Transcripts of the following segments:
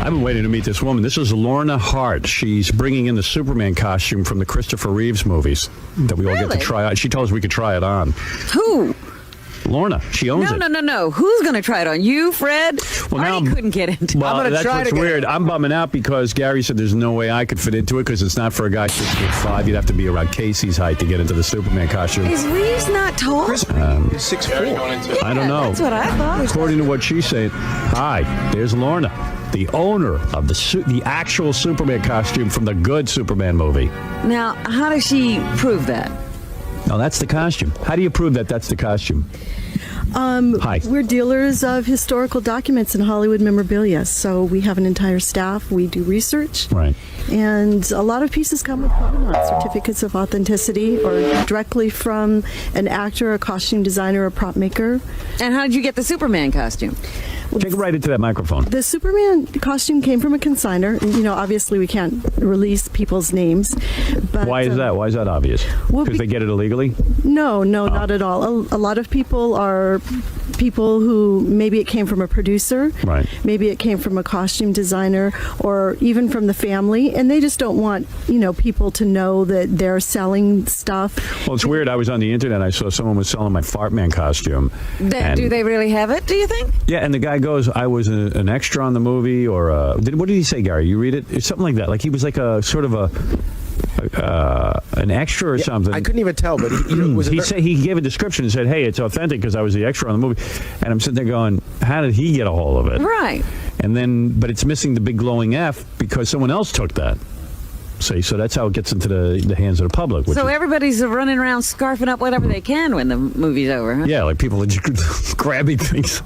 I've been waiting to meet this woman. This is Lorna Hart. She's bringing in the Superman costume from the Christopher Reeves movies that we all get to try out. She told us we could try it on. Who? Lorna. She owns it. No. Who's going to try it on? You, Fred? Well, Artie couldn't get into it. Well, that's what's weird. I'm bumming out because Gary said there's no way I could fit into it because it's not for a guy 6'5". You'd have to be around Casey's height to get into the Superman costume. Is Reeves not tall? 6'4". I don't know. That's what I thought. According to what she's saying, hi, there's Lorna, the owner of the actual Superman costume from the good Superman movie. Now, how does she prove that? No, that's the costume. How do you prove that that's the costume? Hi. We're dealers of historical documents and Hollywood memorabilia, so we have an entire staff. We do research. Right. And a lot of pieces come with provenance, certificates of authenticity, or directly from an actor, a costume designer, a prop maker. And how did you get the Superman costume? Take it right into that microphone. The Superman costume came from a consignor. You know, obviously we can't release people's names. But Why is that? Why is that obvious? Well, Because they get it illegally? No, not at all. A lot of people are people who maybe it came from a producer, Right. Maybe it came from a costume designer, or even from the family, and they just don't want, people to know that they're selling stuff. Well, it's weird. I was on the internet. I saw someone was selling my Fartman costume. Do they really have it, do you think? Yeah, and the guy goes, I was an extra on the movie, or what did he say, Gary? You read it? It's something like that. Like he was like a sort of an extra or something. I couldn't even tell, but he gave a description and said, hey, it's authentic because I was the extra on the movie. And I'm sitting there going, how did he get a hold of it? Right. And then, but it's missing the big glowing F because someone else took that. See, so that's how it gets into the hands of the public. So everybody's running around scarfing up whatever they can when the movie's over, huh? Yeah, like people are just grabbing things.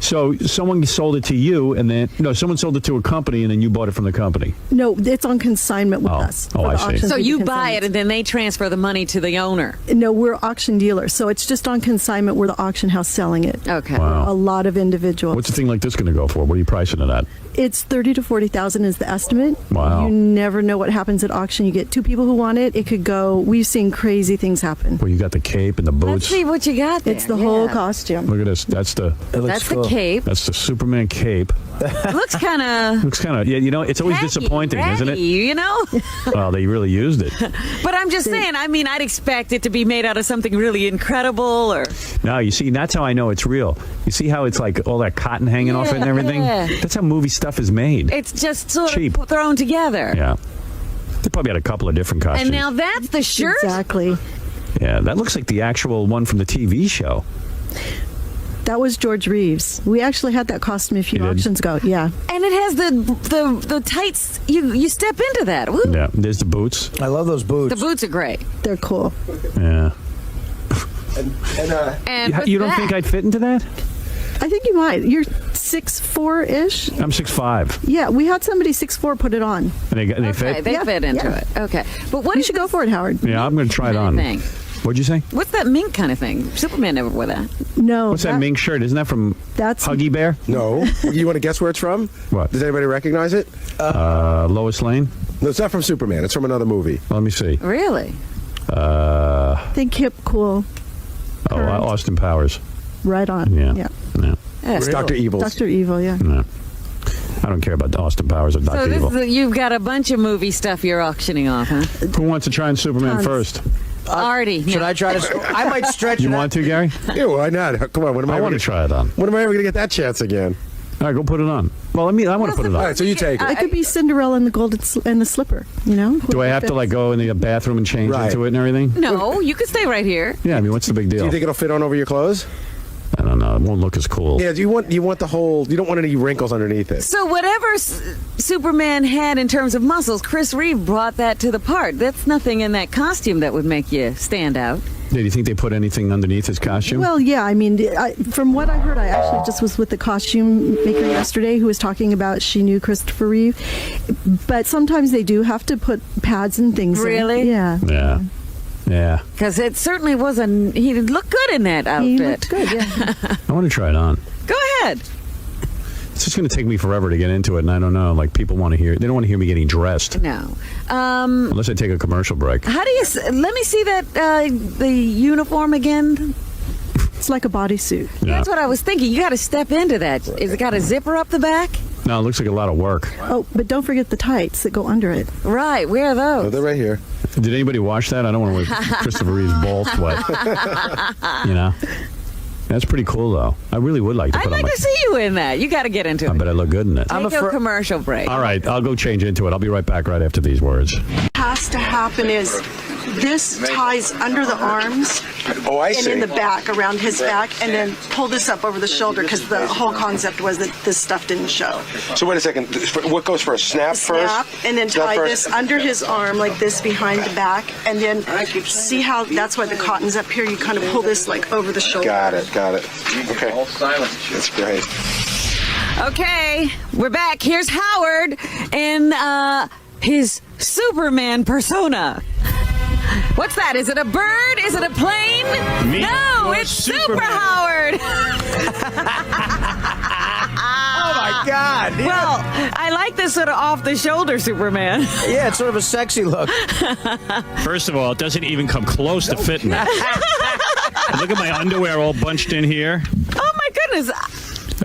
So someone sold it to you, and then someone sold it to a company, and then you bought it from the company. No, it's on consignment with us. Oh, I see. So you buy it, and then they transfer the money to the owner. No, we're auction dealers, so it's just on consignment. We're the auction house selling it. Okay. Wow. A lot of individuals. What's a thing like this going to go for? What are you pricing it at? It's $30,000 to $40,000 is the estimate. Wow. You never know what happens at auction. You get two people who want it. It could go. We've seen crazy things happen. Well, you got the cape and the boots. Let's see what you got there. It's the whole costume. Look at this. That's the cape. That's the Superman cape. Looks kind of. Yeah. It's always disappointing, isn't it? You know. Well, they really used it. But I'm just saying. I mean, I'd expect it to be made out of something really incredible, or. No, you see, that's how I know it's real. You see how it's like all that cotton hanging off it and everything? Yeah. That's how movie stuff is made. It's just sort cheap. of thrown together. Yeah. They probably had a couple of different costumes. And now that's the shirt? Exactly. Yeah, that looks like the actual one from the TV show. That was George Reeves. We actually had that costume a few auctions ago. Yeah. And it has the tights. You step into that. Woo. Yeah, there's the boots. I love those boots. The boots are great. They're cool. Yeah. And you don't think I'd fit into that? I think you might. You're 6'4"-ish. I'm 6'5". Yeah, we had somebody 6'4" put it on. And they fit? They fit into it. Okay. But what You should go for it, Howard. Yeah, I'm going to try it on. thing? What'd you say? What's that mink kind of thing? Superman never wore that. No. What's that mink shirt? Isn't that from Huggy Bear? No. You want to guess where it's from? What? Does anybody recognize it? Lois Lane? No, it's not from Superman. It's from another movie. Well, let me see. Really? Think hip, cool. Austin Powers. Right on. Yeah. It's Dr. Evil. Dr. Evil, yeah. No. I don't care about Austin Powers or Dr. Evil. You've got a bunch of movie stuff you're auctioning off, huh? Who wants to try on Superman first? Artie. Should I try to? I might stretch You it want to, Gary? Yeah, why not? Come on. When am I want to try it on. When am I ever going to get that chance again? All right, go put it on. Well, I want to put it All on. right, so you take it. It could be Cinderella and the golden and the slipper, Do I have to go in the bathroom and change into it and everything? No, you could stay right here. Yeah, I mean, what's the big deal? Do you think it'll fit on over your clothes? I don't know. It won't look as cool. Yeah, you want the whole, you don't want any wrinkles underneath it. So whatever Superman had in terms of muscles, Chris Reeve brought that to the part. That's nothing in that costume that would make you stand out. Do you think they put anything underneath his costume? Well, yeah. I mean, from what I heard, I actually just was with the costume maker yesterday who was talking about she knew Christopher Reeve. But sometimes they do have to put pads and things Really? in. Yeah. Yeah. Because it certainly wasn't. He looked good in that outfit. He looked good, yeah. I want to try it on. Go ahead. It's just going to take me forever to get into it, and I don't know. Like, people want to hear. They don't want to hear me getting dressed. No. Unless I take a commercial break. How do you? Let me see that the uniform again. It's like a bodysuit. Yeah. That's what I was thinking. You got to step into that. Is it got a zipper up the back? No, it looks like a lot of work. Oh, but don't forget the tights that go under it. Right, where are Oh, those? they're right here. Did anybody watch that? I don't want to wear Christopher Reeve's balls wet. You know? That's pretty cool, though. I really would like to I'd put on like my... to see you in that. You got to get into I it. bet I look good in it. Take a commercial break. All right, I'll go change into it. I'll be right back right after these words. Has to happen is this ties under the arms Oh, I and in the back, around his back, and then pull this up over the shoulder because the whole concept was that this stuff didn't show. So wait a second. What goes first? Snap Snap, and then tie this under his arm like this behind the back, and then see how that's why the cotton's up here. You kind of pull this like over the shoulder. Got it. Okay. That's great. Okay, we're back. Here's Howard in his Superman persona. What's that? Is it a bird? Is it a plane? No, it's Super Howard. Oh my God! Yeah. Well, I like this sort of off-the-shoulder Superman. Yeah, it's sort of a sexy look. First of all, it doesn't even come close to fitting me. Look at my underwear all bunched in here. Oh my goodness.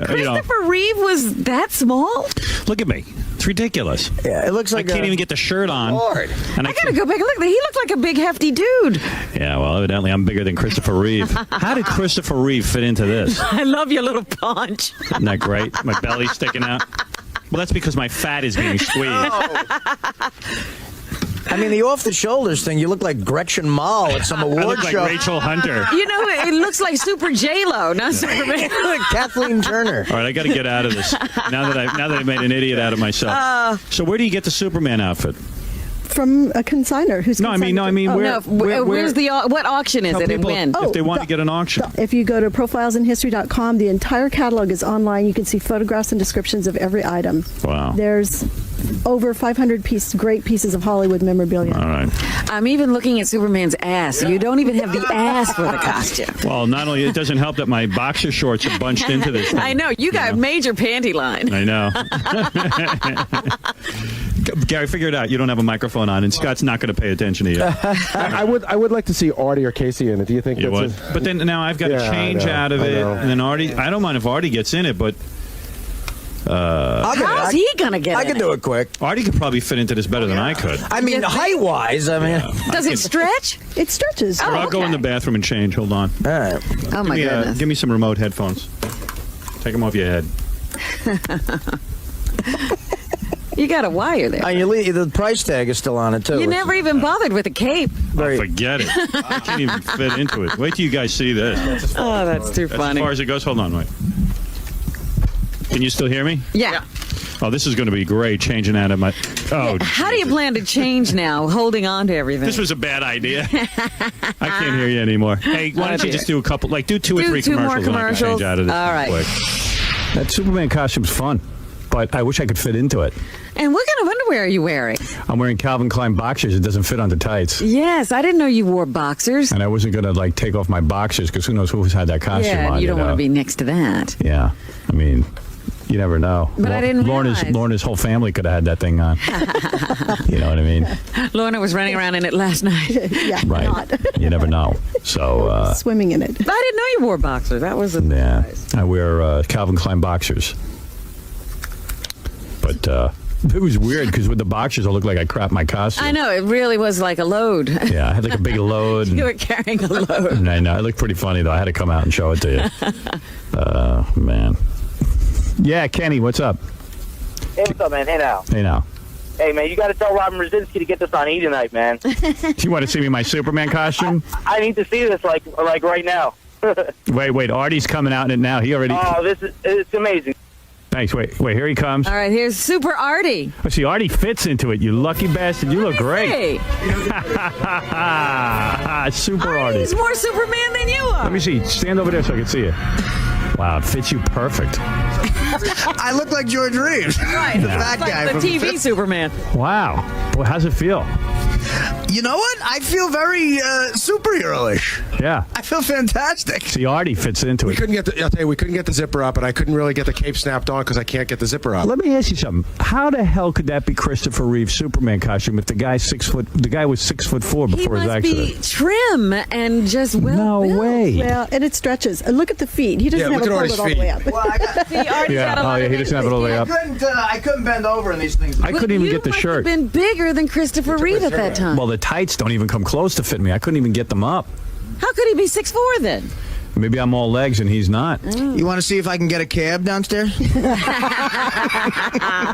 Christopher Reeve was that small? Look at me. It's ridiculous. Yeah, it looks like I can't even get the shirt on. Lord. And I gotta go back and look. He looked like a big, hefty dude. Yeah, well, evidently I'm bigger than Christopher Reeve. How did Christopher Reeve fit into this? I love your little paunch. Isn't that great? My belly's sticking out. Well, that's because my fat is being squeezed. I mean, the off-the-shoulders thing, you look like Gretchen Mol at some award I look like show. Rachel Hunter. You know, it looks like Super J-Lo, not Superman. Kathleen Turner. All right, I got to get out of this now that I made an idiot out of myself. So where do you get the Superman outfit? From a consignor who's No, I mean, Where's the what auction is tell it and people when? if they want the- to get an auction. If you go to profilesandhistory.com, the entire catalog is online. You can see photographs and descriptions of every item. Wow. There's over 500 great pieces of Hollywood memorabilia. All right. I'm even looking at Superman's ass. You don't even have the ass for the costume. Well, not only it doesn't help that my boxer shorts are bunched into this thing. I know. You got a major panty line. I know. Gary, figure it out. You don't have a microphone on, and Scott's not going to pay attention to you. I would like to see Artie or Casey in it. Do you think You would? that's But then now I've got to Yeah, I change know, out of I it, know. and then Artie. I don't mind if Artie gets in it, but How's he gonna get I in can it? do it quick. Artie could probably fit into this better than I could. I mean, You think? height-wise, I mean... Does it stretch? It stretches. Oh, I'll go in the okay. bathroom and change. Hold on. All right. Oh my goodness. Give me some remote headphones. Take them off your head. You got a wire there. The price tag is still on it, too. You never even bothered with a cape. Oh, forget it. I can't even fit into it. Wait till you guys see this. Oh, that's too That's funny. as far as it goes. Hold on, wait. Can you still hear me? Yeah. Oh, this is going to be great, changing out of my... Oh, How do you plan to change now, holding on to everything? this was a bad idea. I can't hear you anymore. Hey, why don't you dear. just do a couple, do two or Do three two more commercials, and I can change commercials? out of this All right. quick. That Superman costume's fun, but I wish I could fit into it. And what kind of underwear are you wearing? I'm wearing Calvin Klein boxers. It doesn't fit under tights. Yes, I didn't know you wore boxers. And I wasn't going to, take off my boxers because who knows who's had that costume Yeah, on. you don't want know? to be next to that. Yeah. I mean, you never know. But I didn't realize. Lorna's whole family could have had that thing on. You know what I mean? Lorna was running around in it last night. Yeah, Right. not. You never know. So, Swimming in it. I didn't know you wore boxers. That was a yeah. surprise. I wear Calvin Klein boxers. But it was weird because with the boxers, I looked like I crapped my costume. I know, it really was like a load. Yeah, I had like a big load. You were carrying a load. And I know. It looked pretty funny, though. I had to come out and show it to you. Man. Yeah, Kenny, what's up? Hey, what's up, man? Hey, now. Hey, now. Hey, man, you got to tell Robin Brzezinski to get this on E tonight, man. You want to see me in my Superman costume? I need to see this, like right now. Wait. Artie's coming out in it now. He already... Oh, it's amazing. Thanks. Wait, here he comes. All right, here's Super Artie. Oh, see, Artie fits into it, you lucky bastard. You look great. Hey, Super Artie. he's more Superman than you are. Let me see. Stand over there so I can see you. Wow, it fits you perfect. I look like George Reeves. Right, The he's fat like guy the from TV Superman. Wow. Well, how's it feel? You know what? I feel very superhero-ish. Yeah. I feel fantastic. See, Artie fits into We it. couldn't get the. I'll tell you, we couldn't get the zipper up, and I couldn't really get the cape snapped on because I can't get the zipper up. Let me ask you something. How the hell could that be Christopher Reeve's Superman costume if the guy's 6 foot? The guy was 6'4" He before his must accident. be trim and just well No built. way. Well, and it stretches. And look at the feet. He doesn't Yeah, have look a at pull Artie's it all the way up. feet. Well, I got. He already Yeah. got a lot Oh, yeah. of He doesn't have it all the way up. I couldn't bend over in these things. I couldn't even you get the must shirt. have been bigger than Christopher Reeve at that time. Well, the tights don't even come close to fit me. I couldn't even get them up. How could he be 6'4" then? Maybe I'm all legs and he's not. You want to see if I can get a cab downstairs?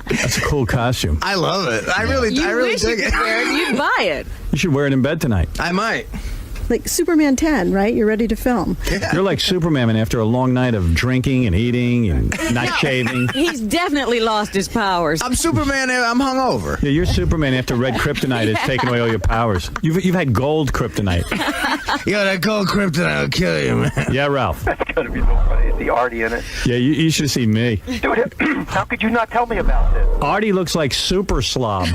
That's a cool costume. I love it. I really wish dig you it. could wear it. You'd buy it. You should wear it in bed tonight. I might. Like Superman 10, right? You're ready to film. You're like Superman after a long night of drinking and eating and not shaving. He's definitely lost his powers. I'm Superman. I'm hungover. Yeah, you're Superman after red kryptonite has taken away all your powers. You've had gold kryptonite. Yo, that gold kryptonite will kill you, man. Yeah, Ralph. That's gonna be so funny. Is the Artie in it? Yeah, you should have seen me. Dude, how could you not tell me about this? Artie looks like super slob. You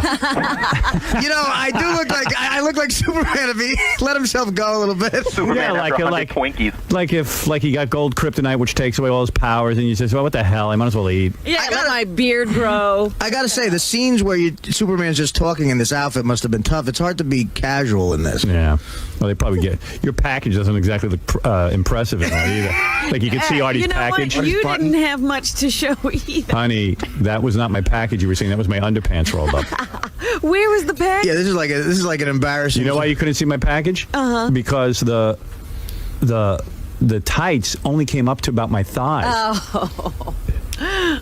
know, I do look like I look like Superman if he let himself go a little bit. Superman Yeah, after like 100 Twinkies. Like he got gold kryptonite, which takes away all his powers, and you say, well, what the hell? I might as well eat. Yeah, let my beard grow. I gotta say, the scenes where Superman's just talking in this outfit must have been tough. It's hard to be casual in this. Yeah. Well, they probably get your package doesn't exactly look impressive in that either. Like you can see Artie's you know package. What? You didn't have much to show either. Honey, that was not my package you were seeing. That was my underpants rolled up. Where was the package? Yeah, this is like an embarrassing. You know why you couldn't see my package? Because the tights only came up to about my thighs. Oh.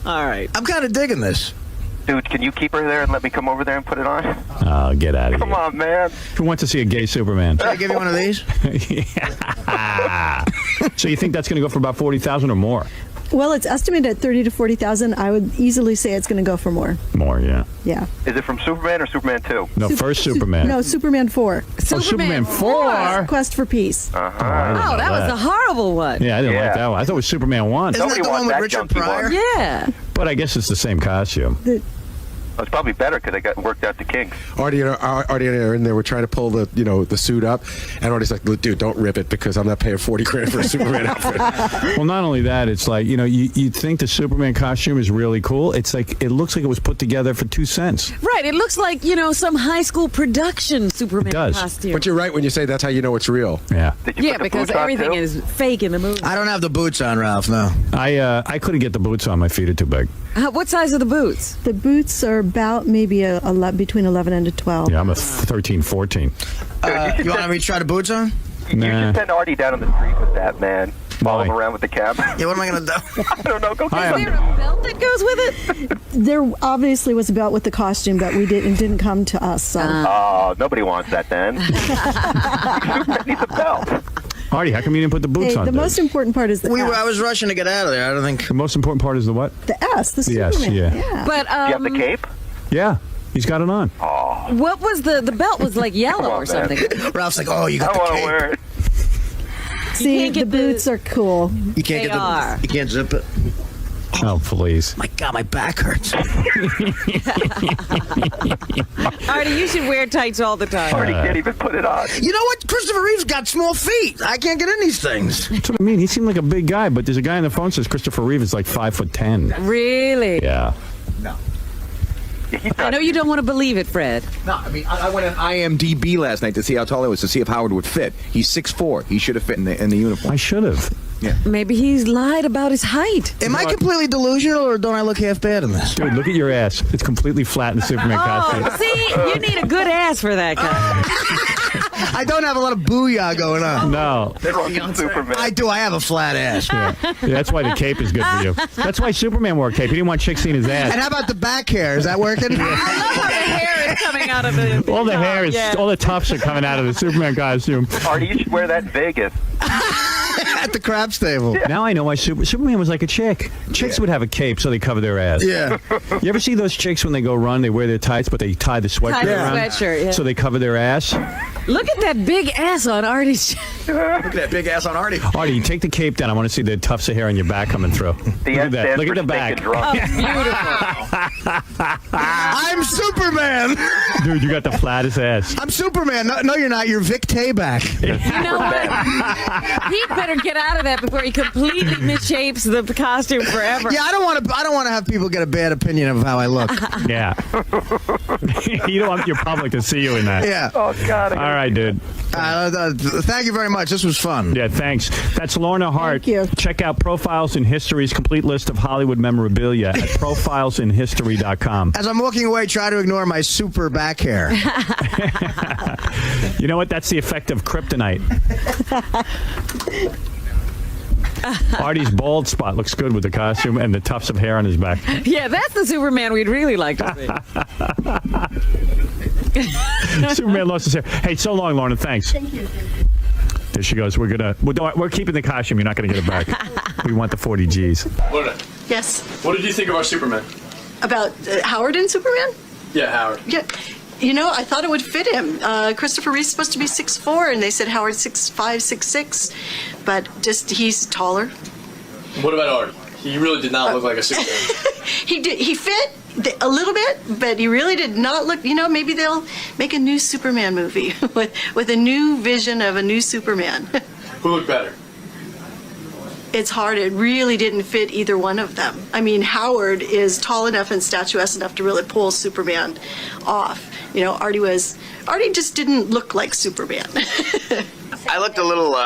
All right. I'm kind of digging this. Dude, can you keep her there and let me come over there and put it on? Oh, get out of Come here. on, man. Who wants to see a gay Superman? Can I give you one of these? So you think that's going to go for about 40,000 or more? Well, it's estimated at 30 to 40,000. I would easily say it's going to go for more. More, yeah. Yeah. Is it from Superman or Superman 2? No, first Superman. No, Superman 4. Oh, Superman 4. Quest for Peace. Oh, that was a horrible one. Yeah, I didn't like Yeah. that one. I thought it was Superman 1. Isn't that Nobody the one wants with that Richard junky Pryor? one. Yeah. But I guess it's the same costume. It's probably better because I got worked out the kinks. Artie and I are in there. We're trying to pull the suit up, and Artie's like, "Dude, don't rip it because I'm not paying 40 grand for a Superman outfit." Well, not only that, it's like, you think the Superman costume is really cool. It's like, it looks like it was put together for 2 cents. Right. It looks like, some high school production Superman It does. costume. But you're right when you say that's how you know it's real. Yeah. Did you Yeah, put the because boots on, everything too? is fake in the movie. I don't have the boots on, Ralph. No. I couldn't get the boots on. My feet are too big. What size are the boots? The boots are about maybe between 11 and 12. Yeah, I'm a 13, 14. You want me to try the boots on? You Nah. should send Artie down on the street with that, man. Follow him Why? around with the cab. Yeah, what am I gonna do? I don't know. Go Hi, get Is there a belt that goes with it? There obviously was a belt with the costume, but it didn't come to us. So. Oh, nobody wants that then. Superman needs a belt. Artie, how come you didn't put the boots Hey, on? the dude? most important part is the I S. was rushing to get out of there. I don't think. The most important part is the what? The S, the The S, Superman. yeah. But Do you have the cape? Yeah, he's got it on. what was the belt was like yellow Come on, or something. Ralph's like, oh, you I got the want to cape. wear it. See, can't the get the- boots are cool. You can't They get the. are. You can't zip it. Oh, please. My God, my back hurts. Artie, you should wear tights all the time. Artie can't even put it on. You know what? Christopher Reeve's got small feet. I can't get in these things. That's what I mean. He seemed like a big guy, but there's a guy on the phone that says Christopher Reeve is like 5'10". Really? Yeah. He's I not, know you don't want to believe it, Fred. No, I mean, I went on IMDb last night to see how tall he was, to see if Howard would fit. He's 6'4". He should have fit in the uniform. I should have. Maybe he's lied about his height. Am I completely delusional, or don't I look half bad in this? Dude, look at your ass. It's completely flat in the Superman costume. Oh, see, you need a good ass for that guy. I don't have a lot of booyah going on. No. everyone's Superman. I do. I have a flat ass. Yeah, that's why the cape is good for you. That's why Superman wore a cape. He didn't want chicks seeing his And ass. how about the back hair? Is that working? I love how the hair is coming out of the. All the hair is, Yeah. all the tufts are coming out of the Superman costume. Artie, you should wear that in Vegas. At the craps table. Now I know why Superman was like a chick. Chicks would have a cape so they cover their ass. Yeah. You ever see those chicks when they go run, they wear their tights, but they tie the sweatshirt Tie the around? sweatshirt, yeah. So they cover their ass? Look at that big ass on Artie's. Look at that big ass on Artie. Artie, you take the cape down. I want to see the tufts of hair on your back coming through. The Look at S that. stands Look at for the back. stinking drunk. Oh, beautiful. I'm Superman. Dude, you got the flattest ass. I'm Superman. No, you're not. You're Vic Tayback. You know what? He better get out of that before he completely misshapes the costume forever. Yeah, I don't want to have people get a bad opinion of how I look. Yeah. You don't want your public to see you in that. Yeah. Oh, God. All right, dude. Thank you very much. This was fun. Yeah, thanks. That's Lorna Hart. Thank you. Check out Profiles in History's complete list of Hollywood memorabilia at profilesinhistory.com. As I'm walking away, try to ignore my super back hair. You know what? That's the effect of kryptonite. Artie's bald spot looks good with the costume and the tufts of hair on his back. Yeah, that's the Superman we'd really like to see. Superman lost his hair. Hey, so long, Lorna. Thanks. Thank you. There she goes. We're keeping the costume. You're not going to get it back. We want the 40 G's. Lorna, Yes. what did you think of our Superman? About Howard and Superman? Yeah, Howard. Yeah. You know, I thought it would fit him. Christopher Reeve's supposed to be 6'4", and they said Howard's 6'5", 6'6", but just he's taller. What about Artie? He really did not look like a Superman. He fit a little bit, but he really did not look. You know, maybe they'll make a new Superman movie with a new vision of a new Superman. Who looked better? It's hard. It really didn't fit either one of them. I mean, Howard is tall enough and statuesque enough to really pull Superman off. You know, Artie just didn't look like Superman. I looked a little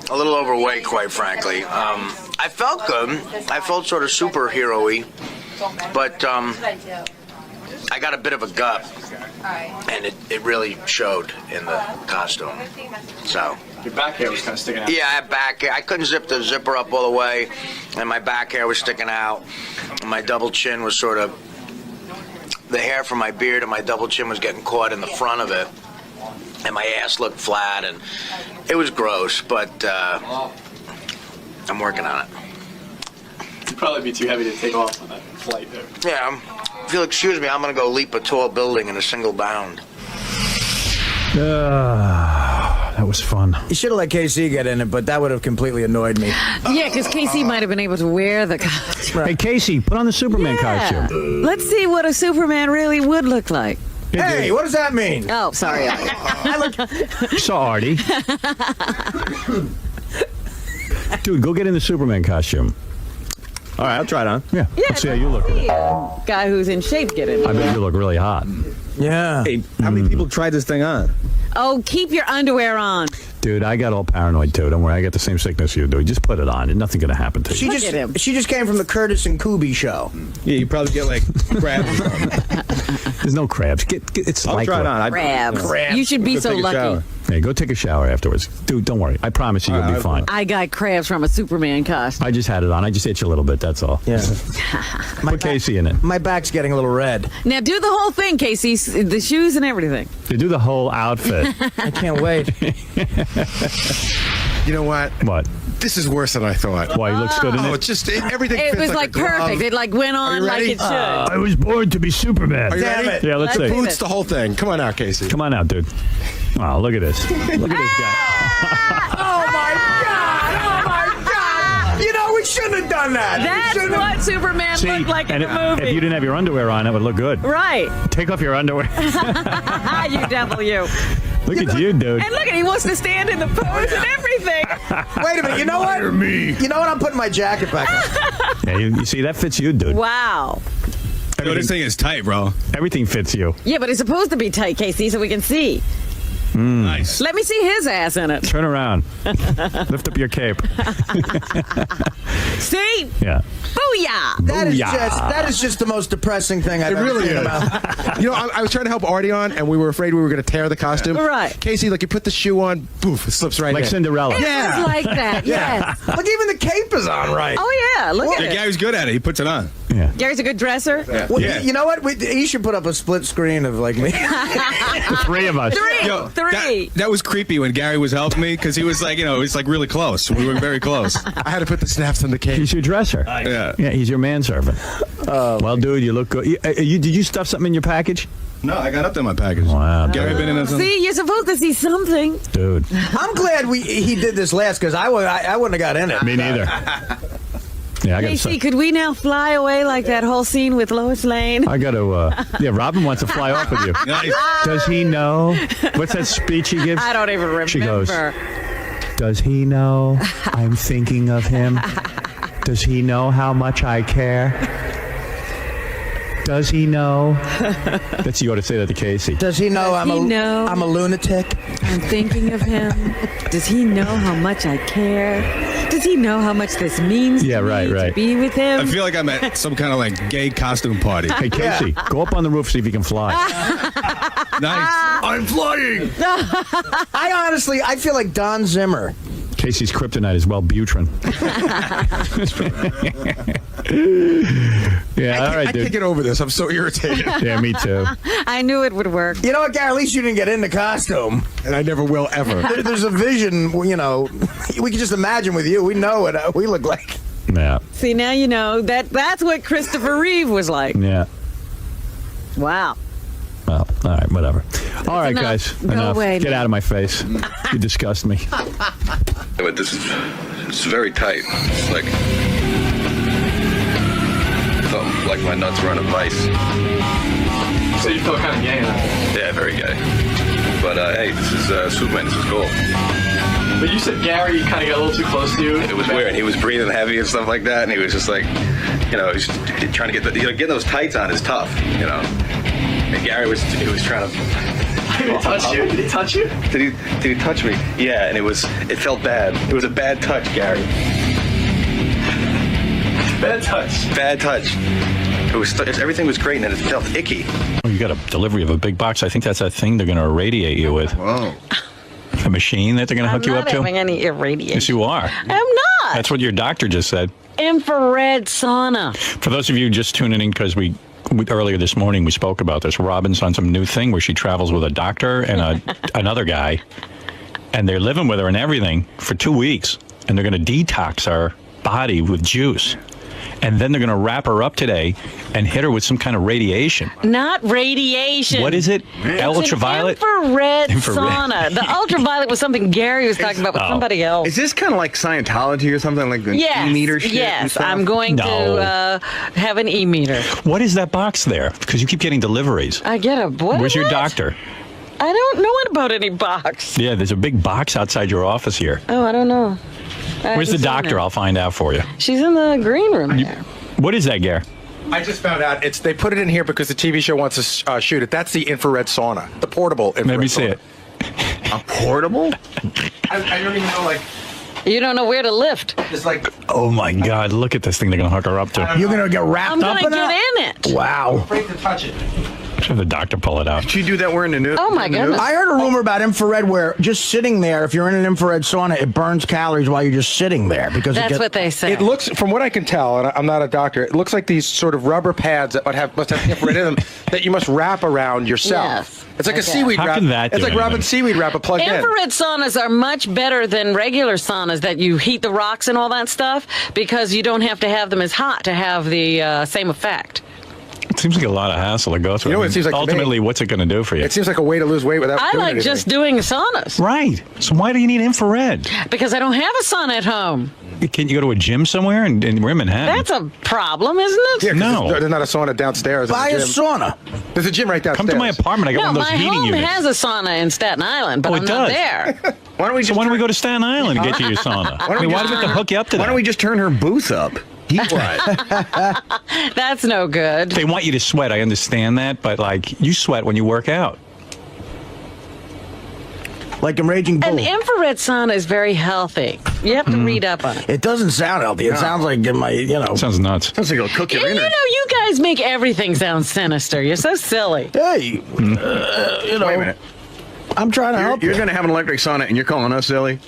overweight, quite frankly. I felt good. I felt sort of superhero-y, but I got a bit of a gut, and it really showed in the costume. So. Your back hair was kind of sticking out. Yeah, I had back hair. I couldn't zip the zipper up all the way, and my back hair was sticking out. And my double chin was sort of, the hair from my beard and my double chin was getting caught in the front of it, and my ass looked flat, and it was gross, but I'm working on it. You'd probably be too heavy to take off on that flight there. Yeah, if you'll excuse me, I'm going to go leap a tall building in a single bound. That was fun. You should have let KC get in it, but that would have completely annoyed me. Yeah, because Casey might have been able to wear the costume. Hey, Casey, put on the Superman costume. Let's see what a Superman really would look like. Hey, what does that mean? Oh, sorry. Saw Artie. Dude, go get in the Superman costume. All right, I'll try it on. Yeah, let's see how you look. Guy who's in shape, get in. I bet you look really hot. Yeah. Hey, how many people tried this thing on? Oh, keep your underwear on. Dude, I got all paranoid too. Don't worry, I got the same sickness you do. Just put it on. There's nothing going to happen to you. She just came from the Curtis and Kubi show. Yeah, you probably get like crabs. There's no crabs. It's I'll try it on. Crabs. You should be Go so take a lucky. shower. Hey, go take a shower afterwards. Dude, don't worry. I promise you, you'll be fine. I got crabs from a Superman costume. I just had it on. I just itch a little bit, that's all. Yeah. Put Casey in it. My back's getting a little red. Now do the whole thing, Casey. The shoes and everything. They do the whole outfit. I can't wait. You know what? What? This is worse than I thought. Why, he looks good in Oh, it? it's just everything. It fits was like like a glove. perfect. It like went on like ready? it should. I was born to be Superman. Are you Damn ready? it. Yeah, let's Let's see. see. Boots the whole thing. Come on out, Casey. Come on out, dude. Wow, look at this. Look at this guy. Oh my God! You know, we shouldn't have done that. That's what Superman See, looked like in and the movie. if you didn't have your underwear on, it would look good. Right. Take off your underwear. You devil, you. Look at you, dude. And look at he wants to stand in the pose and everything. Wait a minute. You know what? me. You know what? I'm putting my jacket back on. Yeah, you see, that fits you, dude. Wow. Yo, this thing is tight, bro. Everything fits you. Yeah, but it's supposed to be tight, Casey, so we can see. Nice. Let me see his ass in it. Turn around. Lift up your cape. See? Yeah. Booyah! That is just the most depressing thing I've It ever really seen is. about. You know, I was trying to help Artie on, and we were afraid we were going to tear the costume. Right. Casey, like you put the shoe on, poof, it slips right Like in. Cinderella. It was like that, yes. Look, even the cape is on right. Oh, yeah, look at it. Gary's good at it. He puts it on. Yeah. Gary's a good dresser. Well, Yeah. You know what? He should put up a split screen of like me. The three of us. Three. That was creepy when Gary was helping me because he was like, it was like really close. We were very close. I had to put the snaps on the cape. He's your dresser. Yeah. Yeah, he's your manservant. Well, dude, you look good. Did you stuff something in your package? No, I got up there in my package. Wow. Gary been in something? See, you're supposed to see something. Dude. I'm glad he did this last because I wouldn't have got in it. Me neither. Yeah, I got Casey, could we now fly away like that whole scene with Lois Lane? I got to. Yeah, Robin wants to fly off with you. Nice. Does he know? What's that speech he gives? I don't even remember. She goes, does he know I'm thinking of him? Does he know how much I care? Does he know? That's you ought to say that to Casey. Does he know I'm a lunatic? I'm thinking of him. Does he know how much I care? Does he know how much this means to me to be with him? I feel like I'm at some kind of like gay costume party. Hey, Casey, go up on the roof, see if you can fly. Nice. I'm flying. I feel like Don Zimmer. Casey's kryptonite is Wellbutrin. Yeah, all right, I dude. can't get over this. I'm so irritated. Yeah, me too. I knew it would work. You know what, Gary? At least you didn't get into costume. And I never will ever. There's a vision, we can just imagine with you. We know what we look like. Yeah. See, now you know that's what Christopher Reeve was like. Yeah. Wow. Well, all right, whatever. All right, enough. guys. Go Enough. away, Get man. out of my face. You disgust me. But this is, it's very tight. It's like something like my nuts were on a vice. So you feel kind of gay now? Yeah, very gay. But hey, this is Superman. This is cool. But you said Gary kind of got a little too close to you. It was weird. He was breathing heavy and stuff like that, and he was just like, he's trying to get getting those tights on is tough, And Gary was trying to. Did he touch you? Did he touch you? Did he touch me? Yeah, and it felt bad. It was a bad touch, Gary. Bad touch. Bad touch. Everything was great, and then it felt icky. Oh, you got a delivery of a big box. I think that's that thing they're going to irradiate you with. Whoa. A machine that they're going to hook you up I'm to? not having any irradiation. Yes, you are. I'm not. That's what your doctor just said. Infrared sauna. For those of you just tuning in, because we earlier this morning we spoke about this. Robin's on some new thing where she travels with a doctor and another guy, and they're living with her and everything for 2 weeks, and they're going to detox her body with juice. And then they're going to wrap her up today and hit her with some kind of radiation. Not radiation. What is it? It's Ultraviolet? Infrared sauna. The ultraviolet was something Gary was talking about with somebody else. Is this kind of like Scientology or something, like the Yes, e-meter shit? yes. I'm going to have an e-meter. What is that box there? Because you keep getting deliveries. I get a what? Where's your doctor? I don't know about any box. Yeah, there's a big box outside your office here. Oh, I don't know. Where's the doctor? I'll find out for you. She's in the green room there. What is that, Gare? I just found out they put it in here because the TV show wants to shoot it. That's the infrared sauna, the portable infrared Let me see sauna. it. A portable? I don't even know, You don't know where to lift. it's like, Oh my God! Look at this thing they're gonna hook her up to. You're going to get wrapped I'm up going to in get it? in it. Wow. afraid to touch it. Should have the doctor pull it out. Did you do that wearing the new? Oh, my goodness. I heard a rumor about infrared where just sitting there, if you're in an infrared sauna, it burns calories while you're just sitting there. Because That's what they say. It looks, from what I can tell, and I'm not a doctor, it looks like these sort of rubber pads that must have infrared in them that you must wrap around yourself. Yes. It's like a Okay. seaweed How wrap. can that It's do like Robin anything? seaweed wrapper plugged in. Infrared saunas are much better than regular saunas that you heat the rocks and all that stuff because you don't have to have them as hot to have the same effect. It seems like a lot of hassle to go through. You know what it seems like to me? Ultimately, what's it going to do for you? It seems like a way to lose weight without I doing like anything. just doing saunas Right. So why do you need infrared? because I don't have a sauna at home. Can't you go to a gym somewhere and we're in Manhattan? That's a problem, isn't it? Yeah, 'cause No. there's not a sauna downstairs. Buy a There's gym. sauna. There's a gym right downstairs. Come to my apartment. I got No, one of those my heating home units. has a sauna in Staten Island, but Oh, I'm it not does? there. Why don't we So just why don't we go to Staten Island and get you your sauna? I mean, why do we have to hook you up to that? Why don't we just turn her booth up? Heat wise. That's no good. They want you to sweat. I understand that, but like you sweat when you work out. Like in Raging Bull. An infrared sauna is very healthy. You have to read up on it. It doesn't sound healthy. It sounds like Sounds nuts. Sounds like it'll cook your You innards. know, you guys make everything sound sinister. You're so silly. Hey, Wait a minute. I'm trying to help You're you. going to have an electric sauna and you're calling us silly?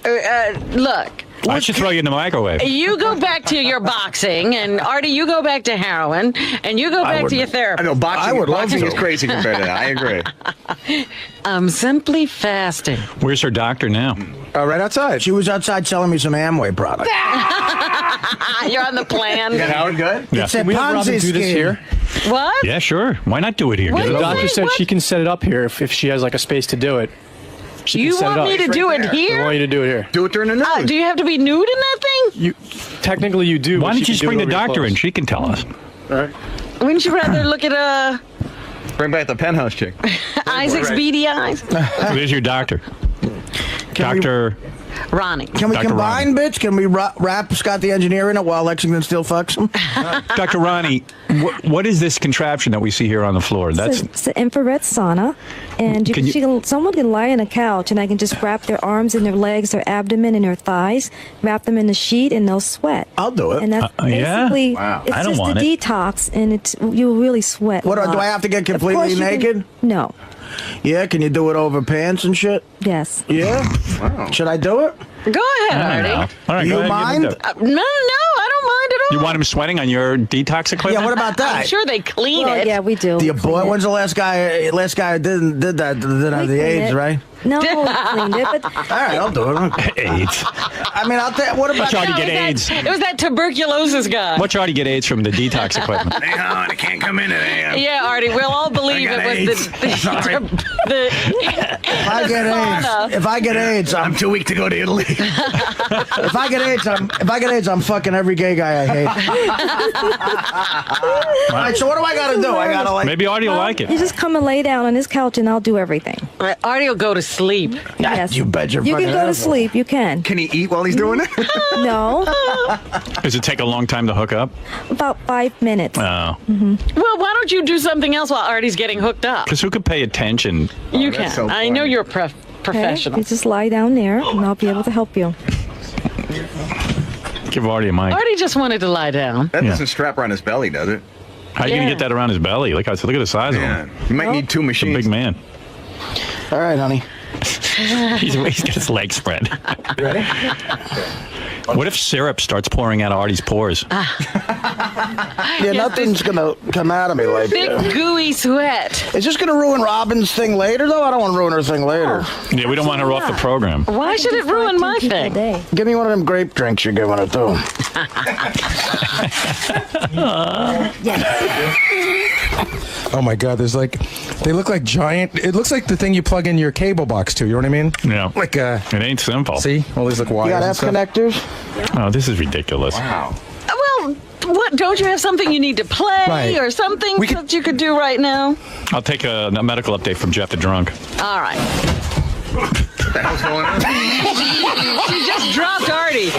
Look, I should throw you in the microwave. you go back to your boxing, and Artie, you go back to heroin, and you go back to your I therapy. know boxing, I would love boxing to. is crazy compared to that. I agree. I'm simply fasting. Where's her doctor now? Right outside. She was outside selling me some Amway product. You're on the plan. Howard, good? Yeah. It's a we have Robin Ponzi do this scheme. here? What? Yeah, sure. Why not do it here? What Get it is The over doctor with. said What? she can set it up here if she has like a space to do it. You want me to do it I here? want you to do it here. Do it during the news. Do you have to be nude in that thing? Technically, you do. Why but don't you can just do it bring the over your doctor in? clothes. She can tell us. All right. Wouldn't you rather look at Bring back the penthouse chick. Isaac's beady eyes? So there's your doctor. Doctor Ronnie. Can we Dr. combine, bitch? Can we wrap Scott the engineer in it while Lexington still fucks him? Dr. Ronnie, what is this contraption that we see here on the floor? That's It's an infrared sauna, and someone can lie on a couch, and I can just wrap their arms and their legs, their abdomen and their thighs, wrap them in a sheet, and they'll sweat. I'll do it. And that's yeah? basically, Wow. it's I don't just want a it. detox, and you'll really sweat. What a do lot. I have to get Of completely course you can- naked? No. Yeah, can you do it over pants and shit? Yes. Yeah? Wow. Should I do it? Go ahead, Artie. All right, You go ahead, mind? give it up. No, I don't mind at all. You want him sweating on your detox equipment? Yeah, what about that? I'm sure they clean Well, it. yeah, we do. Do you boy? When's the last guy who did that? Didn't have the clean AIDS, it. right? No, we cleaned it, but All right, I'll do it. AIDS. I mean, I'll tell. What about? Watch Artie No, get AIDS. It was that tuberculosis guy. Watch Artie get AIDS from the detox equipment. Hang on, I can't come in today. Yeah, Artie, we'll all believe I it got was the If I get AIDS, I'm too weak to go to Italy. If I get AIDS, I'm fucking every gay guy I hate. All right, so what do I got to do? I got to like. Maybe Artie will like you it. just come and lay down on his couch, and I'll do everything. Artie will go to sleep. Yes. You bet your You fucking can go to ass off. sleep. You can. Can he eat while he's doing it? No, Does it take a long time to hook up? about 5 minutes. Oh. Well, why don't you do something else while Artie's getting hooked up? Because who could pay attention? You can. so I know funny. you're Okay? professional. You just lie down there, and I'll be able to help you. Give Artie a mic. Artie just wanted to lie down. That Yeah. doesn't strap around his belly, does it? How are you going Yeah. to get that around his belly? Look at the size of Yeah. him. You might need two He's a machines. big man. All right, honey. He's got his legs spread. Ready? What if syrup starts pouring out of Artie's pores? Yeah, nothing's gonna come out of me like Thick, that. gooey sweat. Is this gonna ruin Robin's thing later, though? I don't want to ruin her thing later. Yeah, we don't want her off the program. Why should it ruin my thing? Day. Give me one of them grape drinks you're giving her too. Oh my God, they look like giant. It looks like the thing you plug in your cable box to. You know what I mean? Yeah. Like It ain't simple. see, all these like You wires. got and F stuff. connectors? Oh, this is ridiculous. Wow. Well, what? Don't you have something you need to play Right. or something We could- that you could do right now? I'll take a medical update from Jeff the Drunk. All right. What the hell's going on? She just dropped Artie.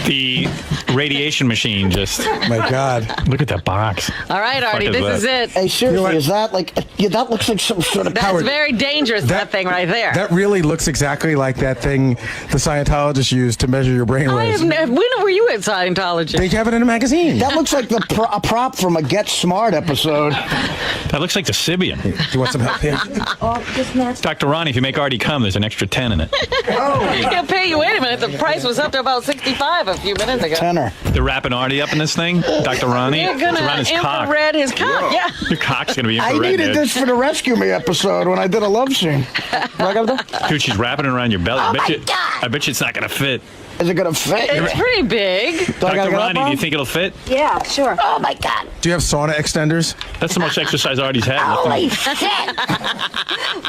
The radiation machine just. My God. Look at that box. All right, Artie, is this that? is it. Hey, seriously, is that like? Yeah, that looks like some sort of. That's Howard, very dangerous, that thing right there. That really looks exactly like that thing the Scientologists use to measure your brain I waves. have when were you at Scientology? They have it in a magazine. That looks like a prop from a Get Smart episode. That looks like the Sibian. You want some help here? Oh, just next. Dr. Ronnie, if you make Artie come, there's an extra 10 in it. He'll pay you. Wait a minute, the price was up to about 65 a few minutes ago. Tenor. They're wrapping Artie up in this thing. Dr. Ronnie, You're it's gonna around his cock. infrared his cock. Yeah. Your cock's gonna be I infrared. needed dude. this for the Rescue Me episode when I did a love scene. What I gotta do? Dude, she's wrapping it around your belly. I bet you it's not gonna fit. Is it gonna fit? It's pretty big. Do I gotta Dr. get up Ronnie, do on? you think it'll fit? Yeah, sure. Oh my God! Do you have sauna extenders? That's the most exercise Artie's had. Holy shit!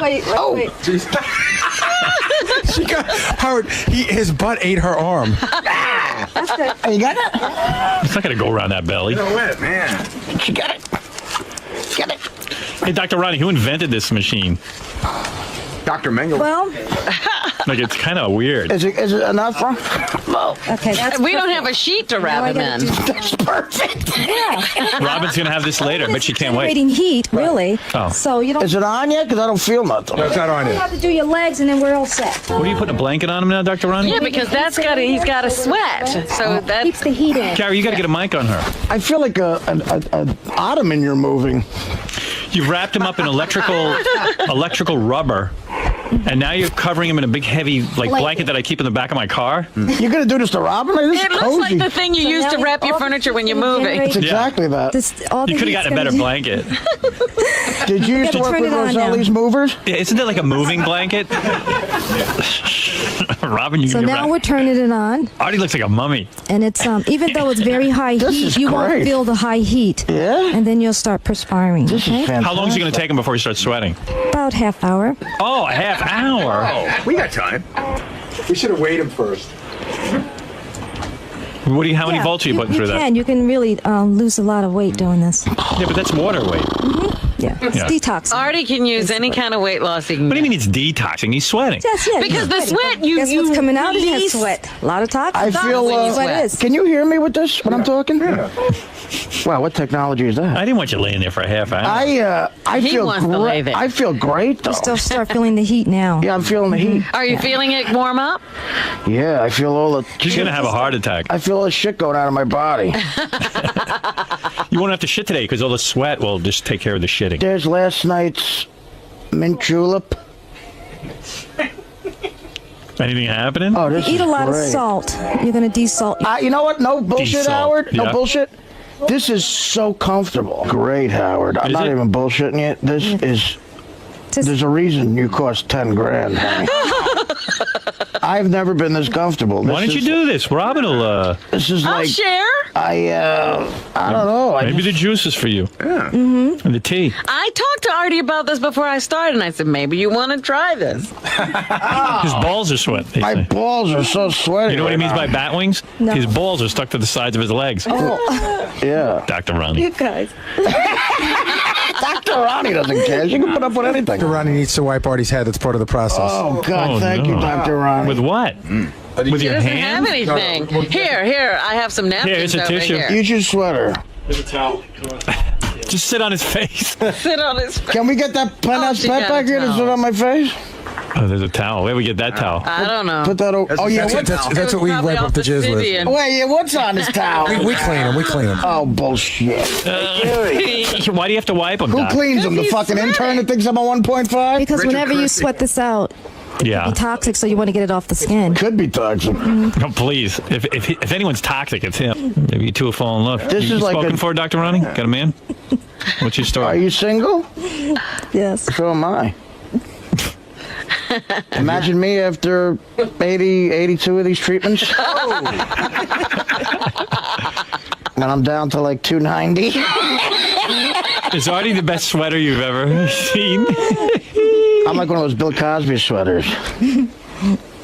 Wait. She got Howard. His butt ate her arm. That's good. You got it? It's not gonna go around that belly. No way, man. She got it. Get it. Hey, Dr. Ronnie, who invented this machine? Dr. Mengele. Well, Like, it's kind of weird. Is it enough? okay, that's We don't perfect. have a sheet to wrap Now I him gotta in. do- That's perfect. Yeah. Robin's gonna have this later, but she can't wait. Generating heat, really. Oh. So you don't. Is it on yet? Because I don't feel nothing. No, it's not on You you. have to do your legs, and then we're all set. What are you putting a blanket on him now, Dr. Ronnie? Yeah, because he's got to sweat. So Keeps that's the heat in. Gary, you got to get a mic on her. I feel like an ottoman you're moving. You've wrapped him up in electrical rubber, and now you're covering him in a big, heavy blanket that I keep in the back of my car. You're gonna do this to Robin? Like, this it is looks cozy. like the thing you use to wrap your furniture when you're moving. It's exactly that. You could have gotten a better blanket. Did you used to work with Roselli's movers? Yeah, isn't it like a moving blanket? Robin, you So can now we're turning it on, Artie looks like a mummy. and it's even though it's very high heat, you won't feel the high heat. Yeah? And then you'll start perspiring. This is okay? fantastic. How long is it going to take him before he starts sweating? About half hour. Oh, a half hour. We got time. We should have weighed him first. How many volts are you putting through that? You can really lose a lot of weight doing this. Yeah, but that's water weight. Yeah, it's detox. Artie can use any kind of weight loss he can. What do you mean it's detoxing? He's sweating. Yes, yes. Because the sweat, Guess you what's coming out is that release- sweat. A lot of toxins. I feel. when you sweat. What is? Can you hear me with this when I'm talking? Yeah. Wow, what technology is that? I didn't want you laying there for a half hour. I He feel wants to lay there. I feel great though. You still start feeling the heat now. Yeah, I'm feeling the heat. Are you feeling it warm up? Yeah, I feel all the. He's going to have a heart attack. I feel all the shit going out of my body. You won't have to shit today because all the sweat will just take care of the shitting. There's last night's mint julep. Anything happening? Oh, this Eat is a lot great. of salt. You're going to desalt. You know what? No bullshit, Desalt, Howard. No yeah. bullshit. This is so comfortable. Great, Howard. I'm Is not it? even bullshitting you. This is. There's a reason you cost $10,000. honey. I've never been this comfortable. Why don't you do this? Robin will. This is I'll like. share. I don't know. Maybe the juice is for you. Yeah. And the tea. I talked to Artie about this before I started, and I said, maybe you want to try this. His balls are sweating. they My say. balls are so sweaty. You know what he right means now. by bat wings? No. His balls are stuck to the sides of his legs. Yeah. Dr. Ronnie. You guys. Dr. Ronnie doesn't care. She can put up with anything. Dr. Ronnie needs to wipe Artie's head. That's part of the process. Oh, God, Oh, thank you, no. Dr. Ronnie. With what? With He your doesn't hand? have anything. Here, I have some napkins here's a over tissue. here. Use your sweater. There's a towel. Just sit on his face. Sit on his Can we get that pet she pet got back a here to towel. sit on my face? Oh, there's a towel. Where we get that towel? I don't know. Put that over. Oh, yeah, That's what we Probably wipe off up the jizz with. Vivian. Wait, yeah, what's on this towel? We clean him. We clean him. Oh, bullshit. Why do you have to wipe them, Who Doc? cleans them? The he's fucking intern that thinks I'm a 1.5? Because whenever you sweat this out, Yeah. it's toxic, so you want to get it off the skin. Could be toxic. No, please. If anyone's toxic, it's him. Maybe you two will fall in love. This you is like spoken a- for, Dr. Ronnie? Got a man? What's your Are story? you single? Yes. So am I. Imagine me after 82 of these treatments. And I'm down to like 290. Is Artie the best sweater you've ever seen? I'm like one of those Bill Cosby sweaters.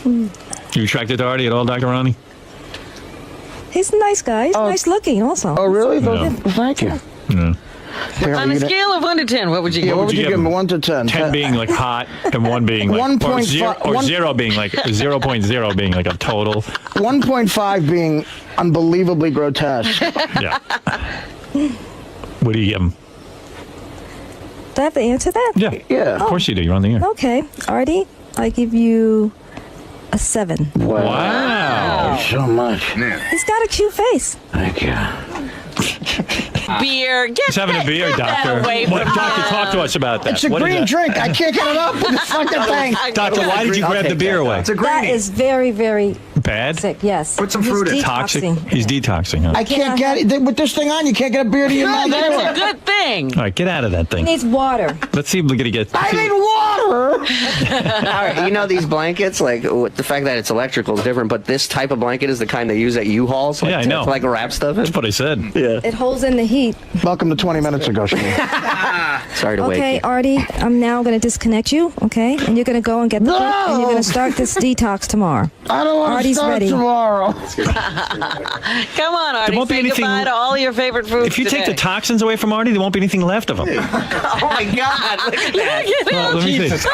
You attracted to Artie at all, Dr. Ronnie? He's a nice guy. He's nice looking also. Oh, really? No. Thank you. No. On a scale of 1 to 10, what would you Yeah, give? what would you give him? 1 to 10? 10 being like hot and 1 being like 1.5 or 0 being like 0.0 being like a total. 1.5 being unbelievably grotesque. Yeah. What do you give him? Do I have to answer that? Yeah. Yeah. Of course you do. You're on the air. Okay. Artie, I give you a 7. Wow. So much. He's got a cute face. Thank you. Beer. He's having a beer, Doctor. away What, from Doctor, him. talk to us about that. It's a What is green that? drink. I can't get it up with this fucking thing. Doctor, why did you grab the beer away? It's a That greenie. is very, very Bad? sick. Yes. Put some He's fruit in. Toxic? detoxing. He's detoxing, huh? I can't get it. With this thing on, you can't get a beer to your mouth It's a anyway. good thing. All right, get out of that He thing. needs water. Let's see if we're going to get... I need water. All right, you know these blankets, like with the fact that it's electrical is different, but this type of blanket is the kind they use at U-Hauls. Like, Yeah, I know. To like wrap stuff in. That's what I said. Yeah. It holds in the heat. Welcome to 20 minutes ago, Steve. Sorry to wake Okay, you. Artie, I'm now going to disconnect you, okay? And you're going to go and get the and you're going to start this detox tomorrow. I don't want to Artie's start ready. tomorrow. Come on, Artie. There won't be Say anything- goodbye to all your favorite foods If you take the today. toxins away from Artie, there won't be anything left of him. Oh my God! Look at that. Well, let me see.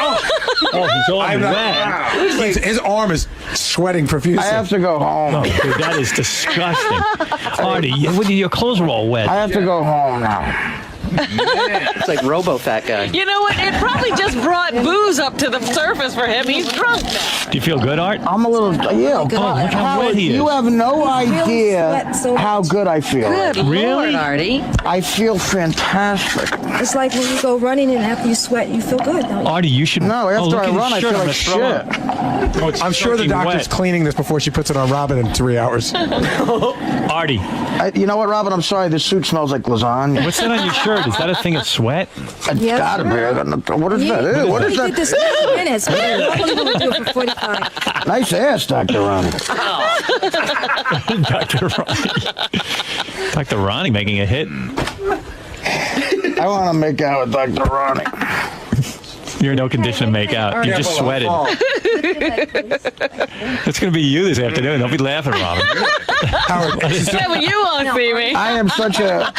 Oh, he's all wet. His arm is sweating profusely. I have to go home. Oh, dude, that is disgusting. Artie, your clothes are all wet. I have to go home now. It's like Robo-Fat guy. You know what? It probably just brought booze up to the surface for him. He's drunk now. Do you feel good, Art? I'm a little, yeah. look how Howard, wet he is. you have no idea sweat so how good I feel. Good Really? Lord, Artie. I feel fantastic. It's like when you go running and after you sweat, you feel good, don't you? Artie, you should. No, after look I at run, I his shirt. feel I'm like gonna throw up. Oh, it's I'm sure the soaking doctor's wet. cleaning this before she puts it on Robin in 3 hours. Artie, You know what, Robin? I'm sorry. This suit smells like lasagna. what's that on your shirt? Is that a thing of sweat? It's Yes, gotta be. sir. What is that? Ew, what is We did that? this in 2 minutes. We're going to do it for 45. Nice ass, Dr. Ronnie. Dr. Ronnie. Dr. Ronnie making a hit. I want to make out with Dr. Ronnie. You're in no condition to make out. You just sweated. It's going to be you this afternoon. Don't be laughing, Robin. Yeah, but you won't see me. I am such a.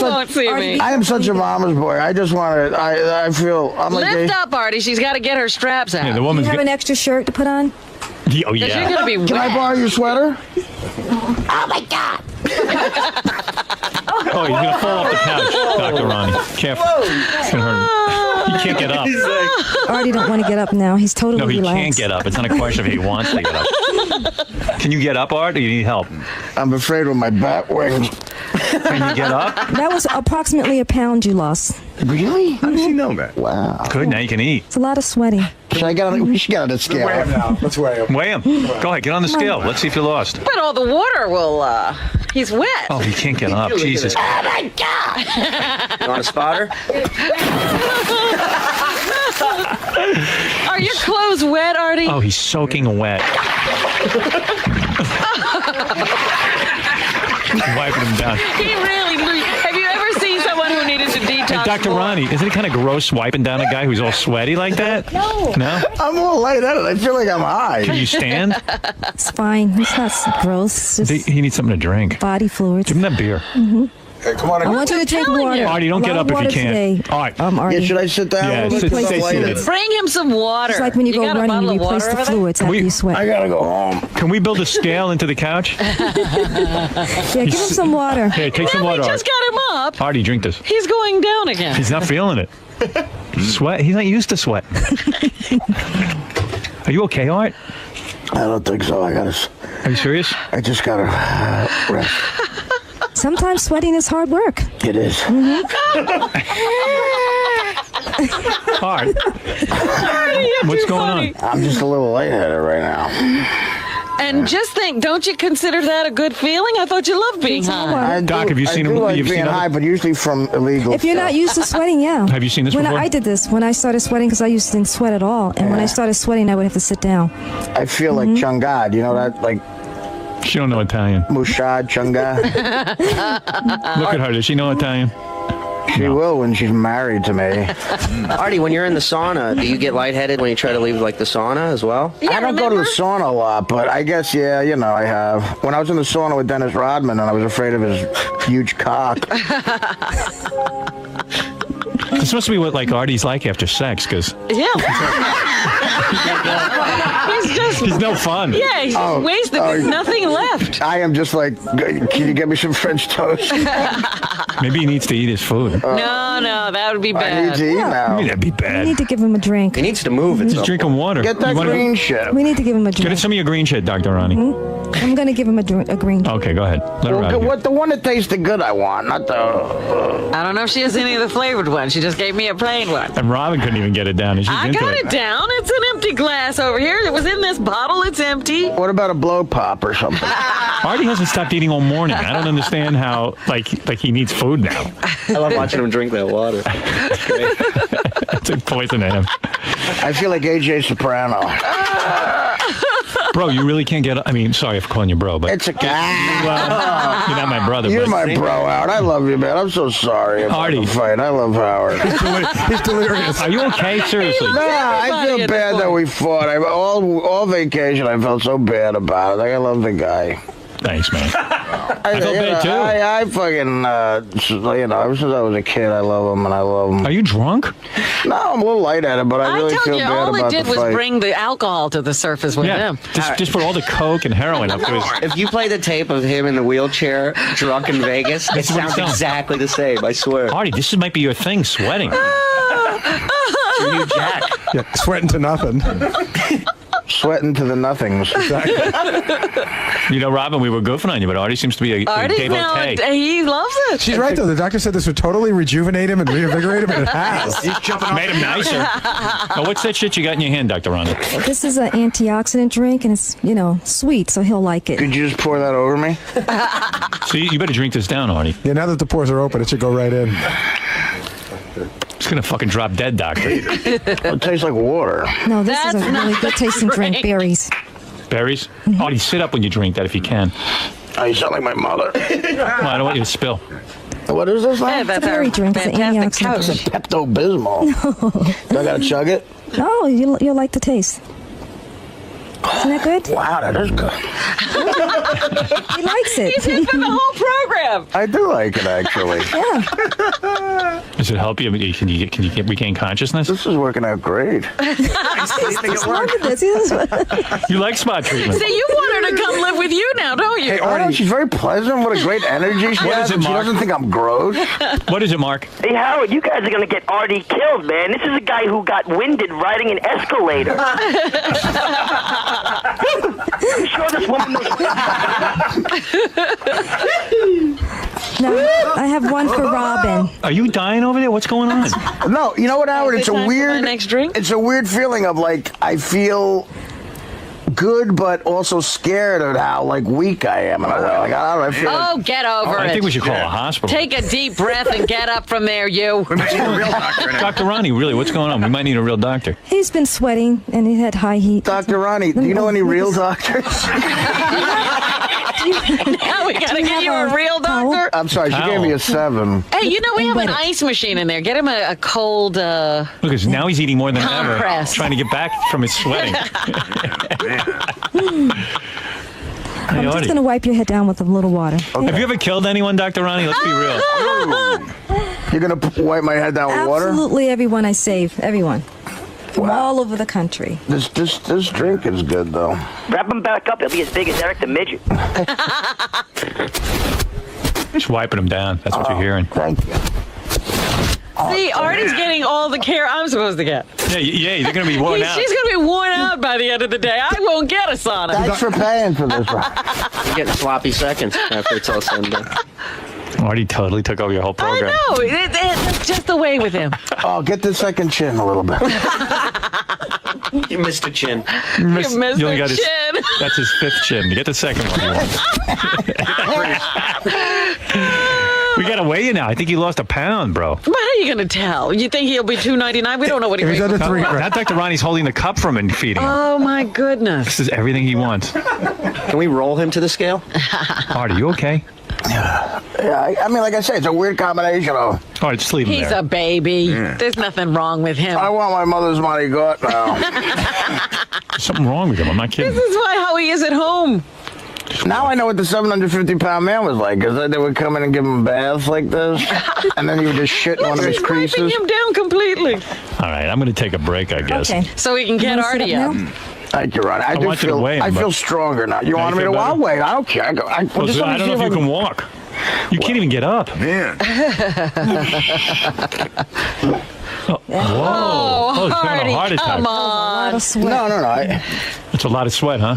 won't see me. I am such a mama's boy. I just want to. I feel. I'm like. Lift up, Artie. She's got to get her straps out. Yeah, the Do you woman's have an extra shirt to put on? Oh, You're yeah. going to be Can I wet. borrow your sweater? Oh, my God. Oh, he's going to fall off the couch, Dr. Ronnie. Careful. It's going to hurt him. He can't get up. Artie don't want to get up now. He's totally No, he relaxed. can't get up. It's not a question if he wants to get up. Can you get up, Art, or you need help? I'm afraid with my bat wings. Can you get up? That was approximately a pound you lost. Really? How does she know that? Wow. Good, now you can eat. It's a lot of sweating. Should I get on? We should get on the scale. Weigh him now. Let's weigh him. Weigh him. Go ahead, get on the scale. Let's see if you lost. But all the water will, he's wet. Oh, he can't get up. Jesus. You want a spotter? Are your clothes wet, Artie? Oh, he's soaking wet. Wiping him down. He really. Have you ever seen someone who needed to detox? Hey, Dr. more? Ronnie, isn't it kind of gross wiping down a guy who's all sweaty like that? No. No? I'm all lightheaded. I feel like I'm high. Can you stand? It's fine. It's not gross. It's just He needs something to drink. body fluids. Give him that beer. Hey, come on. I want you to drink telling water. you. Artie, don't A get lot up of if you water can't. today. All right. Artie. Yeah, should I sit down? Yeah, a little sit- bit? stay I'm lightheaded. seated. Bring him some water. It's like when you go got a running, bottle you of replace water the over there? fluids after you I sweat. gotta go home. Can we build a scale into the couch? Yeah, give him some water. Here, take some No, we water, just Art. got him up. Artie, drink this. He's going down again. He's not feeling it. Sweat? He's not used to sweat. Are you okay, Art? I don't think so. Are you serious? I just gotta rest. Sometimes sweating is hard work. It is. Art. What's going on? I'm just a little lightheaded right now. And just think, don't you consider that a good feeling? I thought you loved being high. Doc, have you seen I him? do like You've being seen high, but usually from illegal If you're not stuff. used to sweating, yeah. Have you seen this when before? I did this, when I started sweating, because I used to didn't sweat at all, and when I started sweating, I would have to sit down. I feel like Chungad. You know that? Like She don't know Italian. Mushad Chungad? Look at her. Does she know Italian? She will when she's married to me. Artie, when you're in the sauna, do you get lightheaded when you try to leave like the sauna as well? I don't go to the sauna a lot, but I guess, yeah, you know, I have. When I was in the sauna with Dennis Rodman and I was afraid of his huge cock. This must be what like Artie's like after sex, because Yeah. he's no fun. Yeah, he's Oh, wasted. There's nothing left. I am just like, can you get me some French toast? Maybe he needs to eat his food. No, that would be I need bad. to eat now. I mean, that'd be We bad. need to give him a drink. He needs to move. He's drinking water. Get that You wanna- green shit. We need to give him a drink. Get some of your green shit, Dr. Ronnie. I'm going to give him a green drink. Okay, go ahead. Let her out of here. What the one that tasted good I want, not the... I don't know if she has any of the flavored ones. She just gave me a plain one. And Robin couldn't even get it down. And she's I into got it down. It's an empty glass over here. It was in this bottle. It's empty. What about a blow pop or something? Artie hasn't stopped eating all morning. I don't understand how, like he needs food now. I love watching him drink that water. It's like poison to him. I feel like AJ Soprano. Bro, you really can't get up. I mean, sorry for calling you bro, but It's a cat. well, you're not my brother. You're but my bro, Howard. I love you, man. I'm so sorry about Artie. the fight. I love Howard. He's delirious. Are you okay? Seriously. No, I feel bad that we fought. All vacation, I felt so bad about it. Like, I love the guy. Thanks, man. I felt bad, too. I fucking, ever since I was a kid, I love him and I love him. Are you drunk? No, I'm a little light at it, but I really I feel tell you, bad all about it did the was fight. bring the alcohol to the surface with Yeah. him. Just put all the coke and heroin up to his. If you play the tape of him in the wheelchair, drunk in Vegas, it That's what it sounds sounds. exactly the same. I swear. Artie, this might be your thing, sweating. Your new Jack. Yeah, sweating to nothing. sweating to the nothings. You know, Robin, we were goofing on you, but Artie seems to be a devotee. He loves it. She's right, though. The doctor said this would totally rejuvenate him and reinvigorate him, and it has. Made him nicer. Now, what's that shit you got in your hand, Dr. Ronda? This is an antioxidant drink, and it's, sweet, so he'll like it. Could you just pour that over me? So you better drink this down, Artie. Yeah, now that the pores are open, it should go right in. It's going to fucking drop dead, doctor. It tastes like water. No, this is a really good tasting drink. Berries. Berries? Artie, sit up when you drink that if you can. You sound like my mother. Well, I don't want you to spill. What is this? Yeah, that's a berry drink. It's an antioxidant It's a Pepto-Bismol. No. Do I gotta chug it? No, you'll like the taste. Isn't that good? Wow, that is good. He likes it. He's here for the whole program. I do like it, actually. Yeah. Does it help you? Can you regain consciousness? This is working out great. You like spa treatment? See, you want her to come live with you now, don't you? Hey, Artie, she's very pleasant. What a great energy she has. What is it, She Mark? doesn't think I'm gross. What is it, Mark? Hey, Howard, you guys are going to get Artie killed, man. This is a guy who got winded riding an escalator. I'm sure this woman knows. No, I have one for Robin. Are you dying over there? What's going on? No, you know what, Howard? It's a Time for weird. my next drink? It's a weird feeling of like I feel good, but also scared of how weak I am. And I don't know. I feel Oh, get over it. I think we should call a hospital. Take a deep breath and get up from there, you. Dr. Ronnie, really, what's going on? We might need a real doctor. He's been sweating, and he had high heat. Dr. Ronnie, do you know any real doctors? Now we gotta get you a real doctor. I'm sorry, she gave me a 7. Hey, we have an ice machine in there. Get him a cold. Look, because now he's eating more than Compress. ever, trying to get back from his sweating. I'm just going to wipe your head down with a little water. Okay. Have you ever killed anyone, Dr. Ronnie? Let's be real. You're going to wipe my head down with water? Absolutely everyone I save. Everyone. From all over the country. This drink is good, though. Wrap him back up. He'll be as big as Eric the Midget. Just wiping him down. That's what you're hearing. Thank you. See, Artie's getting all the care I'm supposed to get. Yeah, they're going to be worn out. She's going to be worn out by the end of the day. I won't get a sauna. Thanks for paying for this, Rob. You're getting sloppy seconds after it's all said and done. Artie totally took over your whole program. I know. It's just the way with him. Oh, get the second chin a little bit. You missed a chin. You missed you only the got chin. That's his 5th chin. Get the second one. We got to weigh you now. I think you lost a pound, bro. What are you going to tell? You think he'll be $2.99? We don't know what he weighs. Not Dr. Ronnie's holding the cup from him and feeding him. Oh, my goodness. This is everything he wants. Can we roll him to the scale? Artie, you okay? Yeah, I mean, like I said, it's a weird combination of... All right, just leave him He's there. a baby. Yeah. There's nothing wrong with him. I want my mother's money got now. There's something wrong with him. I'm not kidding. This is how he is at home. Now I know what the 750-pound man was like, because they would come in and give him baths like this, and then he would just shit in one of his creases. Wiping him down completely. All right, I'm going to take a break, I guess. Okay. So we can get Artie up. Thank you, Ron. I want you to weigh him, I but- feel stronger now. You Now want you me to feel I'll better? wait. I don't care. I Well, just so let I me don't see know if I you can walk. You can't even get up. Man. Whoa. Oh, he's having Artie, a heart attack. come on. No. It's a lot of sweat, huh?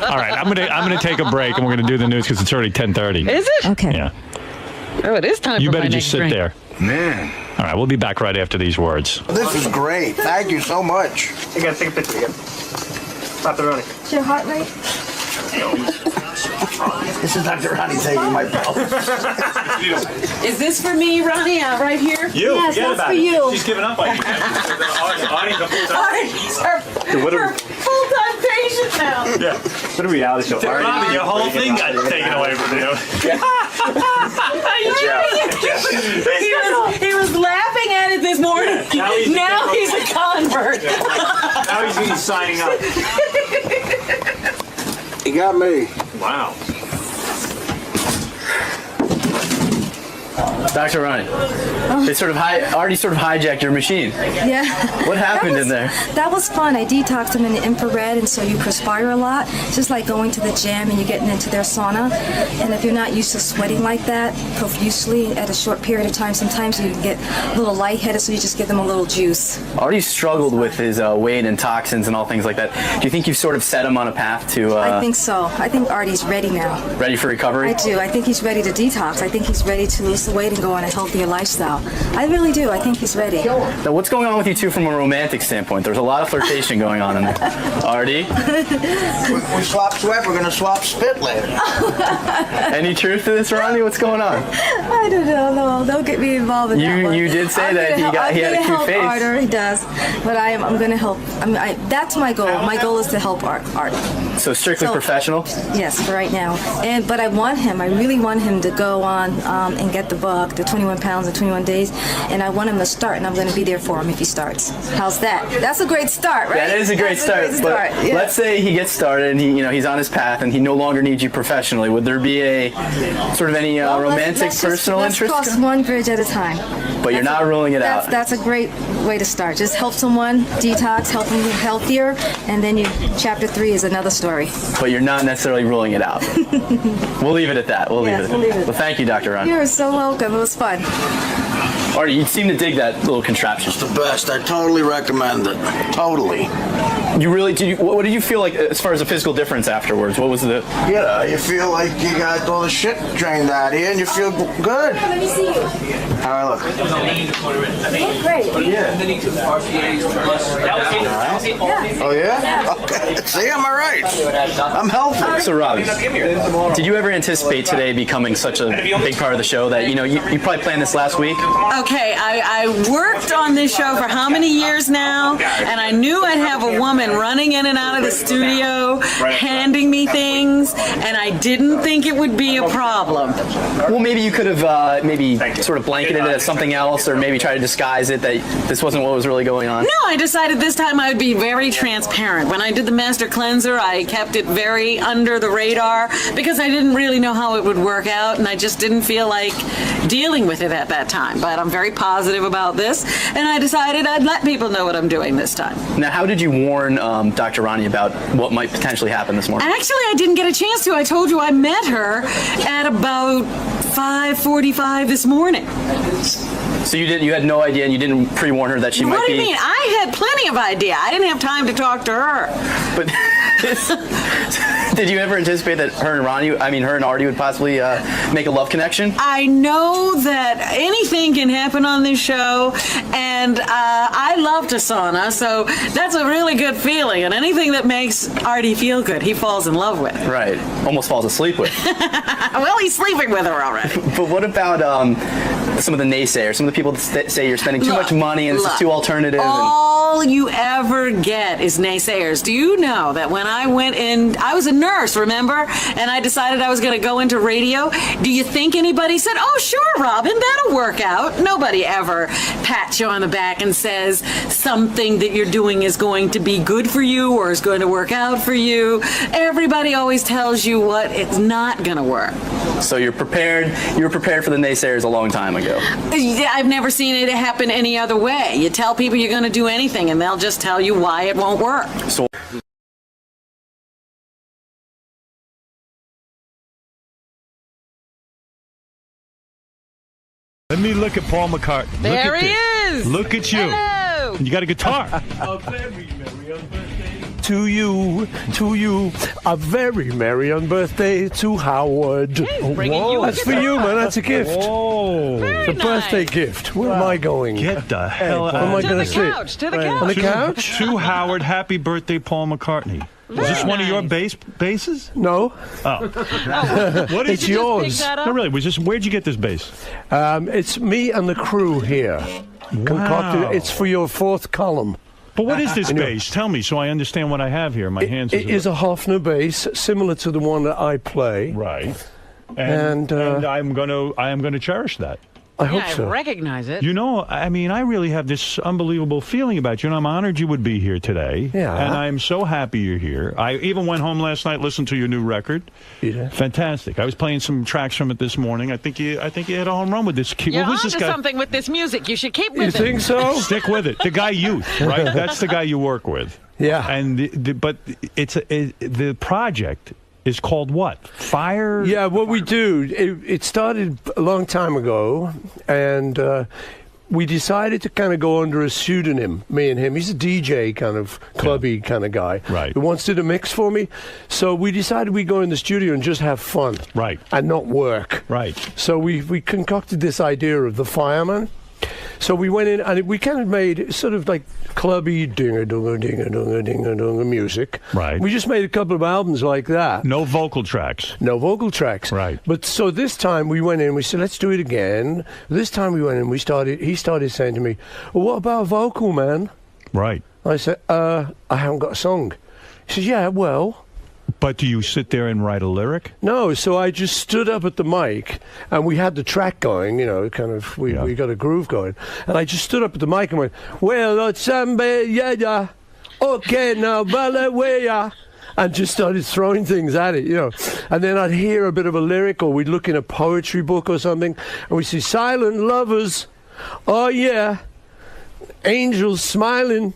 All right, I'm gonna take a break and we're gonna do the news because it's already 10:30. Is it? Okay. Yeah. Oh, it is time You for better my just next sit drink. there. Man. All right, we'll be back right after these words. This is great. Thank you so much. You got to take a picture again. Stop the running. Is your heart rate? This is Dr. Ronnie taking my belt. Is this for me, Ronnie, right here? You? Yes, Forget that's about for it. you. She's giving up on you. Artie's a full-time. Artie's her full-time patient now. Yeah. What a reality show. Robin, your whole thing got taken away from you. He was laughing at it this morning. Now he's a convert. Now he's signing up. He got me. Wow. Dr. Ronnie, they Artie sort of hijacked your machine. Yeah. What happened in there? That was fun. I detoxed them in the infrared, and so you perspire a lot. It's just like going to the gym and you're getting into their sauna. And if you're not used to sweating like that profusely at a short period of time, sometimes you get a little lightheaded, so you just give them a little juice. Artie struggled with his weight and toxins and all things like that. Do you think you've sort of set him on a path to... I think so. I think Artie's ready now. Ready for recovery? I do. I think he's ready to detox. I think he's ready to lose the weight and go on a healthier lifestyle. I really do. I think he's ready. Now, what's going on with you two from a romantic standpoint? There's a lot of flirtation going on in there. Artie? We swap sweat. We're going to swap spit later. Any truth to this, Ronnie? What's going on? I don't know. No, don't get me involved in that one. You did say that he had a cute face. Artie, he does. But I'm going to help. That's my goal. My goal is to help Art. So strictly professional? Yes, for right now. But I really want him to go on and get the book, the 21 pounds in 21 days, and I want him to start, and I'm going to be there for him if he starts. How's that? That's a great start, right? That is a great start. Yeah. Let's say he gets started and he's on his path and he no longer needs you professionally. Would there be a sort of any romantic personal interest? Let's cross one bridge at a time. But you're not ruling it out. That's a great way to start. Just help someone detox, help them get healthier, and then chapter 3 is another story. But you're not necessarily ruling it out. We'll leave it at that. We'll leave it. Well, thank you, Dr. Ron. You're so welcome. It was fun. Artie, you seem to dig that little contraption. It's the best. I totally recommend it. Totally. You really did. What did you feel like as far as a physical difference afterwards? What was the? Yeah, you feel like you got all the shit drained out here, and you feel good. Let me see you. How I look? Great. Yeah. Oh yeah. Okay. See, I'm all right. I'm healthy. So, Robbie, did you ever anticipate today becoming such a big part of the show that you probably planned this last week? Okay, I worked on this show for how many years now, and I knew I'd have a woman running in and out of the studio, handing me things, and I didn't think it would be a problem. Well, maybe you could have maybe sort of blanketed it as something else, or maybe try to disguise it that this wasn't what was really going on. No, I decided this time I would be very transparent. When I did the Master Cleanser, I kept it very under the radar because I didn't really know how it would work out, and I just didn't feel like dealing with it at that time. But I'm very positive about this, and I decided I'd let people know what I'm doing this time. Now, how did you warn Dr. Ronnie about what might potentially happen this morning? Actually, I didn't get a chance to. I told you I met her at about 5:45 this morning. So you had no idea, and you didn't pre-warn her that she might be... What do you mean? I had plenty of idea. I didn't have time to talk to her. But did you ever anticipate that her and Artie would possibly make a love connection? I know that anything can happen on this show, and I love to sauna, so that's a really good feeling. And anything that makes Artie feel good, he falls in love with. Right. Almost falls asleep with. Well, he's sleeping with her already. But what about some of the naysayers, some of the people that say you're spending too much money and this is too alternative? All you ever get is naysayers. Do you know that when I went in, I was a nurse, remember? And I decided I was going to go into radio. Do you think anybody said, oh, sure, Robin, that'll work out? Nobody ever pats you on the back and says something that you're doing is going to be good for you or is going to work out for you. Everybody always tells you what it's not going to work. So you're prepared. You were prepared for the naysayers a long time ago. I've never seen it happen any other way. You tell people you're going to do anything, and they'll just tell you why it won't work. So let me look at Paul McCartney. There he is. Look at you. Hello. You got a guitar. To you, a very merry on birthday to Howard. That's for you, man. That's a gift. Oh, it's a birthday gift. Where am I going? Get the hell out. Where am I going to sit? To the couch. On the couch? To Howard, happy birthday, Paul McCartney. Is this one of your basses? No. Oh. What is it's yours. No, really. Where'd you get this bass? It's me and the crew here. Concocted. It's for your fourth column. But what is this bass? Tell me so I understand what I have here. My hands. It is a Hofner bass, similar to the one that I play. Right. And I am going to cherish that. I hope so. I recognize it. You know, I mean, I really have this unbelievable feeling about you, and I'm honored you would be here today. Yeah. And I'm so happy you're here. I even went home last night, listened to your new record. Yeah. Fantastic. I was playing some tracks from it this morning. I think you hit a home run with this. You're Who's this onto guy? something with this music. You should keep with You it. think so? Stick with it. The guy Youth, right? That's the guy you work with. Yeah. And but the project is called what? Fire? Yeah, what we do, it started a long time ago, and we decided to kind of go under a pseudonym, me and him. He's a DJ kind of clubby kind of guy. Right. Who once did a mix for me. So we decided we'd go in the studio and just have fun. Right. And not work. Right. So we concocted this idea of the fireman. So we went in and we kind of made sort of like clubby ding-a-dong-a-ding-a-dong-a-ding-a-dong music. Right. We just made a couple of albums like that. No vocal tracks. No vocal tracks. Right. But so this time we went in, we said, let's do it again. This time we went in, he started saying to me, well, what about vocal, man? Right. I said, I haven't got a song. He said, yeah, well. But do you sit there and write a lyric? No, so I just stood up at the mic, and we had the track going, you know, kind of, we got a groove going. And I just stood up at the mic and went, well, it's yeah, okay, now, ballet, and just started throwing things at it, you know. And then I'd hear a bit of a lyric, or we'd look in a poetry book or something, and we'd see silent lovers, oh yeah, angels smiling.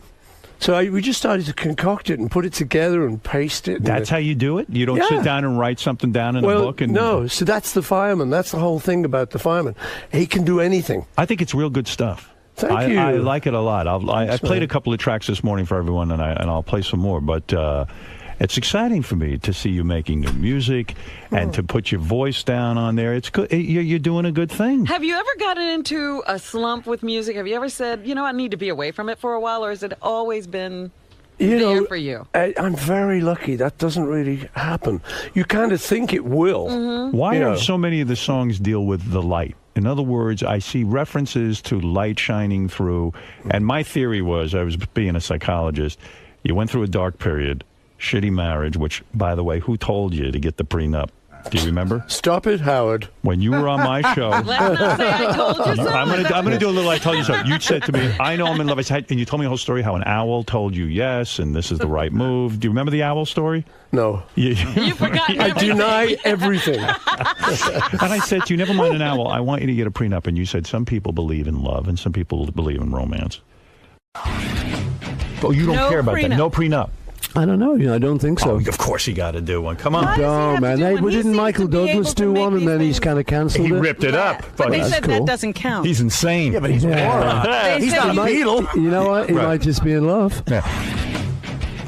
So we just started to concoct it and put it together and paste it. That's how you do it? You don't sit down and write something down in a book? No, so that's the fireman. That's the whole thing about the fireman. He can do anything. I think it's real good stuff. Thank you. I like it a lot. I played a couple of tracks this morning for everyone, and I'll play some more. But it's exciting for me to see you making new music and to put your voice down on there. It's good. You're doing a good thing. Have you ever gotten into a slump with music? Have you ever said, you know, I need to be away from it for a while, or has it always been there for you? I'm very lucky. That doesn't really happen. You kind of think it will. Mm-hmm. Why are so many of the songs deal with the light? In other words, I see references to light shining through. And my theory was, I was being a psychologist, you went through a dark period, shitty marriage, which, by the way, who told you to get the prenup? Do you remember? Stop it, Howard. When you were on my show, Let's not say I told you so. I'm gonna do a little I told you so. You said to me, I know I'm in love. And you told me a whole story how an owl told you yes, and this is the right move. Do you remember the owl story? No. You've forgotten I deny everything. And I said to you, never mind an owl. I want you to get a prenup. And you said, some people believe in love and some people believe in romance. Oh, you don't care about that. No prenup. I don't know. I don't think so. Oh, of course you got to do one. Come on. No, man. Didn't Michael Douglas do one, and then he's kind of cancelled it? He ripped it up. But they that's said cool. that doesn't count. He's insane. Yeah, but he's moron. He's not a Beatle. You know what? He might just be in love. Yeah.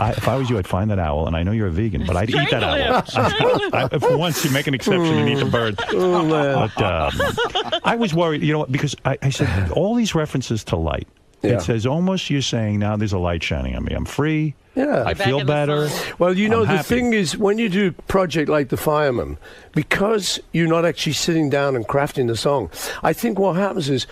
If I was you, I'd find that owl, and I know you're a vegan, but I'd eat that owl. If once you make an exception and eat the bird. Oh, man. But I was worried, you know what, because I said all these references to light. Yeah. It says almost you're saying now there's a light shining on me. I'm free. Yeah. I feel better. Well, you know, I'm the happy. thing is, when you do a project like The Fireman, because you're not actually sitting down and crafting the song, I think what happens is,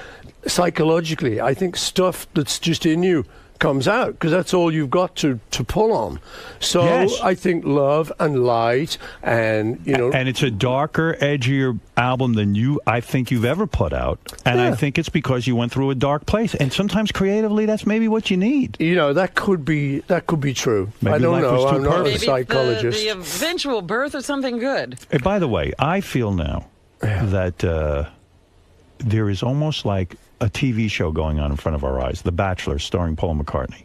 psychologically, I think stuff that's just in you comes out, because that's all you've got to pull on. So Yes. I think love and light and, you know... And it's a darker, edgier album than I think you've ever put out. And I think it's because you went through a dark place. And sometimes creatively, that's maybe what you need. You know, that could be true. Maybe I don't life was know. too I'm not a perfect. psychologist. The eventual birth of something good. And by the way, I feel now that there is almost like a TV show going on in front of our eyes, The Bachelor, starring Paul McCartney.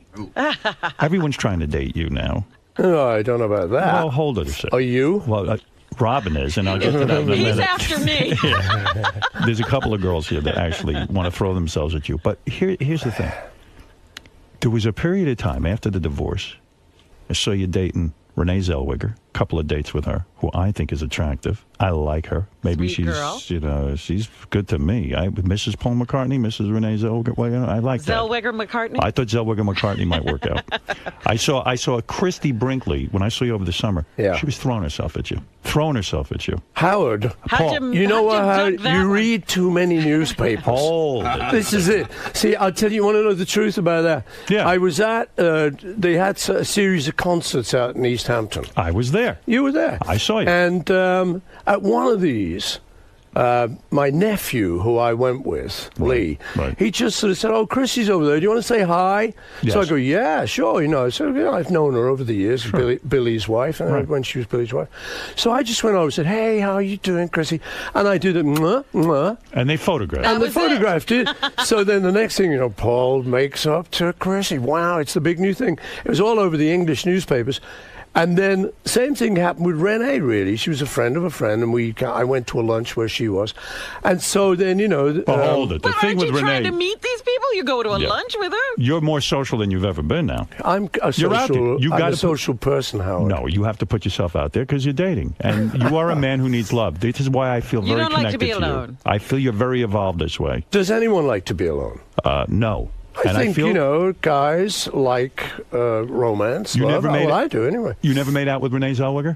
Everyone's trying to date you now. Oh, I don't know about that. Well, hold it a second. Are you? Well, Robin is, and I'll get to that in a minute. He's after me. There's a couple of girls here that actually want to throw themselves at you. But here's the thing. There was a period of time after the divorce, I saw you dating Renee Zellweger, a couple of dates with her, who I think is attractive. I like her. Maybe Sweet girl. she's good to me. Mrs. Paul McCartney, Mrs. Renee Zellweger. Well, I like that. Zellweger McCartney? I thought Zellweger McCartney might work out. I saw Christy Brinkley when I saw you over the summer. Yeah. She was throwing herself at you. Howard, Paul. you know what, Howard? You read too many newspapers. Hold This is it. See, I'll tell you, you want to know the truth about that? Yeah. I was at, they had a series of concerts out in East Hampton. I was there. You were there. I saw you. And at one of these, my nephew, who I went with, Lee, he just sort of said, "Oh, Chrissy's over there. Do you want to say hi?" Yes. So I go, "Yeah, sure." So I've known her over the years, Billy's wife, when she was Billy's wife. So I just went over and said, "Hey, how are you doing, Chrissy?" And I do the mwah, mwah. And they photographed. And they photographed it. So then the next thing, Paul makes up to Chrissy. Wow, it's the big new thing. It was all over the English newspapers. And then same thing happened with Renee, really. She was a friend of a friend, and I went to a lunch where she was. And so then, hold it. The thing with Renee... trying to meet these people? You go to a lunch with her? You're more social than you've ever been now. I'm a social person, Howard. No, you have to put yourself out there because you're dating. And you are a man who needs love. This is why I feel very connected to you. You don't like to be alone. I feel you're very evolved this way. Does anyone like to be alone? No. I think, guys like romance. I do, anyway. You never made out with Renee Zellweger?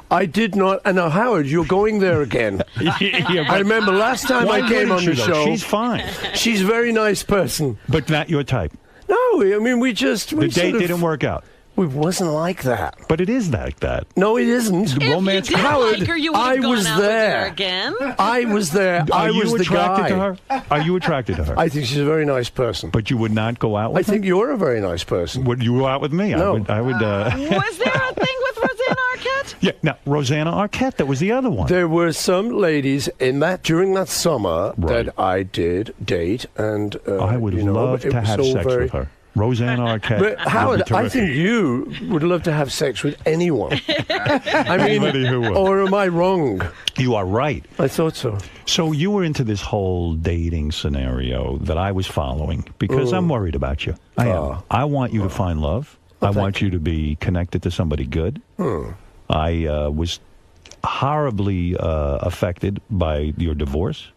I did not. And now, Howard, you're going there again. I remember last time I came on the show. She's fine. She's a very nice person. But not your type. No, I mean, the date didn't work out. It wasn't like that. But it is like that. No, it isn't. If romance. you didn't Howard, like her, you would have gone out with her again. I was there. I was the guy. Are you attracted to her? Are you attracted to her? I think she's a very nice person. But you would not go out with her? I think you're a very nice person. Would you go out with me? No. I would. Was there a thing with Rosanna Arquette? Yeah, no, Rosanna Arquette, that was the other one. There were some ladies during that summer that I did date, and I would love to have sex with her. Rosanna Arquette. But Howard, I think you would love to have sex with anyone. I mean, anybody who would. Or am I wrong? You are right. I thought so. So you were into this whole dating scenario that I was following because I'm worried about you. I am. I want you to find love. I want you to be connected to somebody good. I was horribly affected by your divorce.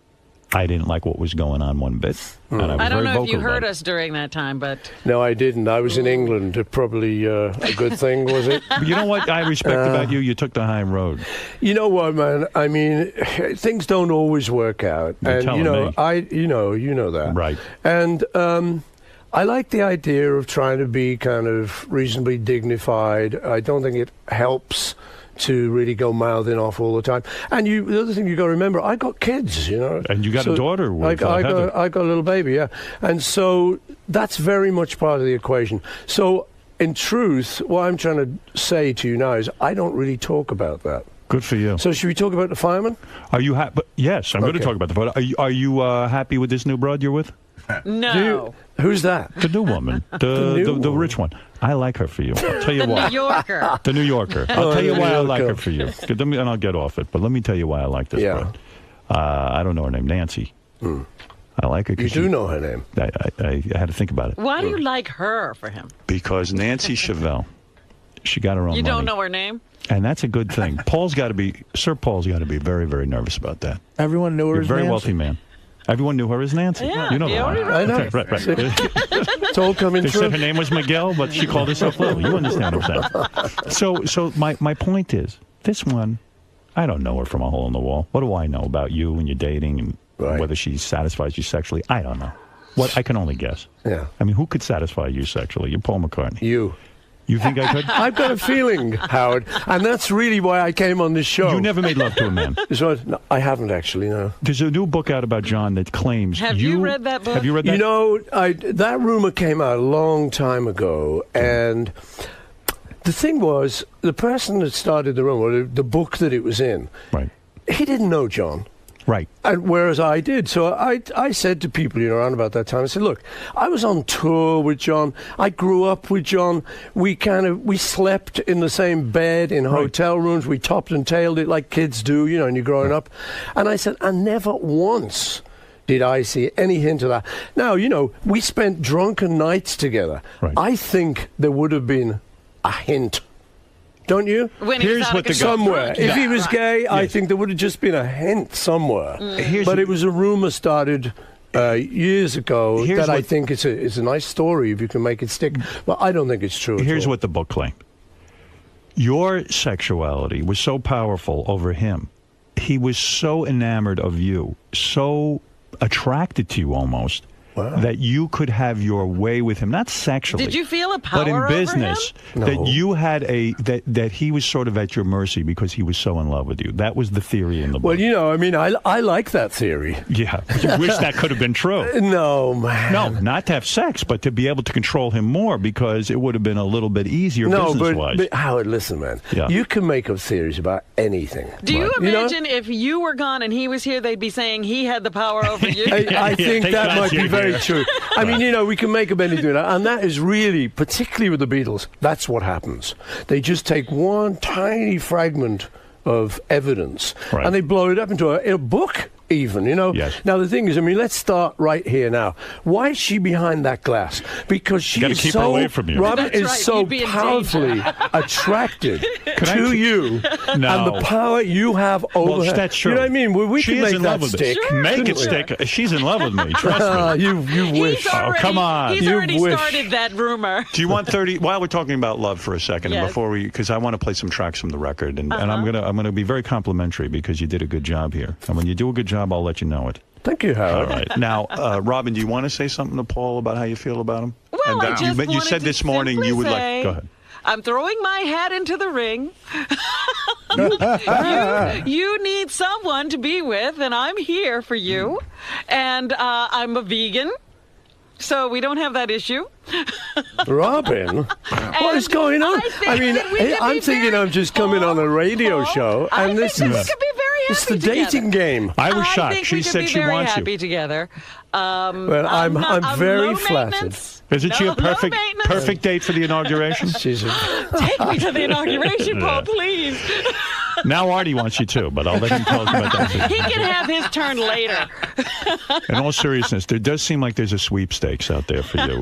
I didn't like what was going on one bit. And I was I don't very know if you vocal heard about us during that time, but... No, I didn't. I was in England. Probably a good thing, was it? But you know what I respect about you? You took the high road. You know what, man? I mean, things don't always work out. You're and, you know that. Right. And I like the idea of trying to be kind of reasonably dignified. I don't think it helps to really go mouthing off all the time. And the other thing you got to remember, I got kids, And you got a daughter with Heather. I got a little baby, yeah. And so that's very much part of the equation. So in truth, what I'm trying to say to you now is I don't really talk about that. Good for you. So should we talk about the fireman? Are you happy? Yes, I'm going to talk about the photo. Are you happy with this new broad you're with? No. Who's that? The new woman. The rich one. I like her for you. I'll tell you why. The New Yorker. The New Yorker. I'll tell you why I like her for you. And I'll get off it. But let me tell you why I like this broad. I don't know her name. Nancy. I like her. You do know her name. I had to think about it. Why do you like her for him? Because Nancy Chevelle, she got her own money. You don't know her name? And that's a good thing. Sir Paul's got to be very, very nervous about that. Everyone knew her You're a as very Nancy. wealthy man. Everyone knew her as Nancy. Yeah, you know that. I know. Right. It's all coming They true. said her name was Miguel, but she called herself Lily. You understand what I'm saying? So my point is, this one, I don't know her from a hole in the wall. What do I know about you and your dating and whether she satisfies you sexually? I don't know. I can only guess. Yeah. I mean, who could satisfy you sexually? You're Paul McCartney. You. You think I could? I've got a feeling, Howard, and that's really why I came on this show. You never made love to a man. No, I haven't actually, no. There's a new book out about John that claims Have you read that book? Have you read that? That rumor came out a long time ago, and the thing was, the person that started the rumor, the book that it was in, he didn't know John. Right. And whereas I did. So I said to people, around about that time, I said, look, I was on tour with John. I grew up with John. We slept in the same bed in hotel rooms. We topped and tailed it like kids do, and you're growing up. And I said, and never once did I see any hint of that. Now, we spent drunken nights together. Right. I think there would have been a hint. Don't you? When here's what the somewhere. If he was gay, I think there would have just been a hint somewhere. But it was a rumor started years ago that I think it's a nice story if you can make it stick. But I don't think it's true. Here's what the book claimed. Your sexuality was so powerful over him. He was so enamored of you, so attracted to you almost, that you could have your way with him, not sexually. Did you feel a power but in over business, him? that you had that he was sort of at your mercy because he was so in love with you. That was the theory in the book. Well, you know, I mean, I like that theory. Yeah, you wish that could have been true. No, man. No, not to have sex, but to be able to control him more because it would have been a little bit easier business-wise. But Howard, listen, man. Yeah. You can make up theories about anything. Do you imagine if you were gone and he was here, they'd be saying he had the power over you? I think that might be very true. I mean, you know, we can make up anything. And that is really, particularly with the Beatles, that's what happens. They just take one tiny fragment of evidence and they blow it up into a book. Even, you know. Yes. Now the thing is, I mean, let's start right here now. Why is she behind that glass? Because she is keep so. her away from you. Robin is so powerfully attracted to you, and the power you have over her. That's true. You know what I mean? We she can is make in that love with stick. me. Sure. Make it stick. She's in love with me. Trust me. You wish. Come on. He's already started that rumor. Do you want 30? While we're talking about love for a second, and before because I want to play some tracks from the record, and I'm gonna be very complimentary because you did a good job here, and when you do a good job, I'll let you know it. Thank you, Howard. All right. Now, Robin, do you want to say something to Paul about how you feel about him? Well, I just you said this morning you would like. Go ahead. I'm throwing my hat into the ring. you need someone to be with, and I'm here for you. And I'm a vegan, so we don't have that issue. Robin, what is going on? I mean, I'm thinking I'm just coming on a radio show, and this is. It's the dating game. I was shocked. I think She said she wants you. happy together. Well, I'm very flattered. Isn't she a perfect date for the inauguration? She's Take me to the inauguration, Paul, please. Now Artie wants you too, but I'll let him tell us about that. He can have his turn later. In all seriousness, there does seem like there's a sweepstakes out there for you.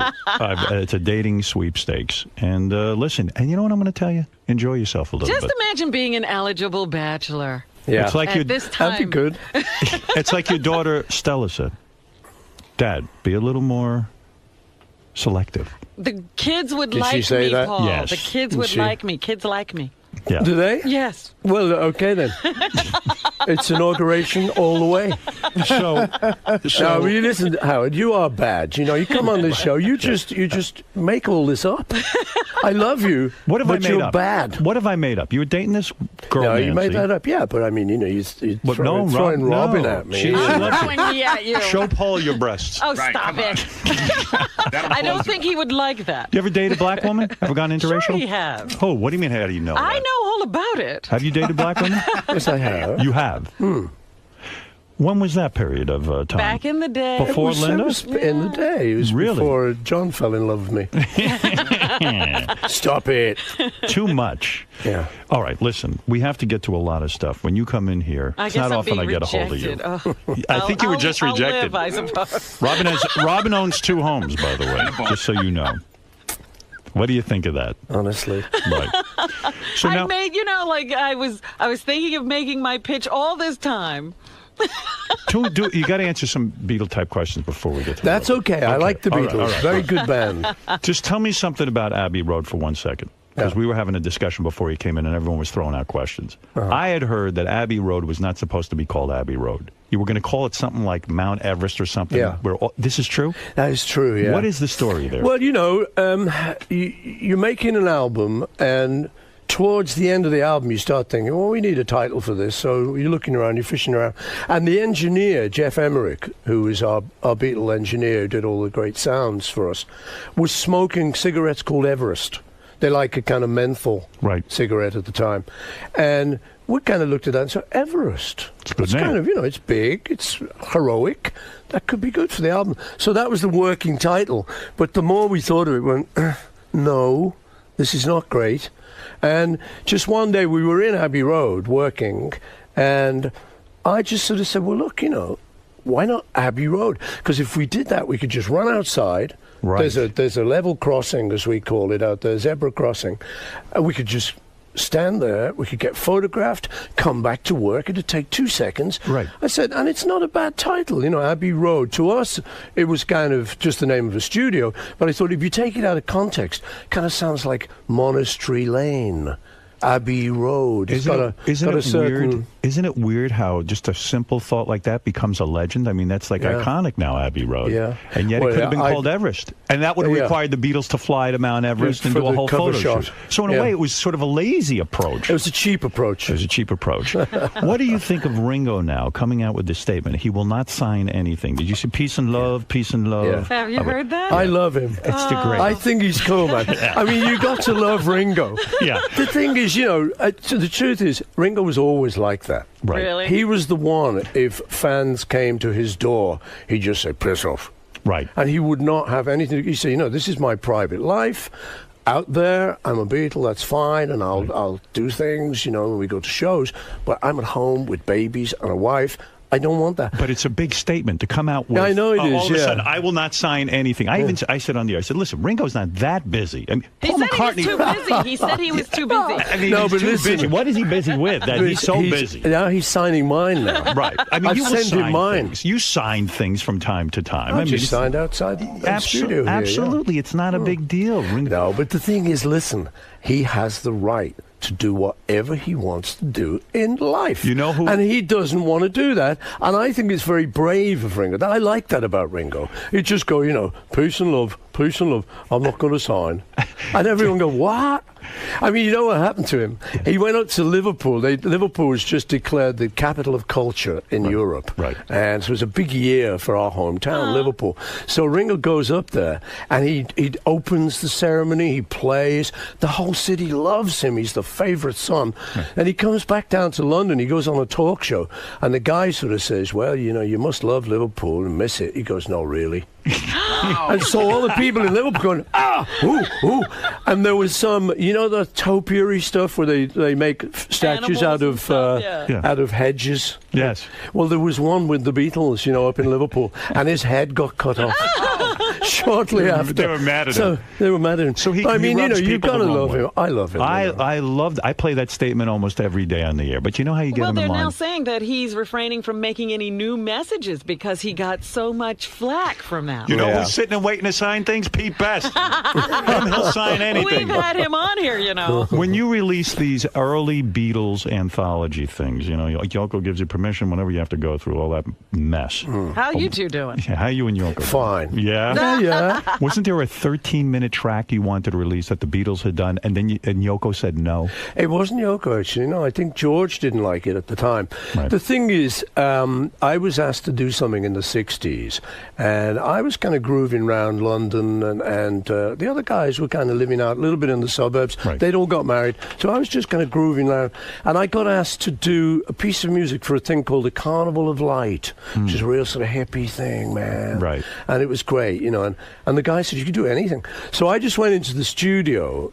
It's a dating sweepstakes. And listen, and you know what I'm going to tell you? Enjoy yourself a little bit. Just imagine being an eligible bachelor. Yeah, it's like at this time. That'd be good. It's like your daughter Stella said. Dad, be a little more selective. The kids would Did like she say me, that? Paul. Yes. The kids Did would she? like me. Kids like me. Yeah. Do they? Yes. Well, okay then. It's inauguration all the way. So now, you listen, Howard. You are bad. You know, you come on this show. You just make all this up. I love you. What have but I made you're up? bad. What have I made up? You were dating this girl. No, Nancy. you made that up. Yeah, but I mean, you know, you're throwing Robin at me. She loves Throwing me at you. Show Paul your breasts. Oh, stop it. I don't think he would like that. You ever dated a black woman? Ever gone interracial? Sure he has. Oh, what do you mean? How do you know? I that? know all about it. Have you dated black women? Yes, I have. You have. When was that period of time? Back in the day. Before Linda? It was in the day. It was before John fell in love with me. Stop it. Too much. Yeah. All right, listen, we have to get to a lot of stuff. When you come in here, I it's guess not I'm often I being get a hold of you. rejected. I think you were just I'll rejected. live, I suppose. Robin owns 2 homes, by the way, just so you know. What do you think of that? Honestly. Right. So now, I made, you know, like I was thinking of making my pitch all this time. you got to answer some Beatle type questions before we get to That's okay. I like the All right, Beatles. all right, Very all right. good band. Just tell me something about Abbey Road for 1 second. Because we were having a discussion before you came in and everyone was throwing out questions. I had heard that Abbey Road was not supposed to be called Abbey Road. You were going to call it something like Mount Everest or something. Yeah. This is true? That is true, yeah. What is the story there? Well, you know, you're making an album, and towards the end of the album, you start thinking, well, we need a title for this. So you're looking around, you're fishing around. And the engineer, Jeff Emmerich, who is our Beatle engineer, who did all the great sounds for us, was smoking cigarettes called Everest. They're like a kind of menthol cigarette at the time. And we kind of looked at that and said, Everest. It's kind of, you know, it's big, it's heroic. That could be good for the album. So that was the working title. But the more we thought of it, we went, no, this is not great. And just one day we were in Abbey Road working, and I just sort of said, well, look, you know, why not Abbey Road? Because if we did that, we could just run outside. Right. There's a level crossing, as we call it out there, zebra crossing. And we could just stand there, we could get photographed, come back to work. It'd take 2 seconds. Right. I said, and it's not a bad title, you know, Abbey Road. To us, it was kind of just the name of a studio. But I thought if you take it out of context, it kind of sounds like Monastery Lane. Abbey Road. Isn't it weird how just a simple thought like that becomes a legend? I mean, that's like iconic now, Abbey Road. Yeah. And yet it could have been called Everest. And that would have required the Beatles to fly to Mount Everest and do a whole photo shoot. So in a way, it was sort of a lazy approach. It was a cheap approach. What do you think of Ringo now coming out with this statement? He will not sign anything. Did you see peace and love, peace and love? Yeah. Have you heard that? I love him. It's the great. I think he's cool, man. I mean, you got to love Ringo. Yeah. The thing is, the truth is, Ringo was always like that. Right. Really? He was the one, if fans came to his door, he'd just say, piss off. Right. And he would not have anything. He'd say, this is my private life. Out there, I'm a Beatle, that's fine, and I'll do things, when we go to shows, but I'm at home with babies and a wife. I don't want that. But it's a big statement to come out with. I know it is, all of a sudden, I will not sign anything. I said on the air, I said, listen, Ringo's not that busy. I mean, He Paul said McCartney, he was too busy. He said he was too busy. I mean, he's too busy. What is he busy with? That he's so busy. Now he's signing mine now. Right. I mean, I've you will sent him sign mine. things. You sign things from time to time. I just signed outside the studio here. Absolutely. It's not a big deal. No, but the thing is, listen, he has the right to do whatever he wants to do in life. You know who? And he doesn't want to do that. And I think it's very brave of Ringo. I like that about Ringo. He'd just go, peace and love, I'm not going to sign. And everyone go, what? I mean, you know what happened to him? He went up to Liverpool. Liverpool was just declared the capital of culture in Europe. Right. And so it was a big year for our hometown, Liverpool. So Ringo goes up there, and he opens the ceremony, he plays. The whole city loves him. He's the favourite son. And he comes back down to London. He goes on a talk show, and the guy sort of says, well, you must love Liverpool and miss it. He goes, no, really. And so all the people in Liverpool going, ooh. And there was some, the topiary stuff where they make statues out of hedges. Yes. Well, there was one with the Beatles, up in Liverpool, and his head got cut off shortly after. They were mad at him. They were mad at him. So you've got to love him. I love him. I play that statement almost every day on the air. But you know how you get him in they're line? now saying that he's refraining from making any new messages because he got so much flack from that. You know who's sitting and waiting to sign things? Pete Best. He'll sign anything. We've had him on here, When you release these early Beatles anthology things, Yoko gives you permission whenever you have to go through all that mess. How you two doing? Yeah, how you and Yoko? Fine. Yeah? Yeah. Wasn't there a 13-minute track you wanted to release that the Beatles had done, and then and Yoko said no? It wasn't Yoko, actually. No, I think George didn't like it at the time. Right. The thing is, I was asked to do something in the 60s, and I was kind of grooving around London, and the other guys were kind of living out a little bit in the suburbs. Right. They'd all got married, so I was just kind of grooving around, and I got asked to do a piece of music for a thing called the Carnival of Light, which is a real sort of hippie thing, man. Right. And it was great, and the guy said, you could do anything. So I just went into the studio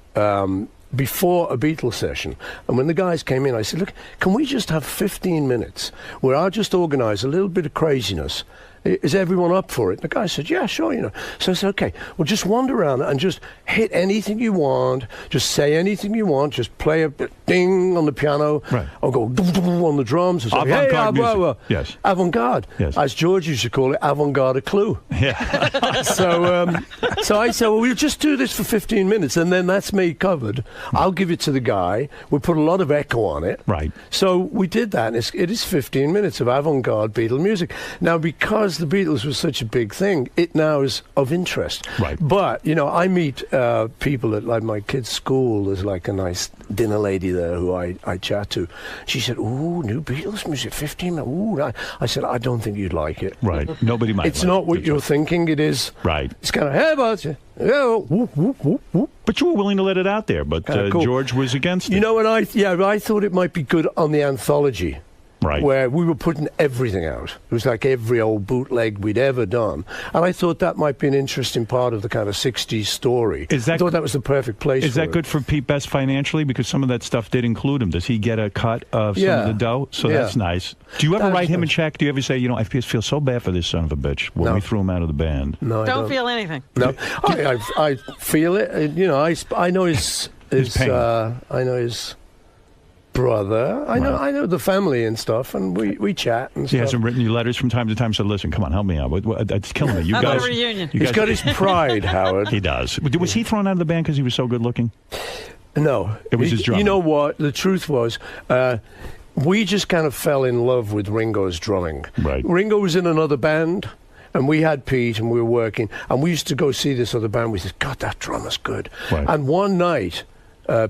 before a Beatles session, and when the guys came in, I said, look, can we just have 15 minutes where I'll just organise a little bit of craziness? Is everyone up for it? The guy said, yeah, sure, So I said, okay, well, just wander around and just hit anything you want, just say anything you want, just play a ding on the piano, right. or go on the drums. Or avant-garde music. Yes. Avant-garde. Yes. As George used to call it, avant-garde a clue. Yeah. So I said, well, we'll just do this for 15 minutes, and then that's me covered. I'll give it to the guy. We put a lot of echo on it. Right. So we did that, and it is 15 minutes of avant-garde Beatle music. Now, because the Beatles was such a big thing, it now is of interest. Right. But, I meet people at like my kid's school. There's like a nice dinner lady there who I chat to. She said, ooh, new Beatles music, 15 minutes. Ooh. I said, I don't think you'd like it. Right. Nobody might It's not what you're thinking it is. Right. It's kind of, hey, about you. Whoop, whoop, whoop, whoop. But you were willing to let it out there, but cool. George was against it. And I thought it might be good on the anthology. Right. Where we were putting everything out. It was like every old bootleg we'd ever done. And I thought that might be an interesting part of the kind of 60s story. I thought that was the perfect place for it. Is that good for Pete Best financially? Because some of that stuff did include him. Does he get a cut of some of the dough? So that's nice. Do you ever write him a check? Do you ever say, I just feel so bad for this son of a bitch when we threw him out of the band? No, I don't feel anything. No. I feel it. I know his pain. I know his brother. I know the family and stuff, and we chat and stuff. He hasn't written you letters from time to time, said, listen, come on, help me out. It's killing me. You guys, reunion. He's got his pride, Howard. He does. Was he thrown out of the band because he was so good looking? No. It was his drumming. You know what? The truth was, we just kind of fell in love with Ringo's drumming. Right. Ringo was in another band, and we had Pete, and we were working, and we used to go see this other band. We said, God, that drummer's good. Right. And one night,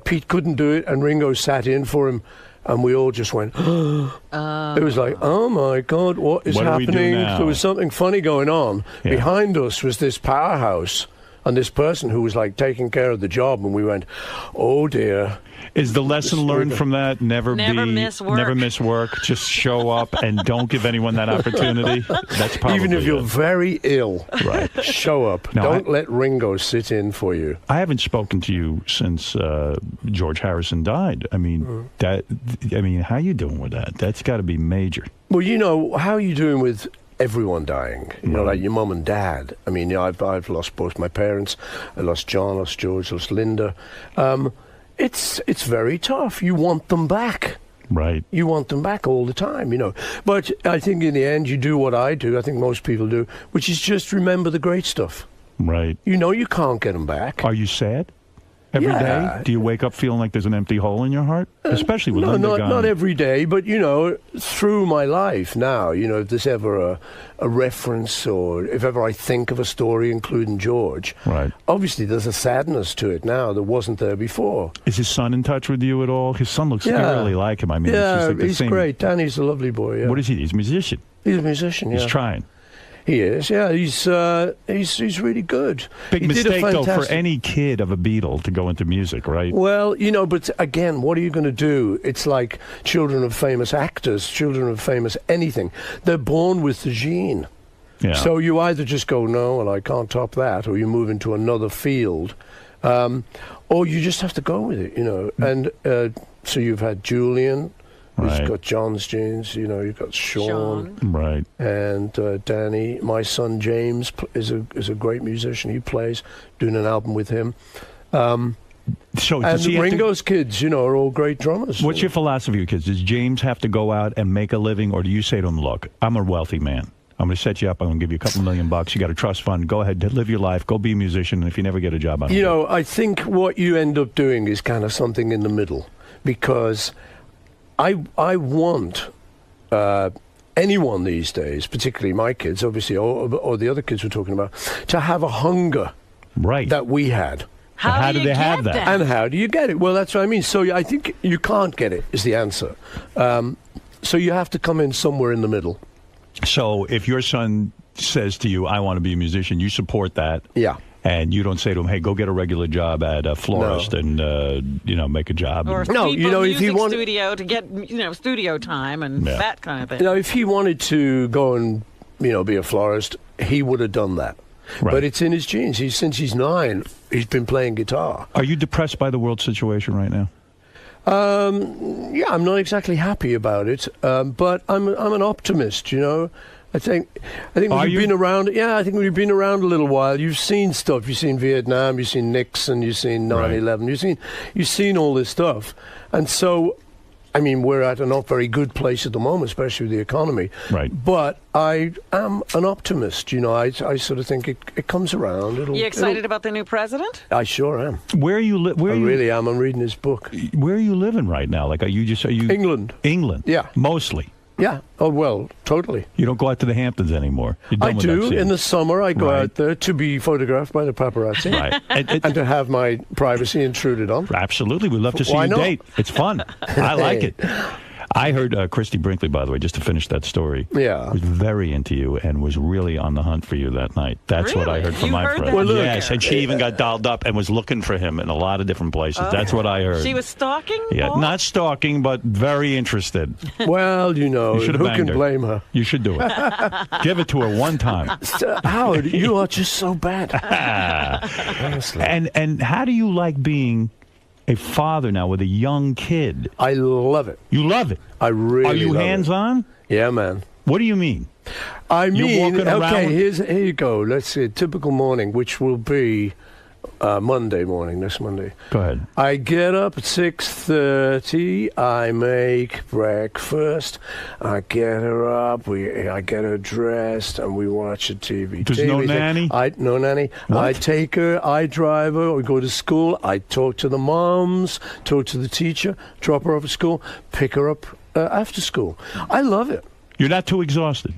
Pete couldn't do it, and Ringo sat in for him, and we all just went, It was like, oh my God, what is What do we do happening? now? There was something funny going on. Yeah. Behind us was this powerhouse and this person who was like taking care of the job, and we went, oh dear. Is the lesson learned from that never miss work. Never miss work. Just show up and don't give anyone that opportunity. That's probably Even if you're it. very ill, Right. show up. No, Don't let Ringo sit in for you. I haven't spoken to you since George Harrison died. I mean, how you doing with that? That's got to be major. Well, you know, how are you doing with everyone dying? You know, like your mum and dad. I mean, I've lost both my parents. I lost John, lost George, lost Linda. It's very tough. You want them back. Right. You want them back all the time, you know. But I think in the end, you do what I do, I think most people do, which is just remember the great stuff. Right. You know you can't get them back. Are you sad every day? Do you wake up feeling like there's an empty hole in your heart? Especially with Linda gone. Not every day, but, you know, through my life now, you know, if there's ever a reference or if ever I think of a story, including George, right. Obviously there's a sadness to it now that wasn't there before. Is his son in touch with you at all? His son looks eerily like him. I mean, it's just like the he's same. great. Danny's a lovely boy. Yeah. What is he? He's a musician. He's a musician, yeah. He's trying. He is, yeah. He's really good. Big He did a mistake, though, for fantastic- any kid of a Beatle to go into music, right? Well, you know, but again, what are you going to do? It's like children of famous actors, children of famous anything. They're born with the gene. Yeah. So you either just go, no, well, I can't top that, or you move into another field, or you just have to go with it, you know. And so you've had Julian, who's Right. got John's genes, you know, you've got Sean. Right. And Danny. My son James is a great musician. He plays, doing an album with him. So and does he have to- Ringo's kids, you know, are all great drummers. What's your philosophy with kids? Does James have to go out and make a living, or do you say to him, look, I'm a wealthy man. I'm going to set you up. I'm going to give you a couple $1 million. You got a trust fund. Go ahead, live your life. Go be a musician. And if you never get a job, I don't You care. know, I think what you end up doing is kind of something in the middle, because I want anyone these days, particularly my kids, obviously, or the other kids we're talking about, to have a hunger that we had. How do they have that? And how do you get it? Well, that's what I mean. So I think you can't get it, is the answer. So you have to come in somewhere in the middle. So if your son says to you, I want to be a musician, you support that. Yeah. And you don't say to him, hey, go get a regular job at a florist and, make a job. Or No, keep you know, a if he music wanted- studio to get, studio time and Yeah. that kind of thing. You know, if he wanted to go and, be a florist, he would have done that. Right. But it's in his genes. Since he's 9, he's been playing guitar. Are you depressed by the world situation right now? Yeah, I'm not exactly happy about it, but I'm an optimist. You know, I think when you've been around. Yeah, I think when you've been around a little while, you've seen stuff. You've seen Vietnam, you've seen Nixon, you've seen 9/11, you've seen all this stuff, and so. I mean, we're at a not very good place at the moment, especially with the economy. Right. But I am an optimist. You know, I sort of think it comes around. You excited about the new president? I sure am. Where are you? Really am. I'm reading his book. Where are you living right now? Like, are you? England? England. Yeah. Mostly. Yeah. Oh well, totally. You don't go out to the Hamptons anymore. You're done I with that do. scene. In the summer, I go Right. out there to be photographed by the paparazzi, Right. and to have my privacy intruded on. Absolutely. We'd love to see Why you not? date. It's fun. I like it. I heard Christy Brinkley, by the way, just to finish that story, Yeah. was very into you and was really on the hunt for you that night. That's what I heard from You my heard friend. that? Well, look, yes, and she even got dolled up and was looking for him in a lot of different places. That's what I heard. She was stalking? Yeah, Paul? not stalking, but very interested. Well, You should have who banged can her. blame her? You should do it. Give it to her one time. Howard, you are just so bad. Honestly. And how do you like being a father now with a young kid? I love it. You love it. I really. Are you love it. hands-on? Yeah, man. What do you mean? I You're mean, walking around okay, with- here you go. Let's see, a typical morning, which will be Monday morning, this Monday. Go ahead. I get up at 6:30. I make breakfast. I get her up. I get her dressed, and we watch a TV. There's no nanny? No nanny. What? I take her. I drive her. We go to school. I talk to the moms, talk to the teacher, drop her off at school, pick her up after school. I love it. You're not too exhausted?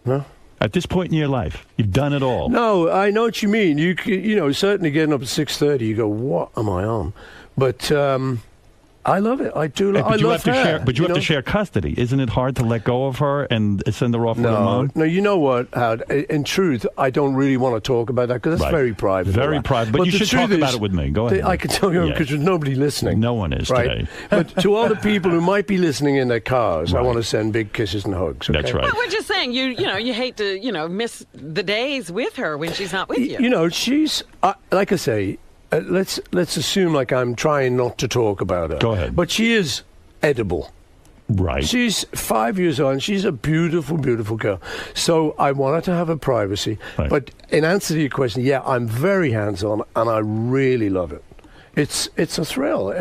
No. At this point in your life, you've done it all. No, I know what you mean. You know, certainly getting up at 6:30, you go, what am I on? But I love it. I do. But I you love have to her, share. But you have know? to share custody. Isn't it hard to let go of her and send her off with her mom? No, you know what, Howard? In truth, I don't really want to talk about that because that's Right. very private. Very all that. private. But you the should talk truth about is, it with me. Go ahead. I can tell you Yeah. because there's nobody listening. No one is right? today. But to all the people who might be listening in their cars, I want to send big kisses and hugs. Okay? That's right. Well, we're just saying, you hate to, miss the days with her when she's not with you. You know, she's like I say. Let's assume like I'm trying not to talk about her. Go ahead. But she is edible. Right. She's 5 years old and she's a beautiful, beautiful girl. So I want her to have her privacy. Right. But in answer to your question, yeah, I'm very hands-on and I really love it. It's a thrill.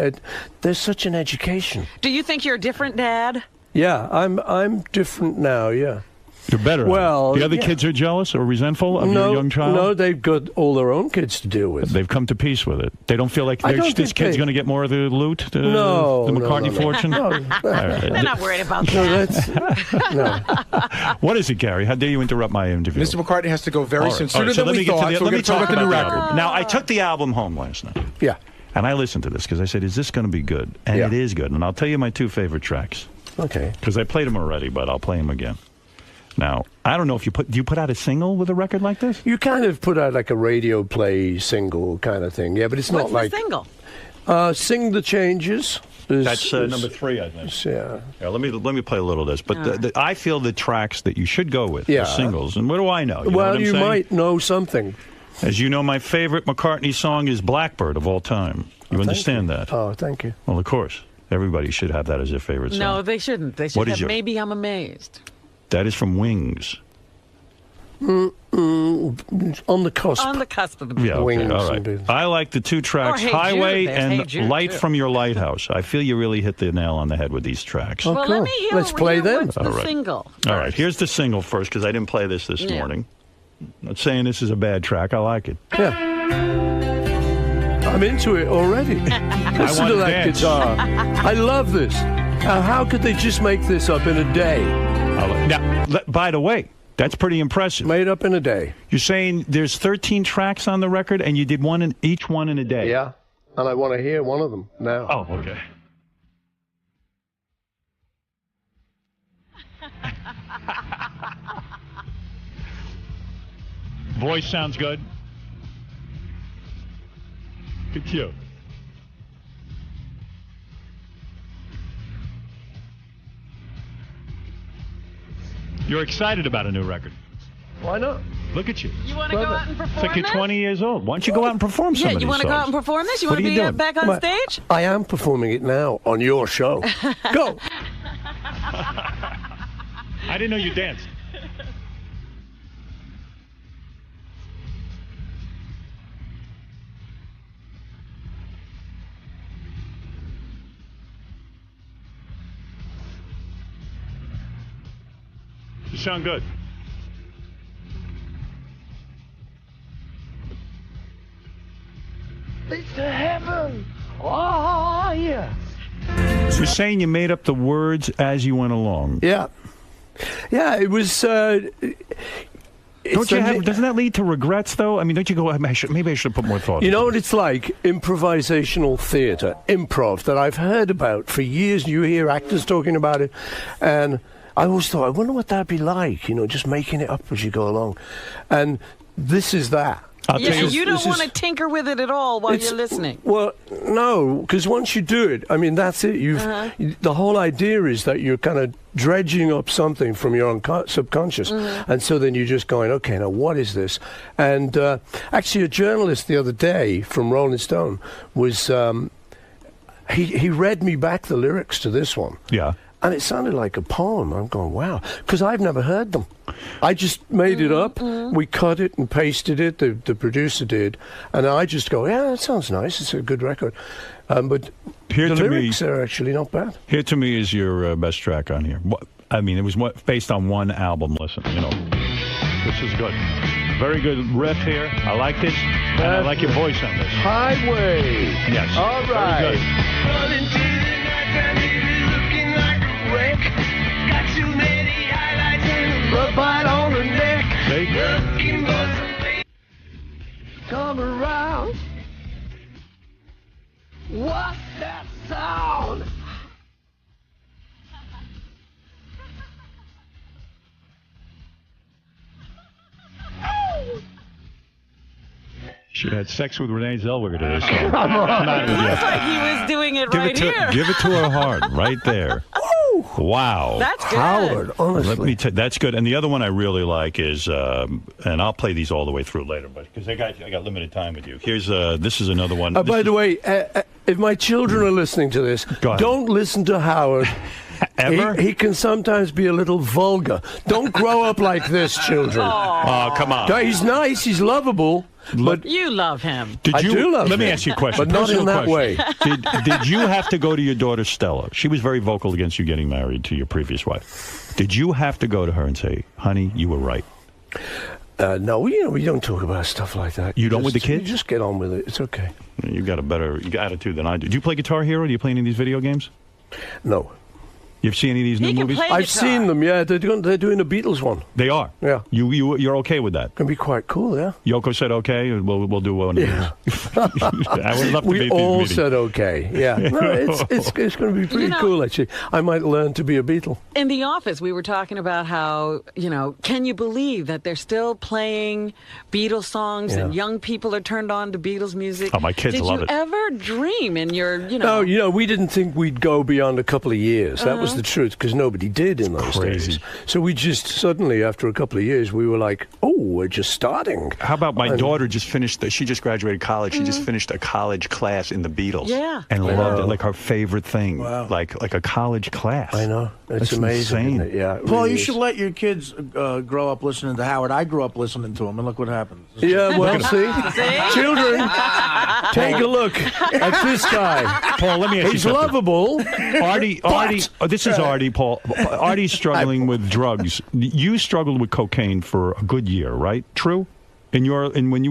There's such an education. Do you think you're a different dad? Yeah, I'm different now, yeah. You're better. Well, the other yeah. kids are jealous or resentful of your young child? No, they've got all their own kids to deal with. They've come to peace with it. They don't feel like this kid's going to get more of the loot, the McCartney fortune? No. They're not worried about No, that. no. What is it, Gary? How dare you interrupt my interview? Mr. McCartney has to go very soon. Sooner so than we thought. So we're going to talk about the new record. Now, I took the album home last night. Yeah. And I listened to this because I said, is this going to be good? And it is good. And I'll tell you my two favorite tracks. Okay. Because I played them already, but I'll play them again. Now, I don't know if do you put out a single with a record like this? You kind of put out like a radio play single kind of thing. Yeah, but it's not like... What's the single? Sing the Changes. That's number 3, I think. Yeah. Let me play a little of this. But I feel the tracks that you should go with, Yeah. the singles. And what do I know? You know Well, what I'm you saying? might know something. As you know, my favorite McCartney song is Blackbird of all time. You understand that? Oh, thank you. Well, of course. Everybody should have that as their favorite song. No, they shouldn't. They should What is have your- Maybe I'm Amazed. That is from Wings. On the cusp. On the cusp of the Yeah, okay, Wings. all right. I like the two tracks, Or Hey Highway Jude. There's and Hey Jude, Light too. from Your Lighthouse. I feel you really hit the nail on the head with these tracks. Well, let me hear, Let's play them. What's the All right. single? All right, here's the single first, because I didn't play this Yeah. morning. I'm not saying this is a bad track. I like it. Yeah. I'm into it already. Listen want to to that dance. guitar. I love this. How could they just make this up in a day? Now, by the way, that's pretty impressive. Made up in a day. You're saying there's 13 tracks on the record, and you did each one in a day. Yeah. And I want to hear one of them now. Oh, okay. Voice sounds good. Good cue. You're excited about a new record. Why not? Look at you. You want to go out and perform It's like you're this? 20 years old. Why don't you go out and perform some Yeah, of you these want to go out songs? and perform this? You What want are to you be doing? back on stage? I am performing it now on your show. Go. I didn't know you danced. You sound good. It's the heaven. Oh, yeah. You're saying you made up the words as you went along. Yeah. Yeah, it was... Doesn't that lead to regrets, though? I mean, don't you go, maybe I should have put more thought You into know it. what it's like? Improvisational theatre, improv, that I've heard about for years. You hear actors talking about it. And I always thought, I wonder what that'd be like, just making it up as you go along. And this is that. Yeah, you don't want to tinker with it at all while you're listening. Well, no, because once you do it, I mean, that's it. The whole idea is that you're kind of dredging up something from your subconscious. And so then you're just going, okay, now what is this? And actually, a journalist the other day from Rolling Stone was, he read me back the lyrics to this one. Yeah. and it sounded like a poem. I'm going, wow, because I've never heard them. I just made it up. We cut it and pasted it. The producer did, and I just go, yeah, that sounds nice. It's a good record. But Here the to lyrics me, are actually not bad. Here to me is your best track on here. I mean, it was based on one album. Listen, this is good. Very good riff here. I like this. And I like your voice on this. Highway. Yes. All right. Very good. Running to the night time, looking like a wreck. Got too many highlights and a rub bite on the neck. Looking for some come around. What's that sound? She had sex with Renee Zellweger to this song. Come on. It looks like he was doing it here. Give it to her hard, right there. Wow. That's good. Howard, honestly. Let me that's good. And the other one I really like is, and I'll play these all the way through later, but because I got limited time with you. Here's this is another one. By the way, if my children are listening to this, don't listen to Howard. Ever? He can sometimes be a little vulgar. Don't grow up like this, children. Oh, come on. He's nice. He's lovable. But you love him. I do love him. Let me ask you a question. But not in that way. Did you have to go to your daughter Stella? She was very vocal against you getting married to your previous wife. Did you have to go to her and say, honey, you were right? No, we don't talk about stuff like that. You don't with the kids? You just get on with it. It's okay. You got a better attitude than I do. Do you play Guitar Hero? Do you play any of these video games? No. You've seen any of these new movies? I've seen them. Yeah, they're doing a Beatles one. They are. Yeah. You're okay with that? Can be quite cool. Yeah. Yoko said okay. We'll do one. Yeah. I would love to we all said okay. Yeah. No, it's going to be pretty cool actually. I might learn to be a Beatle. In the office, we were talking about how can you believe that they're still playing Beatles songs and young people are turned on to Beatles music? Oh, my kids love it. Did you ever dream in your No, we didn't think we'd go beyond a couple of years. That was the truth, because nobody did in those days. So we just suddenly, after a couple of years, we were like, oh, we're just starting. How about my daughter just finished, she just graduated college. She just finished a college class in the Beatles. Yeah. And loved it, like her favorite thing. Wow. Like a college class. I know. It's amazing. Insane. Yeah. Paul, you should let your kids grow up listening to Howard. I grew up listening to him, and look what happens. Yeah, well, see? Children, take a look at this guy. Paul, let me ask you He's something. lovable. Artie, this is Artie, Paul. Artie's struggling with drugs. You struggled with cocaine for a good year, right? True? When you were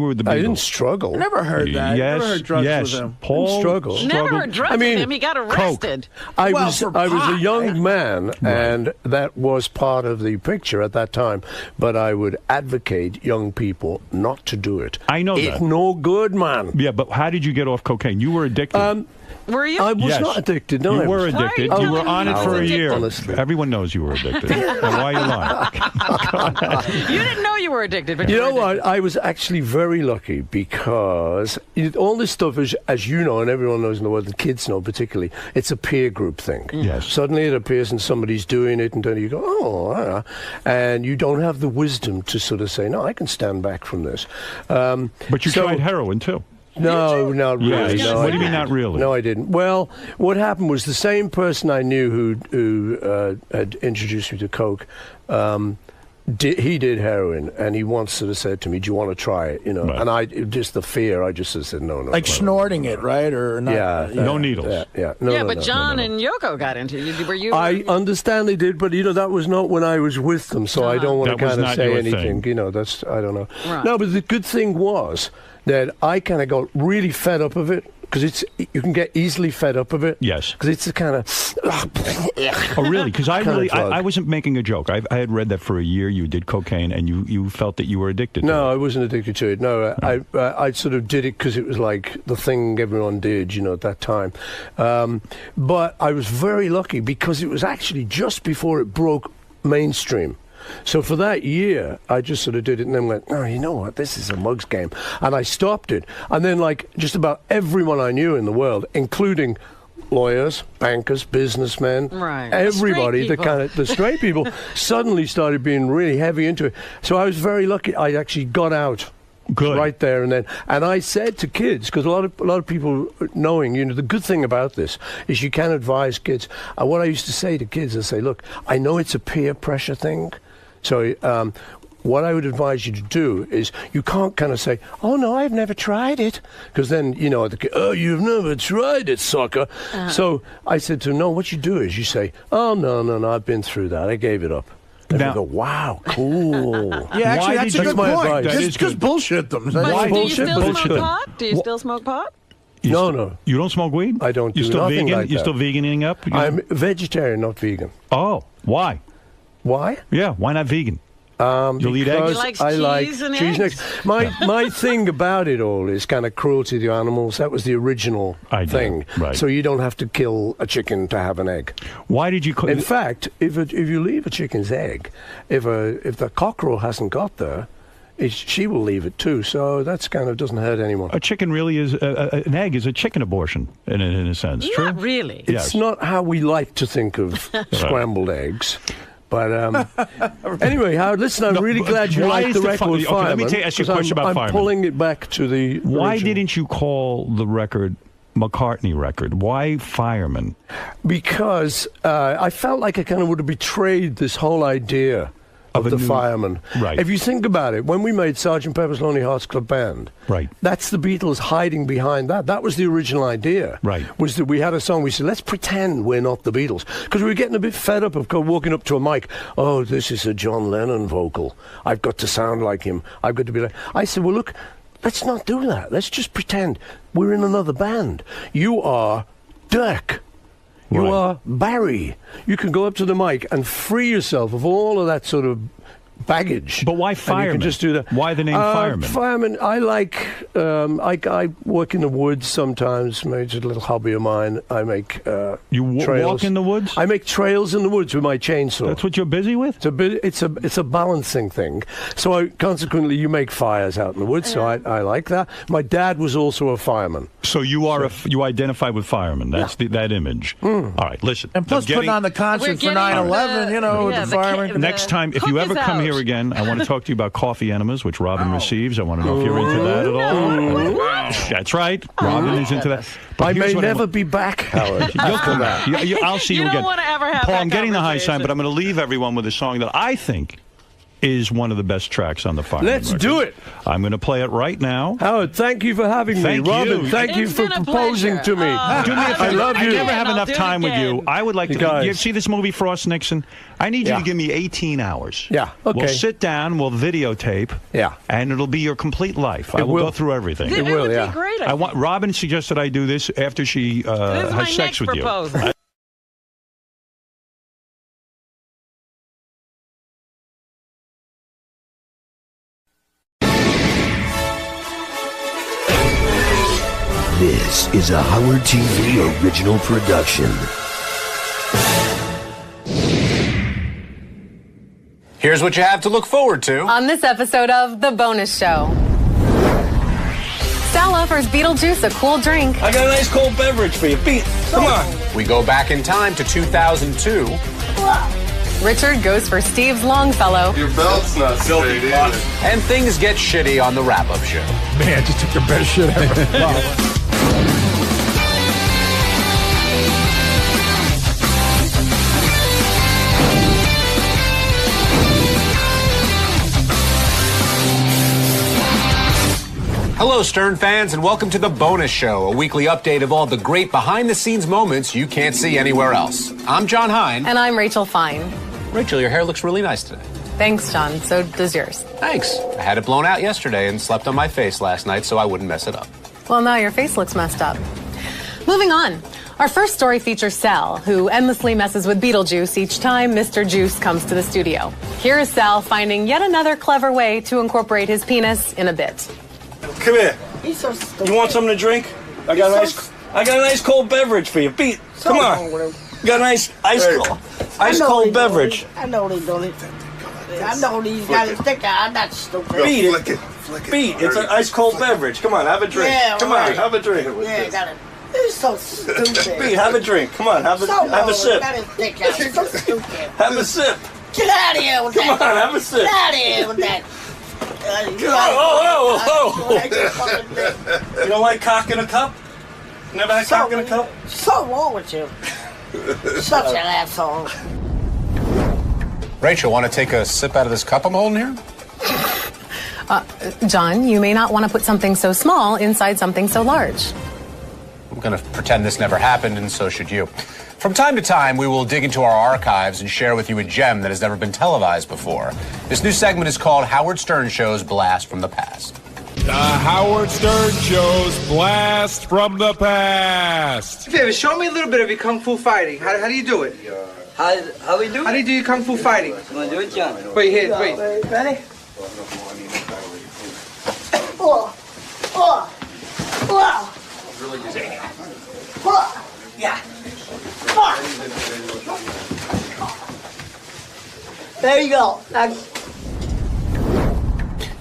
with the Beatles. I didn't struggle. I never heard that. Yes, Never heard drugs yes. with him. Paul struggled. Never heard drugs with him. He got arrested. I was a young man, and that was part of the picture at that time. But I would advocate young people not to do it. I know that. It's no good, man. Yeah, but how did you get off cocaine? You were addicted. Were you? I was not addicted. No, you were addicted. Why are you You were telling on me it for a addicted? year. Honestly. Everyone knows you were addicted. And why are you lying? You didn't know you were addicted, but You you know were what? I was actually very lucky because all this stuff is, as you know, and everyone knows in the world, the kids know particularly, it's a peer group thing. Yes. Suddenly it appears and somebody's doing it, and then you go, oh, and you don't have the wisdom to sort of say, no, I can stand back from this. But you tried heroin, too. No, not really. Yes. No, What I do you mean, didn't. not really? No, I didn't. Well, what happened was the same person I knew who had introduced me to coke. He did heroin, and he once sort of said to me, "Do you want to try it?" Right. And I just the fear. I just said no. Like snorting it, right? Or not? Yeah, no needles. Yeah. No, but John and Yoko got into it. Were you? I understand they did, but that was not when I was with them, so I don't want to That was kind of not say your anything. thing. That's I don't know. Right. No, but the good thing was that I kind of got really fed up of it. Because you can get easily fed up of it. Yes. Because it's a kind of. Oh, really? Because drug. I wasn't making a joke. I had read that for a year you did cocaine and you felt that you were addicted to it. No, I wasn't addicted to it. No, I sort of did it because it was like the thing everyone did, at that time. But I was very lucky because it was actually just before it broke mainstream. So for that year, I just sort of did it and then went, oh, you know what, this is a mugs game. And I stopped it. And then just about everyone I knew in the world, including lawyers, bankers, businessmen, everybody, the straight people, suddenly started being really heavy into it. So I was very lucky. I actually got out Good. Right there and then. And I said to kids, because a lot of people knowing, the good thing about this is you can advise kids. What I used to say to kids is say, look, I know it's a peer pressure thing. So what I would advise you to do is you can't kind of say, oh, no, I've never tried it. Because then, the kid, oh, you've never tried it, sucker. So I said to them, no, what you do is you say, oh, no, I've been through that. I gave it up. And they go, wow, cool. Yeah, actually, that's a good point. Advice. Just bullshit them. But do you bullshit? still smoke pot? Do you still smoke pot? No. You don't smoke weed? I don't you do still nothing vegan? like You that. still veganing up? I'm vegetarian, not vegan. Oh, why? Why? Yeah, why not vegan? You'll eat eggs? He likes I cheese like and cheese eggs. My thing about it all is kind of cruelty to the animals. That was the original thing. Right. So you don't have to kill a chicken to have an egg. Why did you? In fact, if you leave a chicken's egg, if the cockerel hasn't got there, she will leave it too. So that's kind of doesn't hurt anyone. A chicken really is an egg is a chicken abortion in a sense. True. Not really. It's Yes. not how we like to think of scrambled eggs. But anyway, Howard, listen, I'm really glad you liked the record with Fireman. Let me ask you a question about I'm Fireman. pulling it back to the Why original. didn't you call the record McCartney record? Why Fireman? Because I felt like I kind of would have betrayed this whole idea of the fireman. Right. If you think about it, when we made Sgt. Pepper's Lonely Hearts Club Band, right, that's the Beatles hiding behind that. That was the original idea. Right. Was that we had a song, we said, let's pretend we're not the Beatles. Because we were getting a bit fed up of walking up to a mic, oh, this is a John Lennon vocal. I've got to sound like him. I've got to be like... I said, well, look, let's not do that. Let's just pretend we're in another band. You are Dirk. You are Barry. You can go up to the mic and free yourself of all of that sort of baggage. But why Fireman? You can just do that. Why the name Fireman? Fireman, I like... I work in the woods sometimes. It's a little hobby of mine. I make You trails. walk in the woods? I make trails in the woods with my chainsaw. That's what you're busy with? It's a balancing thing. So consequently, you make fires out in the woods, so I like that. My dad was also a fireman. So you are you identify with Fireman. That's that image. All right, listen. And plus putting on the concert for 9/11, with the fireman. Next time, if you ever come here again, I want to talk to you about coffee enemas, which Robin receives. I want to know if you're into that at all. That's right. Robin is into that. But I here's may what never be back, Howard. You'll come back. I'll see you You again. don't want to ever have Paul, that I'm getting the high sign, conversation. but I'm going to leave everyone with a song that I think is one of the best tracks on the Fireman Let's record. do it. I'm going to play it right now. Howard, thank you for having Thank me. Robin, you. thank you It's for been a proposing pleasure. to me. Do me a I favor. love you. I never have I'll enough do it time with you. again. I would like to. Guys. You see this movie, Frost Nixon? I need you to give me 18 hours. Yeah, okay. We'll sit down, we'll videotape. Yeah. And it'll be your complete life. I will will. go through everything. It will, would yeah. be great. I want. Robin suggested I do this after she This is my has sex next with proposal. you. This is a Howard TV original production. Here's what you have to look forward to. On this episode of The Bonus Show. Sal offers Beetlejuice a cool drink. I got a nice cold beverage for you. Pete, come on. We go back in time to 2002. Richard goes for Steve's Longfellow. Your belt's not straight either. And things get shitty on the wrap-up show. Man, I just took the best shit ever. Wow. Hello, Stern fans, and welcome to The Bonus Show, a weekly update of all the great behind-the-scenes moments you can't see anywhere else. I'm John Hine. And I'm Rachel Fine. Rachel, your hair looks really nice today. Thanks, John. So does yours. Thanks. I had it blown out yesterday and slept on my face last night so I wouldn't mess it up. Well, now your face looks messed up. Moving on. Our first story features Sal, who endlessly messes with Beetlejuice each time Mr. Juice comes to the studio. Here is Sal finding yet another clever way to incorporate his penis in a bit. Come here. He's so stupid. You want something to drink? I got a nice cold beverage for you. Pete, come on. Got a nice ice cold beverage. I know they don't it. I know he's got his stick out. I'm not stupid. Pete, it's an ice cold beverage. Come on, have a drink. Yeah, Come right. on, have a drink. Yeah, got it. He's so stupid. Pete, have a drink. Come on, have a sip. Got his stick out. He's so stupid. Have a sip. Get out of here with Come that. on, have a sip. Get out of here with that. You don't like cock in a cup? Never had cock in a cup? So wrong with you? Such an asshole. Rachel, want to take a sip out of this cup I'm holding here? John, you may not want to put something so small inside something so large. I'm going to pretend this never happened, and so should you. From time to time, we will dig into our archives and share with you a gem that has never been televised before. This new segment is called Howard Stern Show's Blast from the Past. The Howard Stern Show's Blast from the Past. Favor, show me a little bit of your kung fu fighting. How do you do it? How we do? How do you do your kung fu fighting? You want to do it, John? Wait, here, wait. Ready? Oh, oh, oh. Yeah. There you go.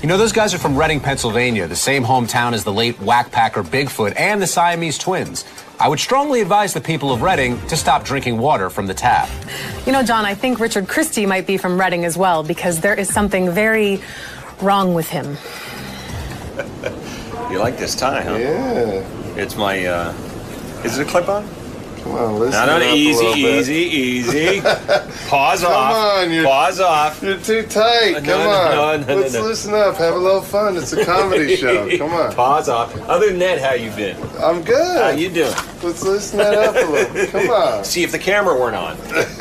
You know, those guys are from Reading, Pennsylvania, the same hometown as the late whackpacker Bigfoot and the Siamese twins. I would strongly advise the people of Reading to stop drinking water from the tap. You know, John, I think Richard Christie might be from Reading as well, because there is something very wrong with him. You like this tie, huh? Yeah. It's my, is it a clip-on? Come on, listen. No, easy. Pause off. Come on, Pause off. You're too tight. Come on. Let's listen up. Have a little fun. It's a comedy show. Come on. Pause off. Other than that, how you been? I'm good. How you doing? Let's listen that up a little. Come on. See, if the camera weren't on,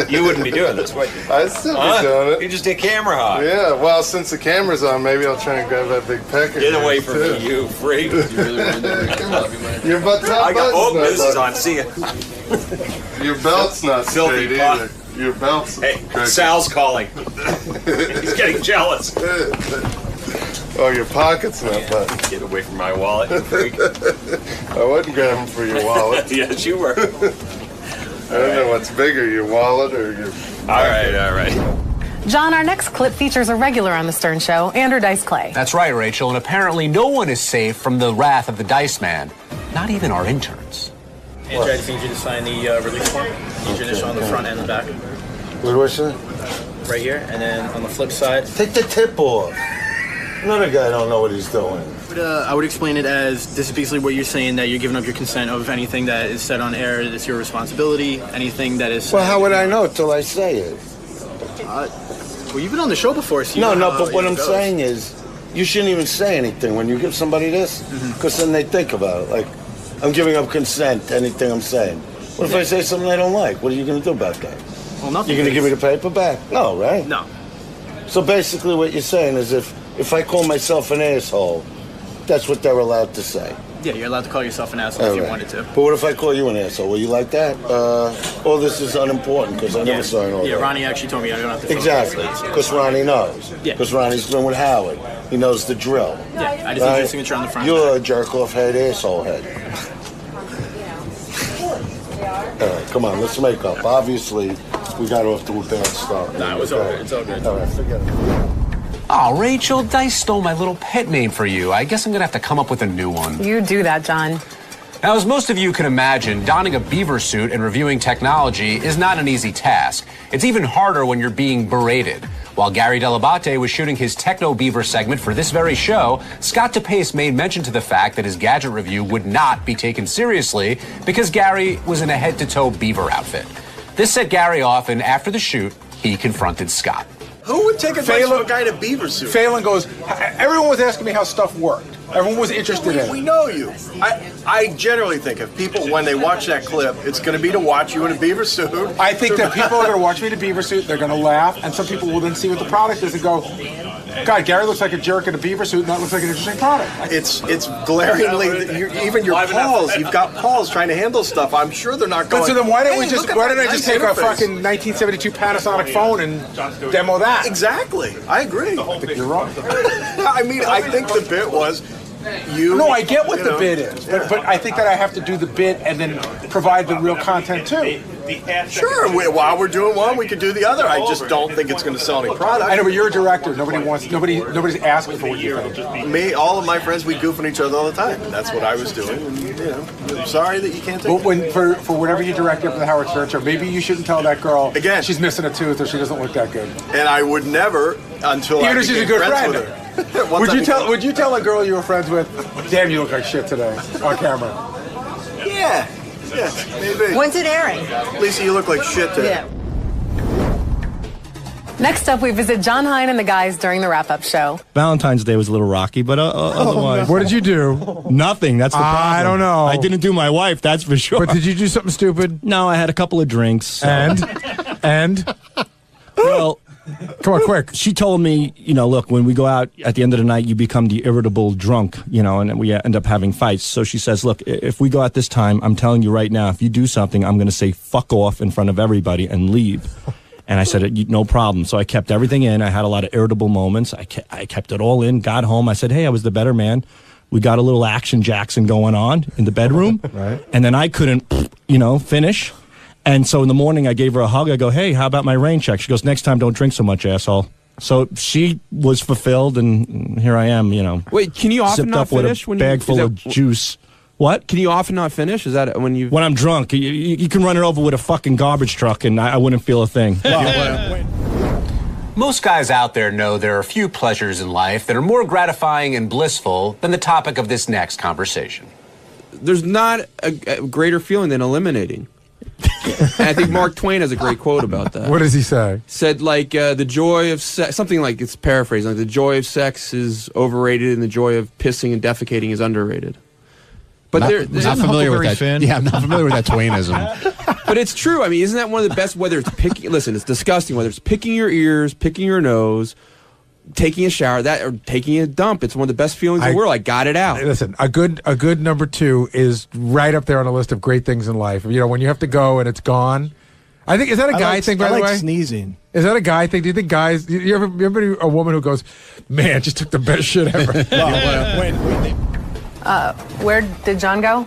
you wouldn't be doing this, would you? I'd still be doing it. You're just a camera hog. Yeah, well, since the camera's on, maybe I'll try and grab that big pecker. Get away from me, you freak. Come on. Your butt's not this is on. See ya. Your belt's not Filthy straight pot. either. Your belt's... Hey, Sal's calling. He's getting jealous. Oh, your pocket's not buttoned. Get away from my wallet, you freak. I wasn't grabbing for your wallet. Yes, you were. I don't know what's bigger, your wallet or your... All right. John, our next clip features a regular on the Stern Show, Andrew Dice Clay. That's right, Rachel, and apparently no one is safe from the wrath of the Dice Man. Not even our interns. Andrew, I just need you to sign the release form. Need your initial on the front and the back. What do I say? Right here, and then on the flip side. Take the tip off. Another guy don't know what he's doing. I would explain it as this is basically what you're saying, that you're giving up your consent of anything that is said on air. It's your responsibility. Anything that is... Well, how would I know till I say it? Well, you've been on the show before, so you know No, how but what it I'm goes. saying is, you shouldn't even say anything when you give somebody this, because then they think about it. Like, I'm giving up consent to anything I'm saying. What if I say something I don't like? What are you going to do about that? Well, nothing. You're going to give me the paper back? No, right? No. So basically what you're saying is if I call myself an asshole, that's what they're allowed to say. Yeah, you're allowed to call yourself an asshole if you wanted to. But what if I call you an asshole? Will you like that? All this is unimportant because I never saw all Yeah, that. Ronnie actually told me I don't have to. Exactly, because Ronnie knows. Yeah. Because Ronnie's been with Howard. He knows the drill. Yeah, I just need your signature on the front. You're a jerk-off head, asshole head. All right, come on, let's make up. Obviously, we got off to a bad start. Nah, it was all good. It's all good. All right, forget it. Oh, Rachel, Dice stole my little pet name for you. I guess I'm gonna have to come up with a new one. You do that, John. Now, as most of you can imagine, donning a beaver suit and reviewing technology is not an easy task. It's even harder when you're being berated. While Gary Delabate was shooting his Techno Beaver segment for this very show, Scott DePace made mention to the fact that his gadget review would not be taken seriously because Gary was in a head-to-toe beaver outfit. This set Gary off, and after the shoot, he confronted Scott. Who would take advice from a guy in a beaver suit? Phelan goes, everyone was asking me how stuff worked. Everyone was interested in it. We know you. I generally think if people, when they watch that clip, it's going to be to watch you in a beaver suit. I think that people are going to watch me in a beaver suit, they're going to laugh, and some people will then see what the product is and go, God, Gary looks like a jerk in a beaver suit, and that looks like an interesting product. It's glaringly, even your Pauls, you've got Pauls trying to handle stuff. I'm sure they're not going, So then why don't "Hey, we just, look at why that don't I just nice take a interface." fucking 1972 Panasonic phone and demo that? Exactly. I agree. I think you're wrong. I mean, I think the bit was you. No, I get what the bit is, but I think that I have to do the bit and then provide the real content too. Sure, while we're doing one, we could do the other. I just don't think it's going to sell any product. I know, but you're a director. Nobody's asking for what you think. Me, all of my friends, we goof on each other all the time. And that's what I was doing. And, I'm sorry that you can't take But when for whenever you direct up the Howard Stern Show, maybe you shouldn't tell that girl again she's missing a tooth or she doesn't look that good. And I would never until Even I if she's a became good friends friend. with her. Would you tell a girl you were friends with, damn, you look like shit today on camera? Yeah, maybe. When's it airing? Lisa, you look like shit today. Yeah. Next up, we visit John Hein and the guys during the wrap-up show. Valentine's Day was a little rocky, but otherwise... What did you do? Nothing. That's the problem. I don't know. I didn't do my wife, that's for sure. But did you do something stupid? No, I had a couple of drinks. So. And? Well... Come on, quick. She told me, look, when we go out at the end of the night, you become the irritable drunk, and we end up having fights. So she says, look, if we go out this time, I'm telling you right now, if you do something, I'm going to say fuck off in front of everybody and leave. And I said, no problem. So I kept everything in. I had a lot of irritable moments. I kept it all in, got home. I said, hey, I was the better man. We got a little action Jackson going on in the bedroom. Right. And then I couldn't, finish. And so in the morning, I gave her a hug. I go, hey, how about my rain check? She goes, next time, don't drink so much, asshole. So she was fulfilled, and here I am, Wait, can you often sipped not up with finish a bag full of juice. What? Can you often not finish? Is that when you... When I'm drunk. You can run it over with a fucking garbage truck, and I wouldn't feel a thing. Most guys out there know there are few pleasures in life that are more gratifying and blissful than the topic of this next conversation. There's not a greater feeling than eliminating. And I think Mark Twain has a great quote about that. What does he say? Said the joy of sex, something like, it's paraphrasing, like the joy of sex is overrated and the joy of pissing and defecating is underrated. But I'm not familiar with that. Yeah, I'm not familiar with that Twainism. But it's true. I mean, isn't that one of the best? Whether it's picking, listen, it's disgusting. Whether it's picking your ears, picking your nose, taking a shower, or taking a dump, it's one of the best feelings in the world. I got it out. Listen, a good number 2 is right up there on a list of great things in life. When you have to go and it's gone. I think, is that a guy thing, by the way? Sneezing. Is that a guy thing? Do you think guys, you ever a woman who goes, man, just took the best shit ever? Where did John go?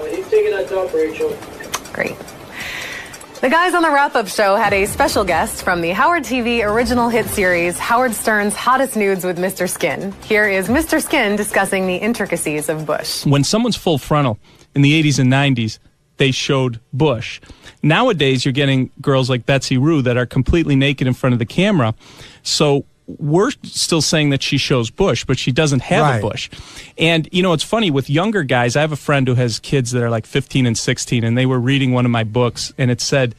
He's taking that dump, Rachel. Great. The guys on the wrap-up show had a special guest from the Howard TV original hit series, Howard Stern's Hottest Nudes with Mr. Skin. Here is Mr. Skin discussing the intricacies of bush. When someone's full frontal in the 80s and 90s, they showed bush. Nowadays, you're getting girls like Betsy Rue that are completely naked in front of the camera. So we're still saying that she shows bush, but she doesn't have a bush. And, it's funny, with younger guys, I have a friend who has kids that are like 15 and 16, and they were reading one of my books, and it said,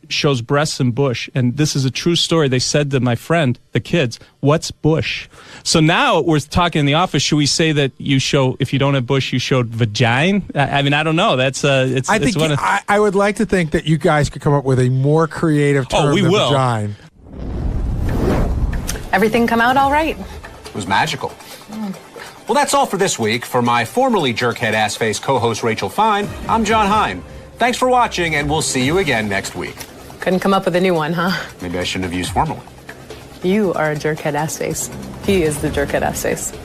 shows breasts and bush. And this is a true story. They said to my friend, the kids, what's bush? So now we're talking in the office, should we say that you show, if you don't have bush, you showed vagina? I mean, I don't know. That's, I would like to think that you guys could come up with a more creative term than vagina. Everything come out all right? It was magical. Well, that's all for this week. For my formerly jerkhead assface co-host Rachel Fine, I'm John Hein. Thanks for watching, and we'll see you again next week. Couldn't come up with a new one, huh? Maybe I shouldn't have used formerly. You are a jerkhead assface. He is the jerkhead assface.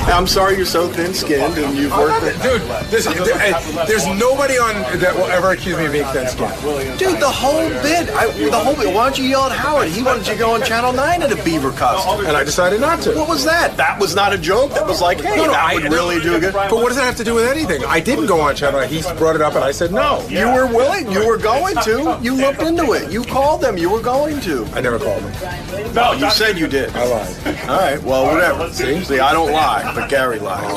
I'm sorry you're so thin-skinned and you've worked with... Dude, there's nobody on that will ever accuse me of being thin-skinned. Dude, the whole bit. Why don't you yell at Howard? He wanted you to go on Channel 9 in a beaver costume. And I decided not to. What was that? That was not a joke? That was like, hey, that would really do good. But what does that have to do with anything? I didn't go on Channel 9. He brought it up and I said no. You were willing. You were going to. You looked into it. You called them. You were going to. I never called them. No, you said you did. I lied. All right, well, whatever. See, I don't lie, but Gary lies.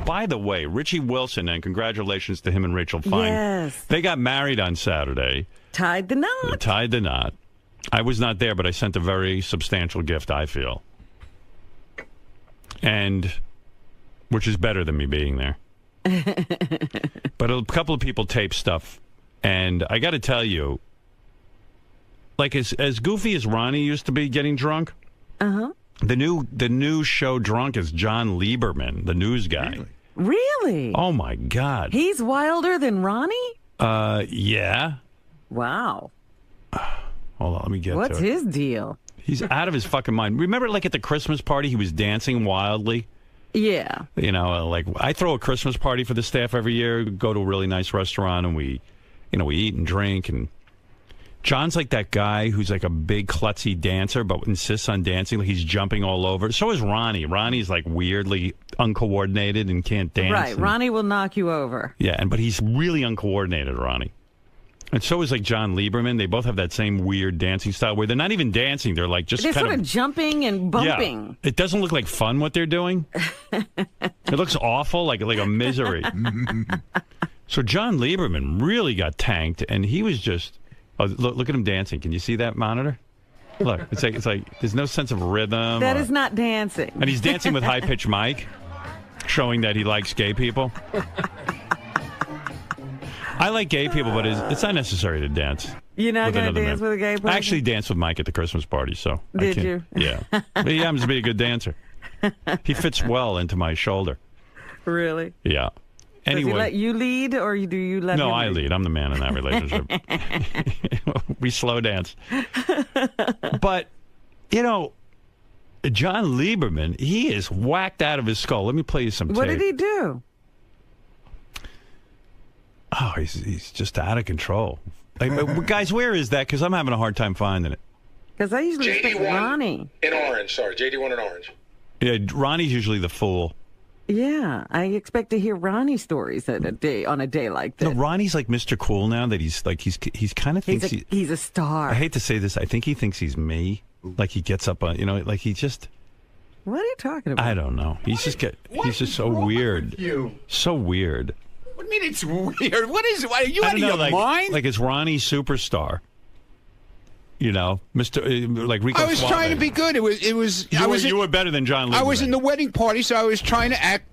By the way, Richie Wilson, and congratulations to him and Rachel Fine. Yes. They got married on Saturday. Tied the knot. Tied the knot. I was not there, but I sent a very substantial gift, I feel. And, which is better than me being there. But a couple of people taped stuff, and I got to tell you, like as goofy as Ronnie used to be getting drunk, the new show Drunk is John Lieberman, the news guy. Really? Oh my God. He's wilder than Ronnie? Yeah. Wow. Hold on, let me get What's to it. his deal? He's out of his fucking mind. Remember, like at the Christmas party, he was dancing wildly. Yeah. You know, like I throw a Christmas party for the staff every year. Go to a really nice restaurant and we eat and drink. And John's like that guy who's like a big klutzy dancer, but insists on dancing. Like he's jumping all over. So is Ronnie. Ronnie's like weirdly uncoordinated and can't dance. Right. Ronnie will knock you over. Yeah, but he's really uncoordinated, Ronnie. And so is like John Lieberman. They both have that same weird dancing style where they're not even dancing. They're like just They're kind sort of jumping and bumping. Yeah, it doesn't look like fun what they're doing. It looks awful, like a misery. So John Lieberman really got tanked, and he was just look at him dancing. Can you see that monitor? Look, it's like there's no sense of rhythm. That is not dancing. And he's dancing with high-pitched mic, showing that he likes gay people. I like gay people, but it's not necessary to dance. You're not going to dance with a gay person? I actually danced with Mike at the Christmas party, so Did you? Yeah. But he happens to be a good dancer. He fits well into my shoulder. Really? Yeah. Anyway. Does he let you lead, or do you let him No, I lead. I'm the man in that relationship. We slow dance. But, John Lieberman, he is whacked out of his skull. Let me play you some tape. What did he do? Oh, he's just out of control. Like, guys, where is that? Because I'm having a hard time finding it. Because I usually expect Ronnie. In orange, sorry. JD1 in orange. Yeah, Ronnie's usually the fool. Yeah, I expect to hear Ronnie stories on a day like this. No, Ronnie's like Mr. Cool now that he's kind of thinks he's a star. I hate to say this. I think he thinks he's me. Like he gets up on, like he just. What are you talking about? I don't know. He's just so weird. So weird. What do you mean it's weird? What is it? Are you out of your mind? Like it's Ronnie Superstar. Mr. Like Rico. I was Suave. trying to be good. It was. You were better than John Lieberman. I was in the wedding party, so I was trying to act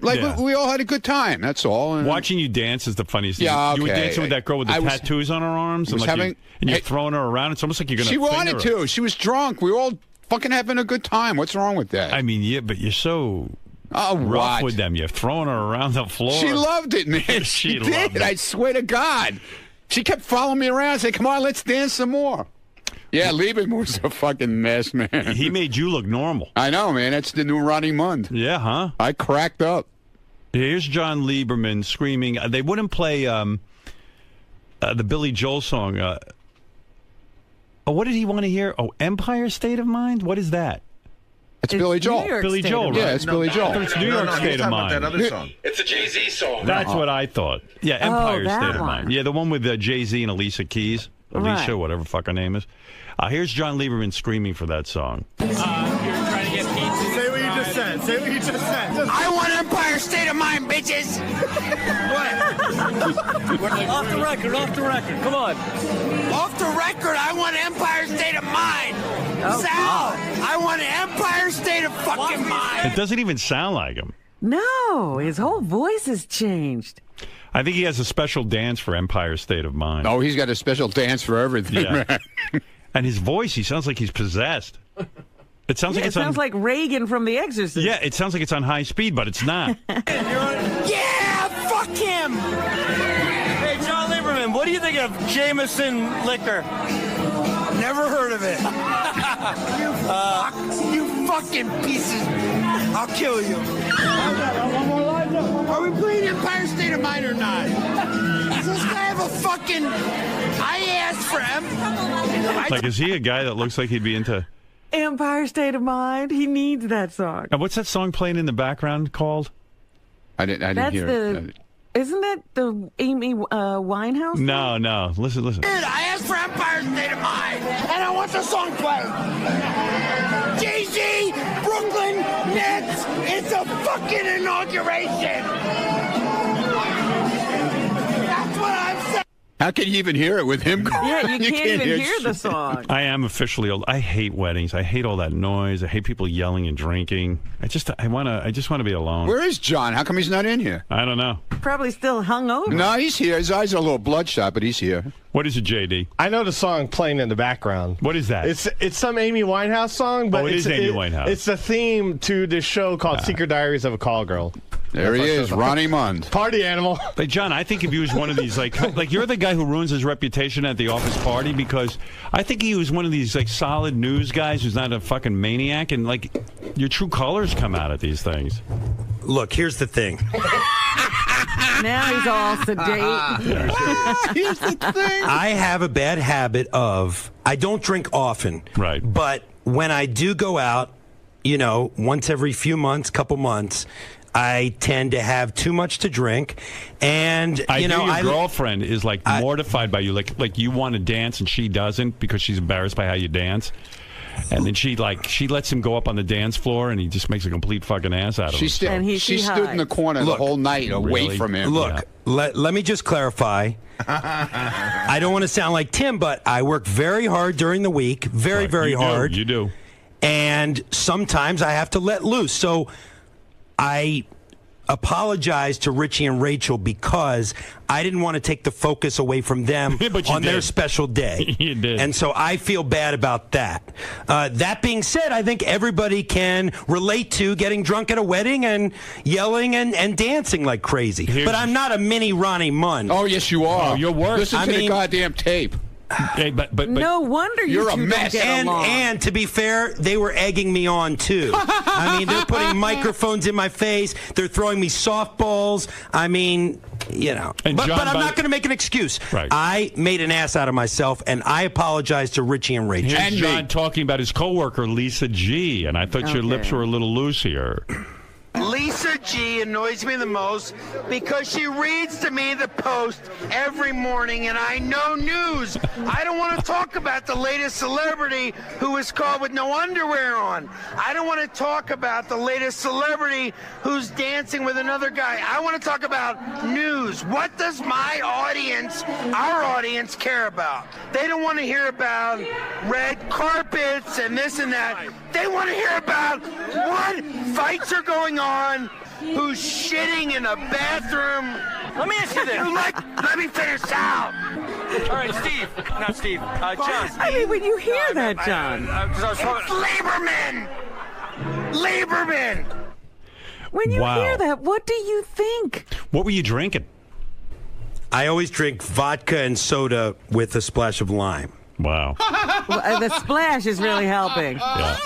like we all had a good time. That's all. And watching you dance is the funniest thing. Yeah, okay. You were dancing with that girl with the tattoos on her arms, and you're throwing her around. It's almost like you're going to. She wanted to. She was drunk. We were all fucking having a good time. What's wrong with that? I mean, yeah, but you're so. Rough with them. You're throwing her around the floor. She loved it, man. She did. I swear to God. She kept following me around and saying, come on, let's dance some more. Yeah, Lieberman was a fucking mess, man. He made you look normal. I know, man. That's the new Ronnie Mund. Yeah, huh? I cracked up. Here's John Lieberman screaming. They wouldn't play the Billy Joel song. What did he want to hear? Oh, Empire State of Mind? What is that? It's Billy Joel. Billy Joel, right? Yeah, it's Billy Joel. I thought it's New York State of Mind. That other song. It's a Jay-Z song. That's what I thought. Yeah, Empire State of Mind. Yeah, the one with Jay-Z and Alicia Keys. Alicia, whatever fuck her name is. Here's John Lieberman screaming for that song. You're trying to get pizza. Say what you just said. Say what you just said. I want Empire State of Mind, bitches. What? Off the record. Off the record. Come on. Off the record. I want Empire State of Mind. Sal, I want Empire State of fucking Mind. It doesn't even sound like him. No, his whole voice has changed. I think he has a special dance for Empire State of Mind. Oh, he's got a special dance for everything, man. And his voice, he sounds like he's possessed. It sounds like it sounds like Reagan from The Exorcist. Yeah, it sounds like it's on high speed, but it's not. Yeah, fuck him. Hey, John Lieberman, what do you think of Jameson liquor? Never heard of it. You fucking pieces. I'll kill you. Are we playing Empire State of Mind or not? Does this guy have a fucking... I asked for him. Like, is he a guy that looks like he'd be into... Empire State of Mind. He needs that song. And what's that song playing in the background called? I didn't hear it. Isn't that the Amy Winehouse? No. Listen. Dude, I asked for Empire State of Mind, and I want the song played. Jay-Z, Brooklyn Nets, it's a fucking inauguration. That's what I'm saying. How can you even hear it with him? Yeah, you can't even hear the song. I am officially old. I hate weddings. I hate all that noise. I hate people yelling and drinking. I just want to be alone. Where is John? How come he's not in here? I don't know. Probably still hungover. No, he's here. His eyes are a little bloodshot, but he's here. What is it, JD? I know the song playing in the background. What is that? It's some Amy Winehouse song, but it is Amy Winehouse. It's the theme to this show called Secret Diaries of a Call Girl. There he is, Ronnie Mund. Party animal. But John, I think if he was one of these, like you're the guy who ruins his reputation at the office party, because I think he was one of these like solid news guys who's not a fucking maniac, and like your true colors come out at these things. Look, here's the thing. Now he's all sedate. Here's the thing. I have a bad habit of, I don't drink often. Right. But when I do go out, you know, once every few months, couple months, I tend to have too much to drink, and Your girlfriend is like mortified by you, like you want to dance and she doesn't because she's embarrassed by how you dance, and then she lets him go up on the dance floor and he just makes a complete fucking ass out of him. She stood in the corner the whole night away from him. Look, let me just clarify. I don't want to sound like Tim, but I work very hard during the week, very hard. You do. And sometimes I have to let loose. So I apologize to Richie and Rachel because I didn't want to take the focus away from them on their special day. You did. And so I feel bad about that. That being said, I think everybody can relate to getting drunk at a wedding and yelling and dancing like crazy. But I'm not a mini Ronnie Mund. Oh, yes, you are. Oh, you're worse. Listen to the goddamn tape. Hey, but no wonder you're two a mess. don't get along. And to be fair, they were egging me on too. I mean, they're putting microphones in my face. They're throwing me softballs. I mean, you know. And but John, I'm not going to make an excuse. Right. I made an ass out of myself, and I apologize to Richie and Rachel. Here's John talking about his coworker Lisa G, and I thought your lips were a little loose here. Lisa G annoys me the most because she reads to me the Post every morning and I know news. I don't want to talk about the latest celebrity who was caught with no underwear on. I don't want to talk about the latest celebrity who's dancing with another guy. I want to talk about news. What does my audience, our audience, care about? They don't want to hear about red carpets and this and that. They want to hear about what fights are going on, who's shitting in a bathroom. Let me ask you this. Let me finish out. All right, Steve. Not Steve. John. I mean, when you hear that, John. Lieberman. When you Wow. hear that, what do you think? What were you drinking? I always drink vodka and soda with a splash of lime. Wow. Well, the splash is really helping. Yeah.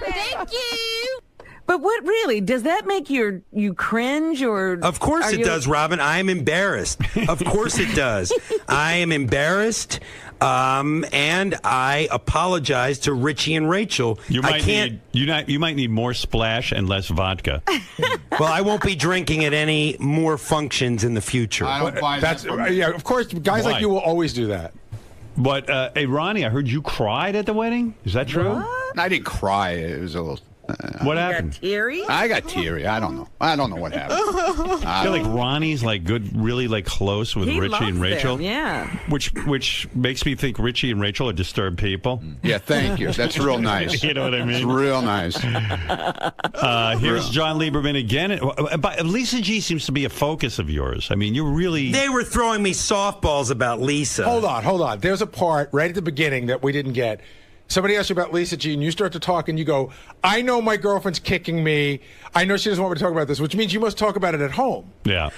Thank you. But what really does that make you cringe or? Of course it does, Robin. I am embarrassed. Of course it does. I am embarrassed, and I apologize to Richie and Rachel. You might need more splash and less vodka. Well, I won't be drinking at any more functions in the future. I don't buy That's that. yeah. Of course, guys Why? like you will always do that. But hey, Ronnie, I heard you cried at the wedding. Is that true? I didn't cry. It was a little. What happened? Teary? I got teary. I don't know. I don't know what happened. I feel like Ronnie's like good, really like close with He Richie and loves Rachel. them, yeah. Which makes me think Richie and Rachel are disturbed people. Yeah, thank you. That's real nice. You know what I mean? It's real nice. Here's John Lieberman again. But Lisa G seems to be a focus of yours. I mean, you're really. They were throwing me softballs about Lisa. Hold on. There's a part right at the beginning that we didn't get. Somebody asks you about Lisa G, and you start to talk, and you go, I know my girlfriend's kicking me. I know she doesn't want me to talk about this, which means you must talk about it at home. Yeah.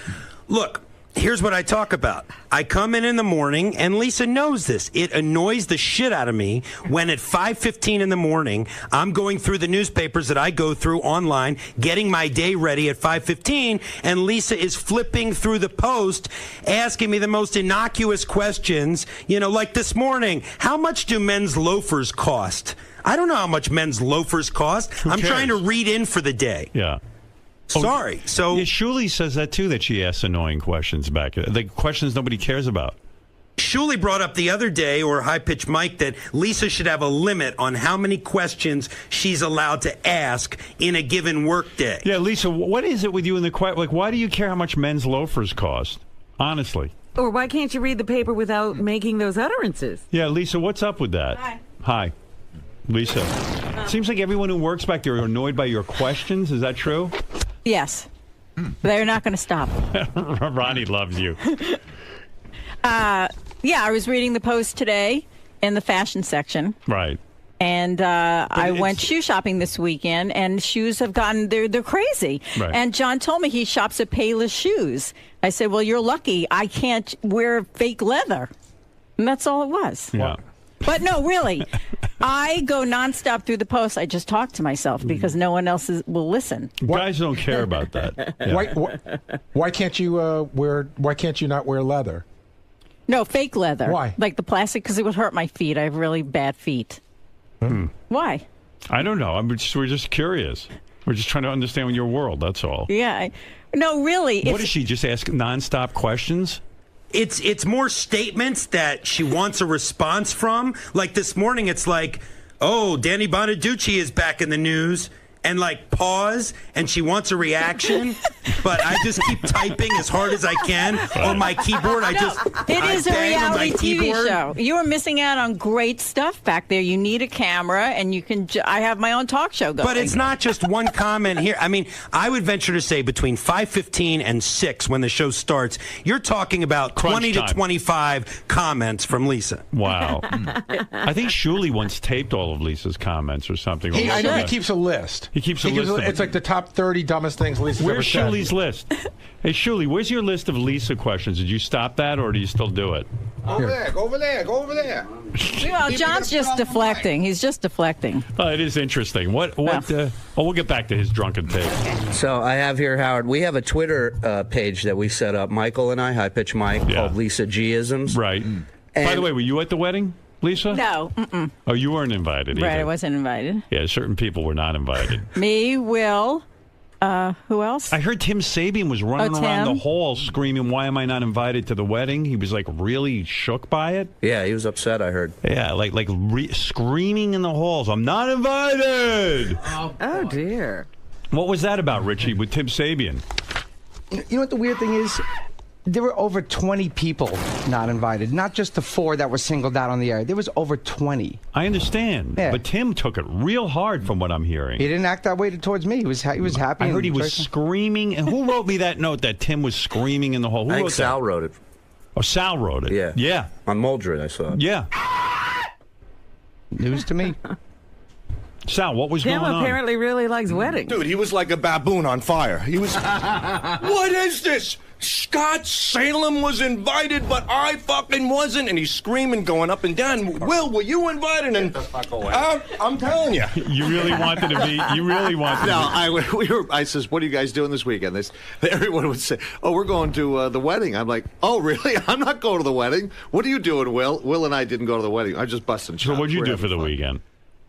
Look, here's what I talk about. I come in the morning, and Lisa knows this. It annoys the shit out of me when at 5:15 in the morning, I'm going through the newspapers that I go through online, getting my day ready at 5:15, and Lisa is flipping through the Post, asking me the most innocuous questions, you know, like this morning, how much do men's loafers cost? I don't know how much men's loafers cost. I'm cares? trying to read in for the day. Yeah. Sorry. So Yeah, Shuli says that too, that she asks annoying questions back. The questions nobody cares about. Shuli brought up the other day, or high-pitched Mike, that Lisa should have a limit on how many questions she's allowed to ask in a given workday. Yeah, Lisa, what is it with you in the like? Why do you care how much men's loafers cost? Honestly. Or why can't you read the paper without making those utterances? Yeah, Lisa, what's up with that? Hi. Lisa. Seems like everyone who works back there are annoyed by your questions. Is that true? Yes. They're not going to stop. Ronnie loves you. Yeah, I was reading the Post today in the fashion section. Right. And I went shoe shopping this weekend, and shoes have gotten, they're crazy. Right. And John told me he shops at Payless Shoes. I said, well, you're lucky. I can't wear fake leather. And that's all it was. Yeah. But no, really, I go nonstop through the post. I just talk to myself because no one else will listen. Guys don't care about that. Yeah. Why can't you Why can't you not wear leather? No, fake leather. Why? Like the plastic, because it would hurt my feet. I have really bad feet. Why? I don't know. We're just curious. We're just trying to understand your world. That's all. Yeah. No, really. What does she just ask nonstop questions? It's more statements that she wants a response from. Like this morning, it's like, oh, Danny Bonaducci is back in the news. And like pause, and she wants a reaction, but I just keep typing as hard as I can on my keyboard. It is a reality TV show. You are missing out on great stuff back there. You need a camera, and you can. I have my own talk show going. But it's not just one comment here. I mean, I would venture to say between 5:15 and 6 when the show starts, you're talking about 20 to 25 comments from Lisa. Wow. I think Shuli once taped all of Lisa's comments or something. I know he keeps a list. He keeps a list. It's like the top 30 dumbest things Lisa's ever said. Where's Shuli's list? Hey, Shuli, where's your list of Lisa questions? Did you stop that, or do you still do it? Go over there. Well, John's just deflecting. He's just deflecting. Oh, it is interesting. We'll get back to his drunken tape. So I have here, Howard, we have a Twitter page that we set up, Michael and I, High Pitch Mike, called Lisa G-isms. Right. By the way, were you at the wedding, Lisa? No. Mm-mm. Oh, you weren't invited either. Right, I wasn't invited. Yeah, certain people were not invited. Me, Will, who else? I heard Tim Sabian was running around the hall screaming, why am I not invited to the wedding? He was like really shook by it. Yeah, he was upset, I heard. Yeah, screaming in the halls, I'm not invited! Oh, dear. What was that about, Richie, with Tim Sabian? You know what the weird thing is? There were over 20 people not invited, not just the 4 that were singled out on the air. There was over 20. I understand, but Tim took it real hard from what I'm hearing. He didn't act that way towards me. He was happy. I heard he was screaming. And who wrote me that note that Tim was screaming in the hall? I think Sal wrote it. Oh, Sal wrote it. Yeah. Yeah. On Muldred, I saw it. Yeah. News to me. Sal, what was Tim going on? apparently really likes weddings. Dude, he was like a baboon on fire. He was. What is this? Scott Salem was invited, but I fucking wasn't. And he's screaming, going up and down. Will, were you invited? And I'm telling you. You really wanted to be. You really wanted to be. I says, what are you guys doing this weekend? Everyone would say, oh, we're going to the wedding. I'm like, oh, really? I'm not going to the wedding. What are you doing, Will? Will and I didn't go to the wedding. I'm just busting chops. So what'd you do for the weekend?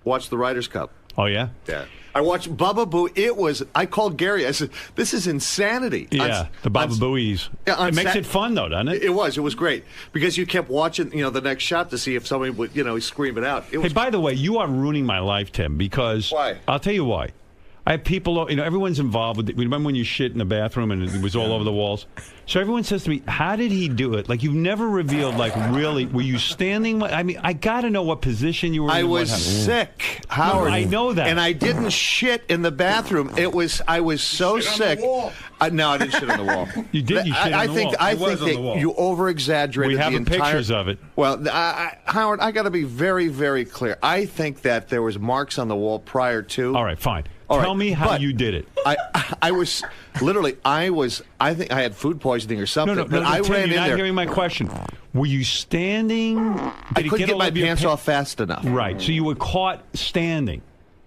Watch the Ryder's Cup. Oh, yeah? Yeah. I watched Baba Booey. I called Gary. I said, this is insanity. Yeah, the Baba Booey's. Yeah, it makes it fun, though, doesn't it? It was great. Because you kept watching, the next shot to see if somebody would, scream it out. Hey, by the way, you are ruining my life, Tim, because... Why? I'll tell you why. I have people, everyone's involved with it. Remember when you shit in the bathroom and it was all over the walls? So everyone says to me, how did he do it? Like, you've never revealed, really, were you standing? I mean, I got to know what position you were in. I was sick, Howard. No, I know that. And I didn't shit in the bathroom. I was so sick. No, I didn't shit on the wall. You did, you shit on the wall. I think that you over-exaggerated we have the entire... pictures of it. Well, Howard, I got to be very, very clear. I think that there was marks on the wall prior to... All right, fine. Tell me how you did it. I was literally. I think I had food poisoning or something. No, I Tim, ran in you're not there. hearing my question. Were you standing? I couldn't get my pants off fast enough. Right. So you were caught standing.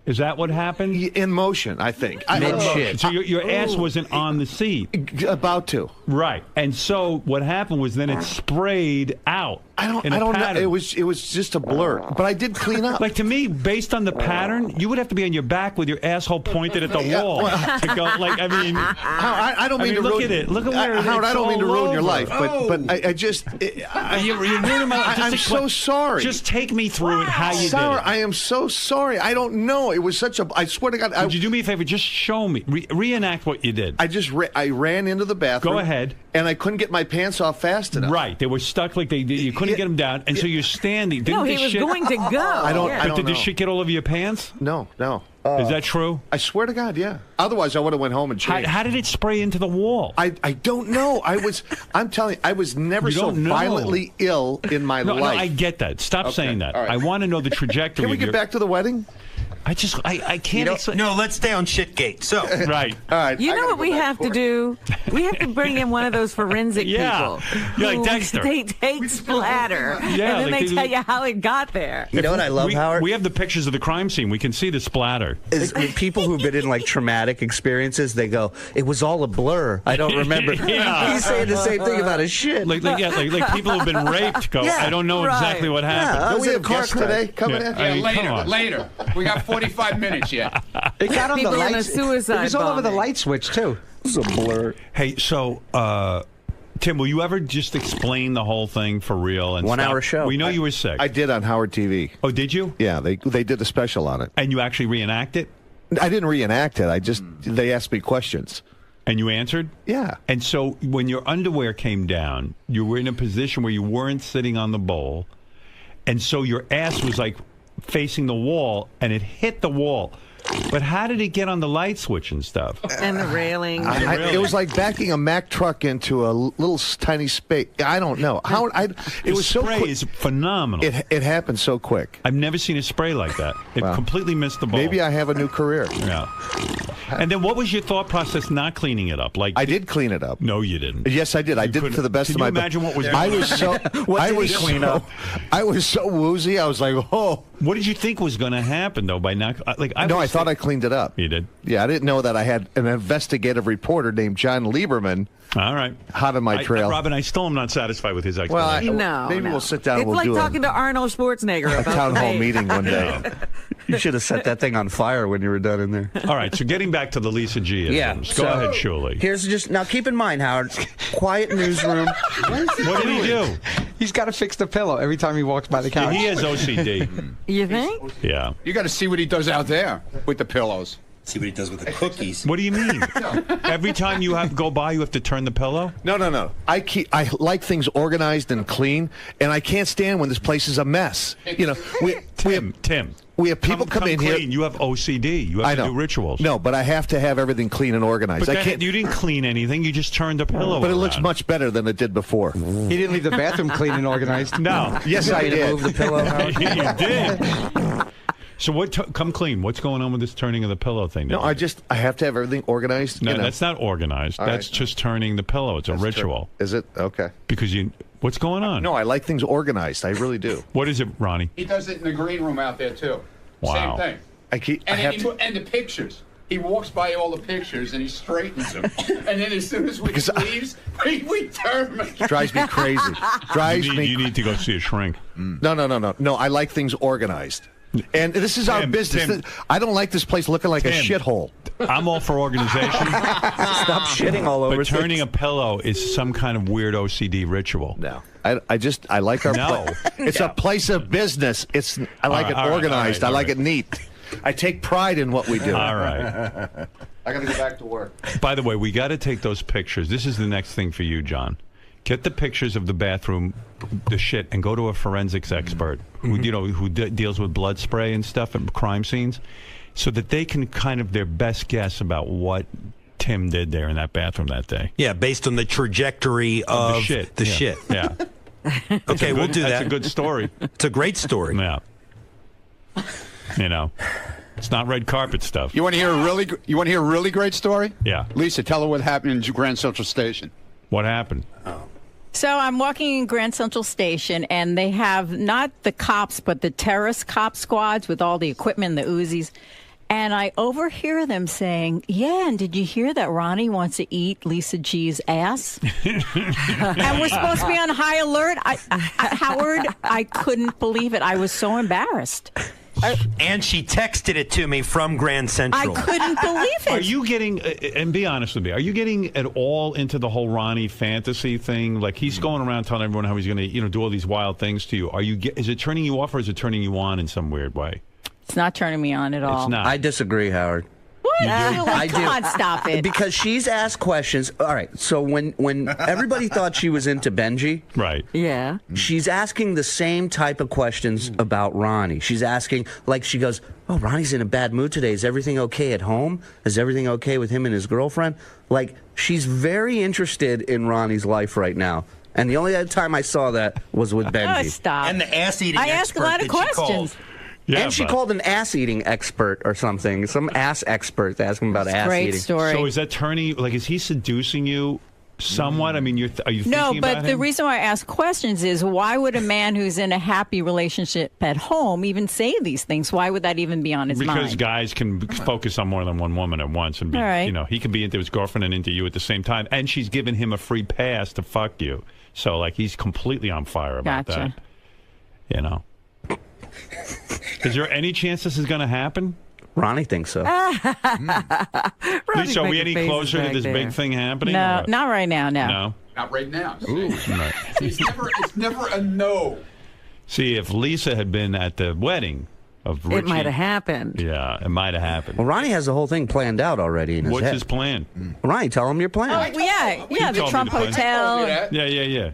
Is that what happened? In motion, I think. Mid-shit. So your ass wasn't on the seat. About to. Right. And so what happened was then it sprayed out. I don't know. It was just a blur. But I did clean up. Like, to me, based on the pattern, you would have to be on your back with your asshole pointed at the wall to go. Like, I mean, I don't mean to look ruin at it. Look at where it is. Howard, I don't mean to ruin your life, but I just. You're ruining my life. I'm so sorry. Just take me through it. How you did it. I am so sorry. I don't know. It was such a. I swear to God. Would you do me a favor? Just show me. Reenact what you did. I ran into the bathroom. Go ahead. And I couldn't get my pants off fast enough. Right. They were stuck like you couldn't get them down, and so you're standing. No, he was going to go. I don't Did know. the shit get all over your pants? No. Is that true? I swear to God, yeah. Otherwise, I would have went home and changed. How did it spray into the wall? I don't know. I'm telling you, I was never You so don't know. violently ill in my No, life. I get that. Stop Okay, saying that. all right. I want to know the trajectory. Can we of get your- back to the wedding? I can't. No, let's stay on Shitgate. So, right. All right. You know what we have to do? We have to bring in one of those forensic people. Yeah, like who Dexter. They take splatter, Yeah, and then like they tell you how it got there. You know what I love, Howard? We have the pictures of the crime scene. We can see the splatter. Is people who've been in like traumatic experiences, they go, "It was all a blur. I don't remember." Yeah. He's saying the same thing about his shit. Like people who've been raped go, Yeah, I don't know exactly what happened. Yeah, Don't we have guests today coming in? I mean, come on. Later. We got 45 minutes yet. It got on the People in a lights. suicide It was all over the bombing. light switch too. It's a blur. Hey, so Tim, will you ever just explain the whole thing for real? And 1 stop? hour show. We know you were sick. I did on Howard TV. Oh, did you? Yeah, they did a special on it. And you actually reenact it? I didn't reenact it. They asked me questions. And you answered? Yeah. And so when your underwear came down, you were in a position where you weren't sitting on the bowl. And so your ass was like facing the wall, and it hit the wall. But how did it get on the light switch and stuff? And the railing. It was like backing a Mack truck into a little tiny space. I don't know. It was so spray quick. is phenomenal. It happened so quick. I've never seen a spray like that. It Wow. completely missed the ball. Maybe I have a new career. Yeah. And then what was your thought process not cleaning it up? Like I did clean it up. No, you didn't. Yes, I did. I did it to the best Can of you my imagine what was I was so What I did was he clean so, up? I was so woozy. I was like, "Oh." What did you think was going to happen though by not like I thought I cleaned it up. You did? Yeah, I didn't know that I had an investigative reporter named John Lieberman. All right. Hot on my trail. Robin, I still am not satisfied with his Well, explanation. maybe we'll sit down It's and we'll like do talking to Arnold Schwarzenegger a about town the hall vape. meeting one day. You should have set that thing on fire when you were done in there. All right, so getting back to the Lisa G. Yeah. Go so ahead, Shuley. Here's just now. Keep in mind, Howard. Quiet newsroom. What did he do? He's got to fix the pillow every time he walks by the couch. He has OCD. You think? Yeah. You got to see what he does out there with the pillows. See what he does with the cookies. What do you mean? Every time you have go by, you have to turn the pillow? No. I like things organized and clean, and I can't stand when this place is a mess. You know, Tim. We have people come in clean. here. You have OCD. You I have to know. do rituals. No, but I have to have everything clean and organized. But I can't. you didn't clean anything. You just turned the pillow But it looks around. much better than it did before. He didn't leave the bathroom clean and organized. No. Yes, I did. Move the pillow. Howard? You did. So come clean. What's going on with this turning of the pillow thing? No, I have to have everything organized. No, you know. that's not organized. All That's right. just turning the pillow. It's a That's ritual. true. Is it? Okay. Because what's going on? No, I like things organized. I really do. What is it, Ronnie? He does it in the green room out there, too. Wow. Same thing. And the pictures. He walks by all the pictures and he straightens them. And then as soon as we leaves, we turn them. Drives me crazy. You need to go see a shrink. No. I like things organized. And this is our business. Tim. I don't like this place looking like a shithole. I'm all for organization. Stop shitting all over. But turning a pillow is some kind of weird OCD ritual. No. I like our place. It's a place of business. I like it organized. I like it neat. I take pride in what we do. All right. I got to go back to work. By the way, we got to take those pictures. This is the next thing for you, John. Get the pictures of the bathroom, the shit, and go to a forensics expert who deals with blood spray and stuff and crime scenes, so that they can kind of their best guess about what Tim did there in that bathroom that day. Yeah, based on the trajectory of the shit. The shit. Yeah. Okay, we'll do that. That's a good story. It's a great story. Yeah. It's not red carpet stuff. You want to hear a really great story? Yeah. Lisa, tell her what happened in Grand Central Station. What happened? So I'm walking in Grand Central Station, and they have not the cops, but the terrorist cop squads with all the equipment, the Uzis. And I overhear them saying, yeah, and did you hear that Ronnie wants to eat Lisa G's ass? And we're supposed to be on high alert. Howard, I couldn't believe it. I was so embarrassed. And she texted it to me from Grand Central. I couldn't believe it. Are you getting, and be honest with me, are you getting at all into the whole Ronnie fantasy thing? Like he's going around telling everyone how he's going to, do all these wild things to you. Is it turning you off or is it turning you on in some weird way? It's not turning me on at all. It's not. I disagree, Howard. What? I do. Come on, stop it. Because she's asked questions. All right, so when everybody thought she was into Benji, right? Yeah. She's asking the same type of questions about Ronnie. She's asking, like, she goes, oh, Ronnie's in a bad mood today. Is everything okay at home? Is everything okay with him and his girlfriend? Like, she's very interested in Ronnie's life right now. And the only other time I saw that was with Benji. Oh, stop. And the ass-eating I ask a lot of questions. Yeah, and she but- called an ass-eating expert or something. Some ass expert to ask him about ass Great eating. story. So is that turning, like, is he seducing you somewhat? I mean, are you No, thinking but about the him? reason why I ask questions is why would a man who's in a happy relationship at home even say these things? Why would that even be on his Because mind? guys can focus on more than one woman at once, and be, All right. you know, he can be into his girlfriend and into you at the same time, and she's giving him a free pass to fuck you. So, like, he's completely on fire about Gotcha. that. You know, is there any chance this is going to happen? Ronnie thinks so. Lisa, are we any closer to this big thing happening? or No, what? not right now. No. No. Not right now. Ooh, right. It's never a no. See, if Lisa had been at the wedding of Richie, It might have happened. Yeah, it might have happened. Well, Ronnie has the whole thing planned out already in his What's head. his plan? Ronnie, tell him your plan. Oh, yeah, You the told me Trump the plan. Hotel. Yeah.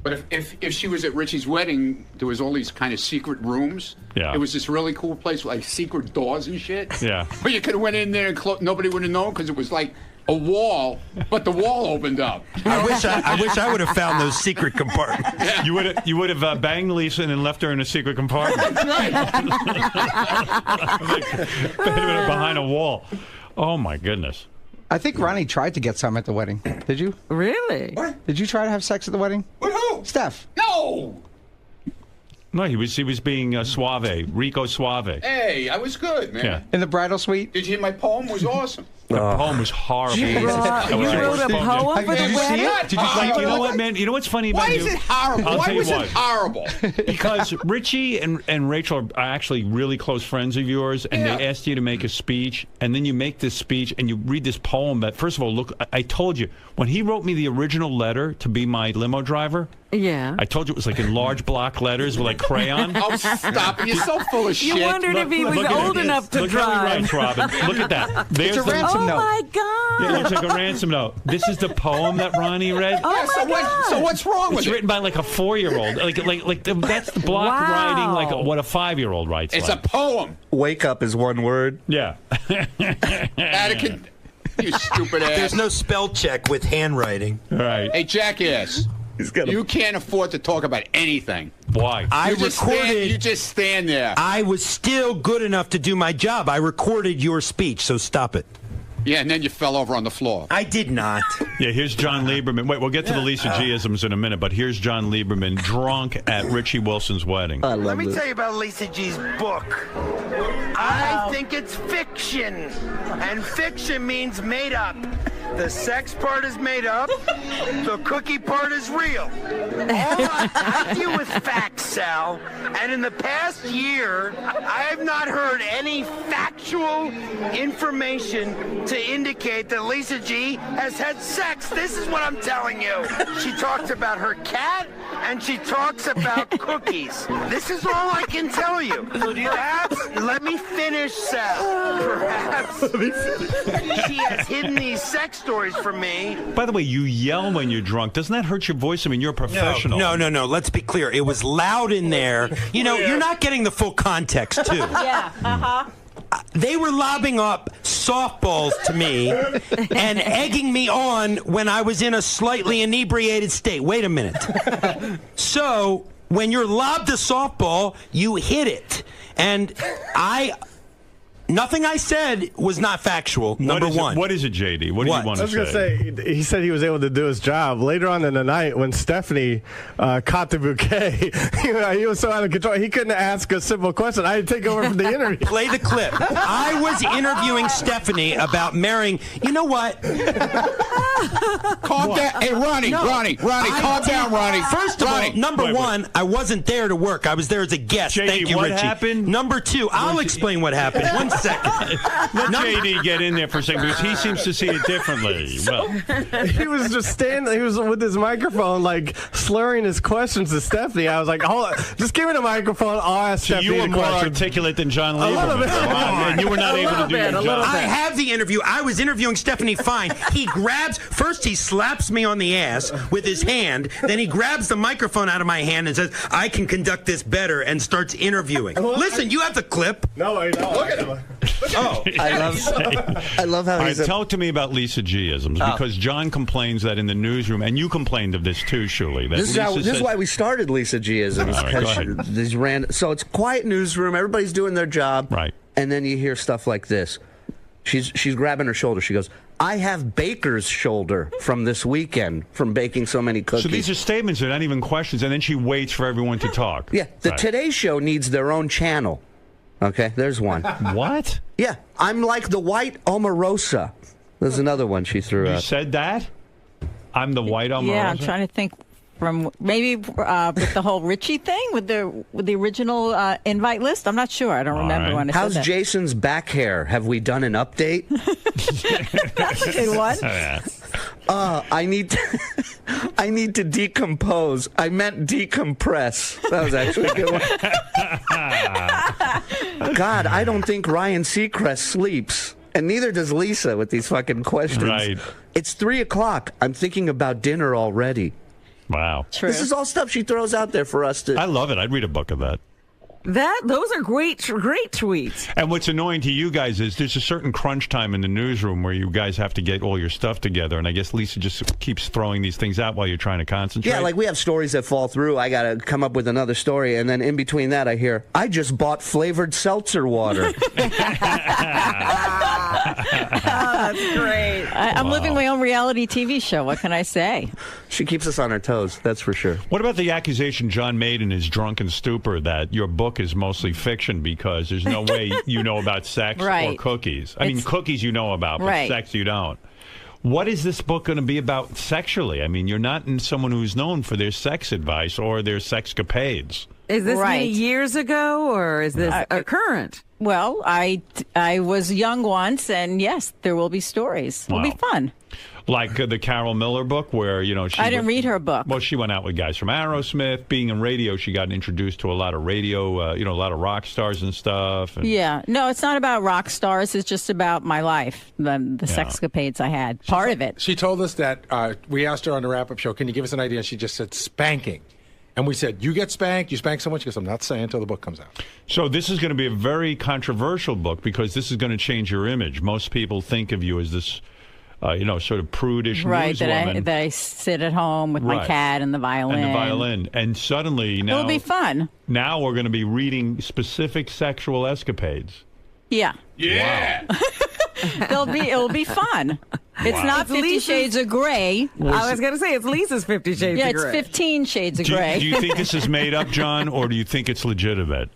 But if she was at Richie's wedding, there was all these kind of secret rooms. Yeah. It was this really cool place with like secret doors and shit. Yeah. But you could have went in there and nobody would have known because it was like a wall, but the wall opened up. I wish I would have found those secret compartments. You would have banged Lisa and then left her in a secret compartment. Right. Behind a wall. Oh my goodness. I think Ronnie tried to get some at the wedding. Did you? Really? What? Did you try to have sex at the wedding? With who? Steph. No. No, he was being suave, Rico Suave. Hey, I was good, man. Yeah. In the bridal suite? Did you hear my poem? It was awesome. The poem was horrible. You wrote a poem for the Did you see wedding? it? Did you see Like, it? you know what, man? You know what's funny about Why you? is it horrible? I'll Why tell you was why. it horrible? Because Richie and Rachel are actually really close friends of yours, and Yeah. they asked you to make a speech, and then you make this speech, and you read this poem that, first of all, look, I told you, when he wrote me the original letter to be my limo driver, Yeah. I told you it was like in large block letters with like crayon. Oh, stop it. You're so full of shit. You wondered if he was Look at old it. enough to Look how he drive. writes, Robin. Look at that. There's a the ransom Oh note. my God. Yeah, it's like a ransom note. This is the poem that Ronnie read. Oh Yeah, so what's wrong with It's it? written by like a 4-year-old. That's the block Wow. writing like what a 5-year-old writes. It's like. a poem. Wake up is one word. Yeah. Attica, you stupid ass. There's no spell check with handwriting. Right. Hey, jackass. You can't afford to talk about anything. Why? I You just recorded. you just stand there. I was still good enough to do my job. I recorded your speech, so stop it. Yeah, and then you fell over on the floor. I did not. Yeah, here's John Lieberman. Wait, we'll get to the Lisa G-isms in a minute, but here's John Lieberman drunk at Richie Wilson's wedding. Let me tell you about Lisa G's book. I think it's fiction. And fiction means made up. The sex part is made up. The cookie part is real. I deal with facts, Sal. And in the past year, I have not heard any factual information to indicate that Lisa G has had sex. This is what I'm telling you. She talks about her cat and she talks about cookies. This is all I can tell you. Perhaps, let me finish, Sal. Perhaps she has hidden these sex stories from me. By the way, you yell when you're drunk. Doesn't that hurt your voice? I mean, you're a professional. No. Let's be clear. It was loud in there. You know, you're not getting the full context, too. Yeah. Uh-huh. They were lobbing up softballs to me and egging me on when I was in a slightly inebriated state. Wait a minute. So, when you're lobbed a softball, you hit it. And nothing I said was not factual, number one. What is it, JD? What do you want I to was going to say, he said he was able to do his job. Later on in the night, when Stephanie caught the bouquet, he was so out of control, he couldn't ask a simple question. I had to take over from the interview. Play the clip. I was interviewing Stephanie about marrying. You know what? Calm down. Hey, Ronnie, calm down, Ronnie. First of all, number one, I wasn't there to work. I was there as a guest. JD, Thank you, what Richie. happened? Number two, I'll explain what happened. One second. Let JD get in there for a second because he seems to see it differently. Well, he was just standing. He was with his microphone, like slurring his questions to Stephanie. I was like, "Hold on, just give me the microphone. I'll ask so Stephanie." you were the more question. articulate than John A little Lieberman. bit. And you were not able to do your job. I have the interview. I was interviewing Stephanie Fine. He first he slaps me on the ass with his hand, then he grabs the microphone out of my hand and says, I can conduct this better, and starts interviewing. Listen, you have the clip. No, I don't. Look at him. Oh, I love how he's talk to me about Lisa G-isms, because John complains that in the newsroom, and you complained of this too, Shuli. That This is why we started Lisa G-isms. All right, go ahead. So it's quiet newsroom, everybody's doing their job. Right. And then you hear stuff like this. She's grabbing her shoulder. She goes, I have baker's shoulder from this weekend from baking so many cookies. So these are statements, they're not even questions, and then she waits for everyone to talk. Yeah, the Right. Today Show needs their own channel. Okay, there's one. What? Yeah, I'm like the white Omarosa. There's another one she threw You out. said that? I'm the white Omarosa? Yeah, I'm trying to think from maybe with the whole Richie thing with the original invite list. I'm not sure. I don't remember when I How's said that. Jason's back hair? Have we done an update? That's a good one. I need to decompose. I meant decompress. That was actually a good one. God, I don't think Ryan Seacrest sleeps. And neither does Lisa with these fucking questions. Right. It's 3:00. I'm thinking about dinner already. Wow. True. This is all stuff she throws out there for us to. I love it. I'd read a book of that. Those are great tweets. And what's annoying to you guys is there's a certain crunch time in the newsroom where you guys have to get all your stuff together, and I guess Lisa just keeps throwing these things out while you're trying to concentrate. Yeah, like we have stories that fall through. I got to come up with another story, and then in between that, I hear, I just bought flavored seltzer water. That's great. I'm living my own reality TV show. What can I say? She keeps us on our toes, that's for sure. What about the accusation John made in his drunken stupor that your book is mostly fiction because there's no way you know about sex or Right. cookies? I mean, cookies you know about, but Right. sex you don't. What is this book going to be about sexually? I mean, you're not someone who's known for their sex advice or their sexcapades. Is this Right. many years ago, or is this current? Well, I was young once, and yes, there will be stories. It'll be Wow. fun. Like the Carol Miller book where, she I didn't read her book. Well, she went out with guys from Aerosmith. Being in radio, she got introduced to a lot of radio, a lot of rock stars and stuff. And, Yeah. No, it's not about rock stars. It's just about my life, the sexcapades I had. Part of it. She told us that we asked her on the wrap-up show, can you give us an idea? And she just said spanking. And we said, you get spanked, you spank someone? She goes, I'm not saying until the book comes out. So this is going to be a very controversial book because this is going to change your image. Most people think of you as this, sort of prudish Right, newswoman. that I sit at home with my Right. cat and the violin. And the violin. And suddenly now... It'll be fun. Now we're going to be reading specific sexual escapades. Yeah. Yeah. It'll be fun. It's Wow. not 50 Shades of Grey. I was going to say, it's Lisa's 50 Shades Yeah, of Grey. it's 15 Shades of Do Grey. you think this is made up, John, or do you think it's legitimate?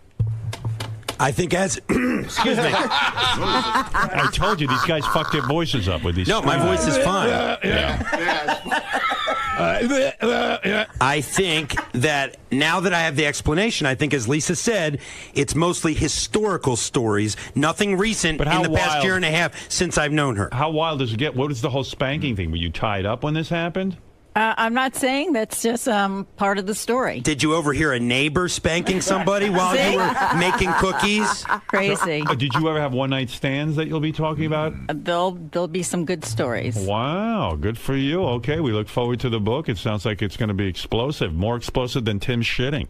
I think excuse me. I told you, these guys fuck their voices up with these. No, my voice is fine. Yeah. I think that now that I have the explanation, I think, as Lisa said, it's mostly historical stories, nothing recent But how in the past wild- year and a half since I've known her. How wild does it get? What is the whole spanking thing? Were you tied up when this happened? I'm not saying that's just part of the story. Did you overhear a neighbor spanking somebody while you were making cookies? Crazy. Did you ever have one-night stands that you'll be talking about? There'll be some good stories. Wow, good for you. Okay, we look forward to the book. It sounds like it's going to be explosive, more explosive than Tim shitting.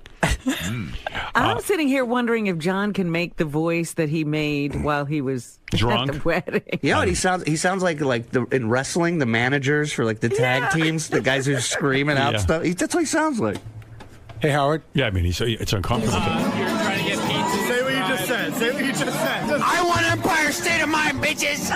I'm sitting here wondering if John can make the voice that he made while he was drunk at the wedding. You know what he sounds like in wrestling, the managers for like the tag teams, the guys who are screaming out Yeah. stuff. That's what he sounds like. Hey, Howard. Yeah, I mean, it's uncomfortable. Say what you just said. Say what you just said. I want Empire State of Mind, bitches.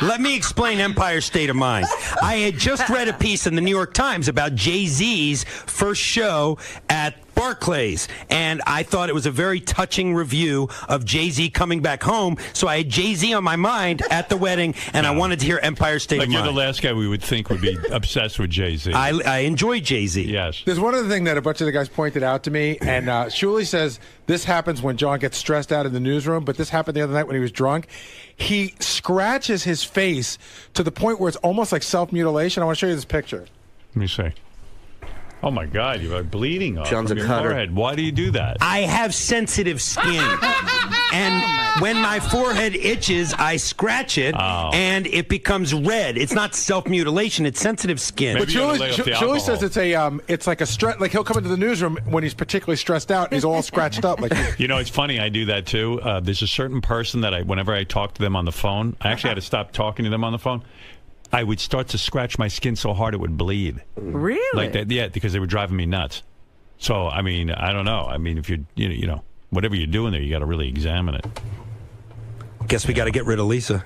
Let me explain Empire State of Mind. I had just read a piece in the New York Times about Jay-Z's first show at Barclays. And I thought it was a very touching review of Jay-Z coming back home. So I had Jay-Z on my mind at the wedding, and I wanted to hear Empire State of Like you're Mind. the last guy we would think would be obsessed with Jay-Z. I enjoy Jay-Z. Yes. There's one other thing that a bunch of the guys pointed out to me, and Shuli says this happens when John gets stressed out in the newsroom, but this happened the other night when he was drunk. He scratches his face to the point where it's almost like self-mutilation. I want to show you this picture. Let me see. Oh, my God. You are bleeding off John's from a your cutter. forehead. Why do you do that? I have sensitive skin. And when my forehead itches, I scratch it, and it becomes red. It's not self-mutilation. It's sensitive skin. But Julie says it's like a stress. Like he'll come into the newsroom when he's particularly stressed out. And he's all scratched up. Like You know, it's funny. I do that too. There's a certain person that whenever I talk to them on the phone, I actually had to stop talking to them on the phone. I would start to scratch my skin so hard it would bleed. Really? Like that, yeah, because they were driving me nuts. So, I mean, I don't know. I mean, if you're, you know, whatever you're doing there, you got to really examine it. Guess we got to get rid of Lisa.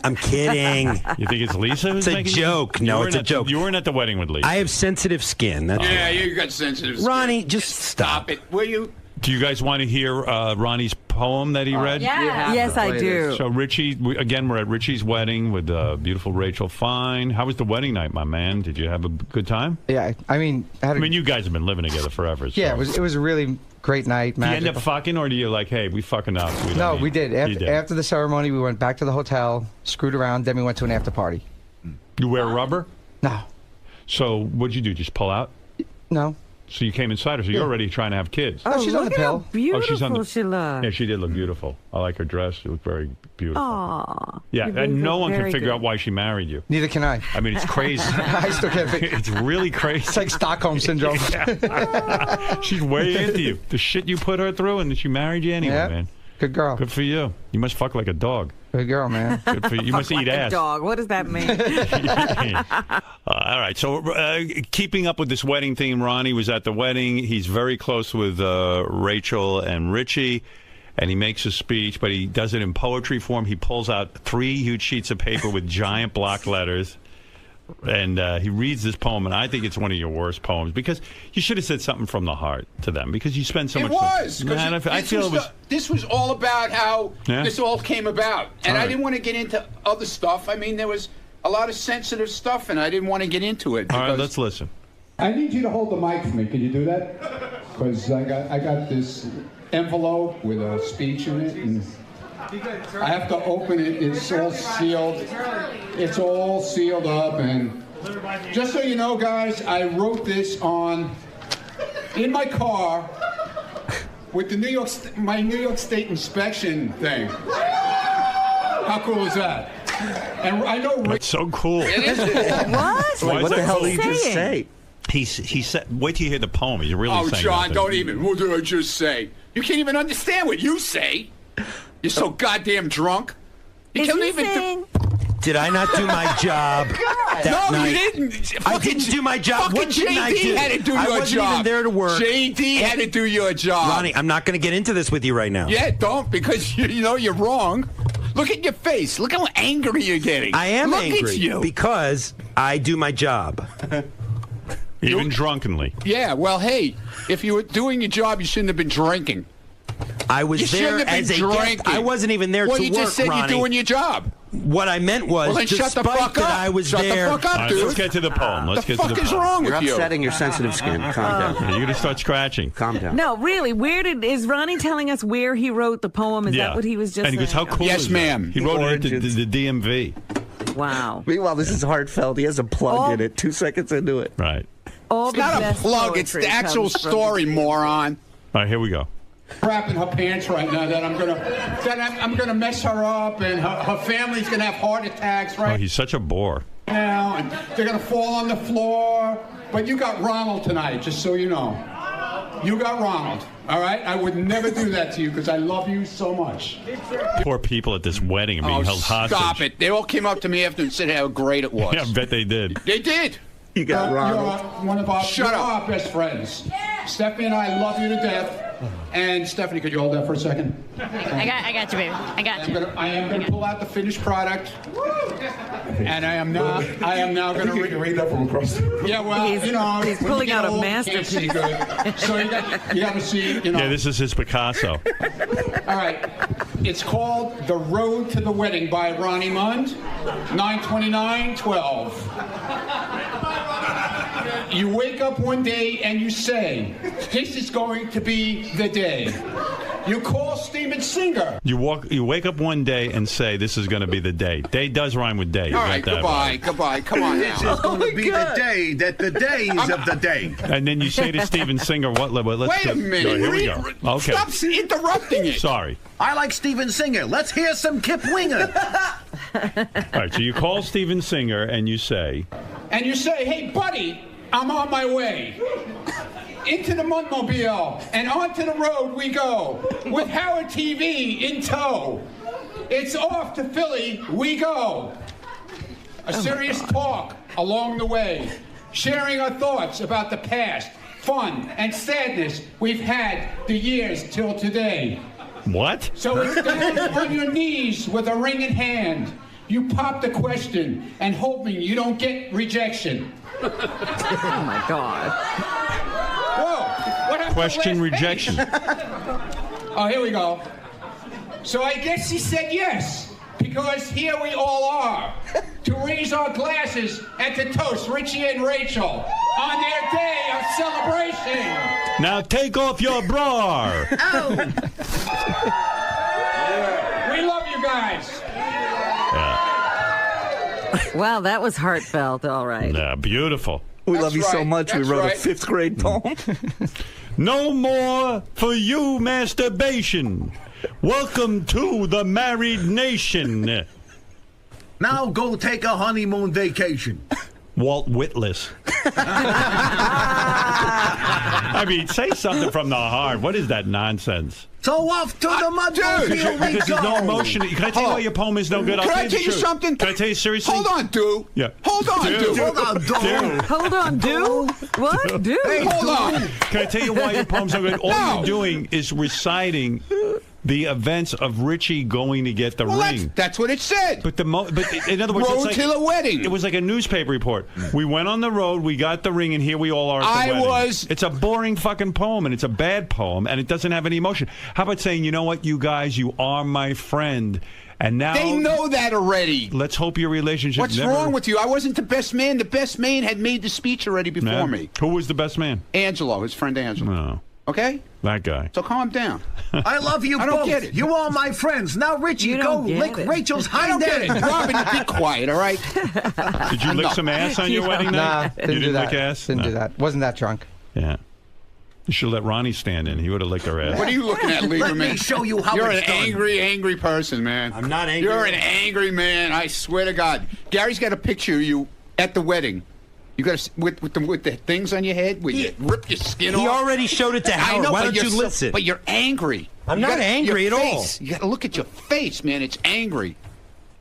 I'm kidding. You think it's Lisa who's It's a making joke. You No, weren't it's a at- joke. You weren't at the wedding with Lisa. I have sensitive skin. That's Yeah, you got sensitive skin. Ronnie, just stop it, will you? Do you guys want to hear Ronnie's poem that he read? Yeah. Yes, I do. So Richie, again, we're at Richie's wedding with beautiful Rachel Fine. How was the wedding night, my man? Did you have a good time? Yeah, I mean, you guys have been living together forever. So. Yeah, it was a really great night. Do you end magical. up fucking, or do you like, hey, we fucking up? No, we did. You did. After the ceremony, we went back to the hotel, screwed around, then we went to an after party. You wear rubber? No. So what'd you do? Just pull out? No. So you came inside her. So you're already trying to have kids. Oh, she's on the look at how pill. beautiful she's on the, she looks. Yeah, she did look beautiful. I like her dress. She looked very beautiful. Aw. Yeah, You and no look one can very figure good. out why she married you. Neither can I. I mean, it's crazy. I still can't figure It's really crazy. It's like Stockholm Syndrome. She's way into you. The shit you put her through, and she married you anyway, Yeah. man. Good girl. Good for you. You must fuck like a dog. Good girl, man. Good for you. You must Like eat a ass. dog. What does that mean? All right. So, keeping up with this wedding theme, Ronnie was at the wedding. He's very close with Rachel and Richie, and he makes a speech, but he does it in poetry form. He pulls out 3 huge sheets of paper with giant block letters, and he reads this poem, and I think it's one of your worst poems because you should have said something from the heart to them because you spend so It much. was. 'Cause Man, I feel it was. This was all about how Yeah? this all came about. And All I right. didn't want to get into other stuff. I mean, there was a lot of sensitive stuff, and I didn't want to get into it. All right, because- let's listen. I need you to hold the mic for me. Can you do that? Because I got this envelope with a speech in it, and I have to open it. It's all sealed. It's all sealed up, and just so you know, guys, I wrote this in my car with the my New York State inspection thing. How cool is that? And I know That's so cool. What? Why Wait, is what that the hell cool? did he just say? He said, wait till you hear the poem. He's really Oh, saying John, nothing. don't even. What did I just say? You can't even understand what you say. You're so goddamn drunk. You can't even. Did I not do my job that No, night? you didn't. I didn't do my job. What Fucking didn't I JD do? had to do I your wasn't job. even there to work. JD had to do your job. Ronnie, I'm not going to get into this with you right now. Yeah, don't, because you know you're wrong. Look at your face. Look how angry you're getting. I am Look angry at you. because I do my job. Even drunkenly. Yeah, well, hey, if you were doing your job, you shouldn't have been drinking. I was You shouldn't there have been as a drinking. guest. I wasn't even there well, to you work, just said Ronnie. you're doing your job. What I meant was, Well, then shut the despite fuck that up. I was Shut the there. fuck up, All right, dude. let's get to the poem. Let's The get to fuck the is poem. wrong You're with you? upsetting your sensitive skin. Calm down. You're going to start scratching. Calm down. No, really. Is Ronnie telling us where he wrote the poem? Is that what he was just And he goes, saying? how cool Yes, is that? ma'am. He wrote it at the DMV. Wow. Meanwhile, this is heartfelt. He has a plug in it 2 seconds into it. Right. All It's the not a best plug. It's poetry the actual comes from- story, moron. All right, here we go. Crap in her pants right now that I'm gonna mess her up, and her family's gonna have heart attacks Oh, right he's such a bore. now, and they're gonna fall on the floor. But you got Ronald tonight, just so you know. You got Ronald. All right, I would never do that to you because I love you so much. Poor people at this wedding are being held hostage. Stop it. They all came up to me after and said how great it was. Yeah, I bet they did. They did. You got Ronald. You're one of our best friends. Stephanie and I love you to death. And Stephanie, could you hold that for a second? I got you, baby. I got you. I am going to pull out the finished product. And I am now going to read that from across the room. Yeah, well, he's pulling out a masterpiece. So you got to see, Yeah, this is his Picasso. All right. It's called The Road to the Wedding by Ronnie Mund, 9/29/12. You wake up one day and you say, this is going to be the day. You call Steven Singer. You wake up one day and say, this is going to be the day. Day does rhyme with day. All right, goodbye. Come on This now. is going to be the day that the days of the day. And then you say to Steven Singer, what? Let's Wait a minute. Here we go. Okay. Stop interrupting it. Sorry. I like Steven Singer. Let's hear some Kip Winger. All right, so you call Steven Singer and you say... And you say, hey, buddy, I'm on my way. Into the Mundmobile and onto the road we go with Howard TV in tow. It's off to Philly we go. A serious talk along the way, sharing our thoughts about the past, fun and sadness we've had the years till today. What? So it's down on your knees with a ring in hand. You pop the question and hoping you don't get rejection. Oh my God. Whoa! What happened? Question rejection. Oh, here we go. So I guess he said yes, because here we all are to raise our glasses and to toast Richie and Rachel on their day of celebration. Now take off your bra. Oh. We love you guys. Wow, that was heartfelt. All right. Yeah, beautiful. We love you so much. We wrote a 5th grade poem. No more for you masturbation. Welcome to the married nation. Now go take a honeymoon vacation. Walt Whitless. I mean, say something from the heart. What is that nonsense? So off to the Mundmobile we Because there's no go. emotion. Can I tell you why your poem is no good? Can I the tell you truth. something? Can I tell you seriously? Hold on, dude. Yeah. Hold on, dude. Hold on, dude. Hold on, dude. What? Dude. Hey, Hold on. Can I tell you why your poem's so good? All you're doing is reciting the events of Richie going to get the ring. That's what it said. But in other words, Road it's like, to the wedding. It was like a newspaper report. We went on the road, we got the ring, and here we all are at the wedding. It's a boring fucking poem, and it's a bad poem, and it doesn't have any emotion. How about saying, you know what, you guys, you are my friend, and now They know that already. let's hope your relationship. What's wrong with you? I wasn't the best man. The best man had made the speech already before me. Who was the best man? Angelo, his friend Angelo. No, Okay? that guy. So calm down. I love you I both. don't get it. You are my friends. Now, Richie, You go don't get lick it. Rachel's I don't hind get it. end. Robin, be quiet, all right? Did you lick some ass on your wedding Nah, night? didn't You do didn't that. lick ass? Didn't do No. that. Wasn't that drunk. Yeah. You should let Ronnie stand in. He would have licked her ass. What are you looking at, Lieberman? Let me show you how You're it's an done. angry person, man. I'm not angry. You're an angry man. I swear to God. Gary's got a picture of you at the wedding. You got with the things on your head, where you rip your skin off. He already showed it to I Howard. know, Why but don't you you're listen? But you're angry. I'm You not gotta- angry your at all. face. You got to look at your face, man. It's angry.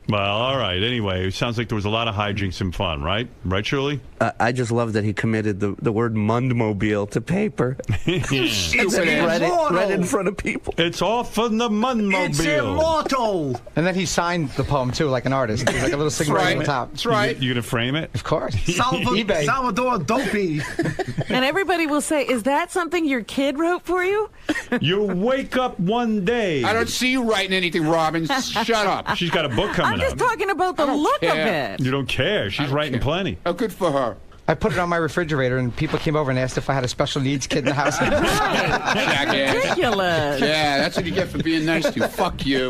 Well, all right. Anyway, it sounds like there was a lot of hijinks and fun, right? Right, Shirley? I just love that he committed the word Mundmobile to paper. And then he read it in front of people. It's off on the Mundmobile. It's immortal. And then he signed the poem too, like an artist. There's like a little cigarette on the top. That's right. You gonna frame it? Of course. eBay. Salvador Dopey. And everybody will say, is that something your kid wrote for you? You wake up one day. I don't see you writing anything, Robin. Shut up. She's got a book coming I'm just out. talking about the look of care. it. You don't care. She's writing plenty. Oh, good for her. I put it on my refrigerator, and people came over and asked if I had a special needs kid in the house. Jackass. Ridiculous. Yeah, that's what you get for being nice to you. Fuck you.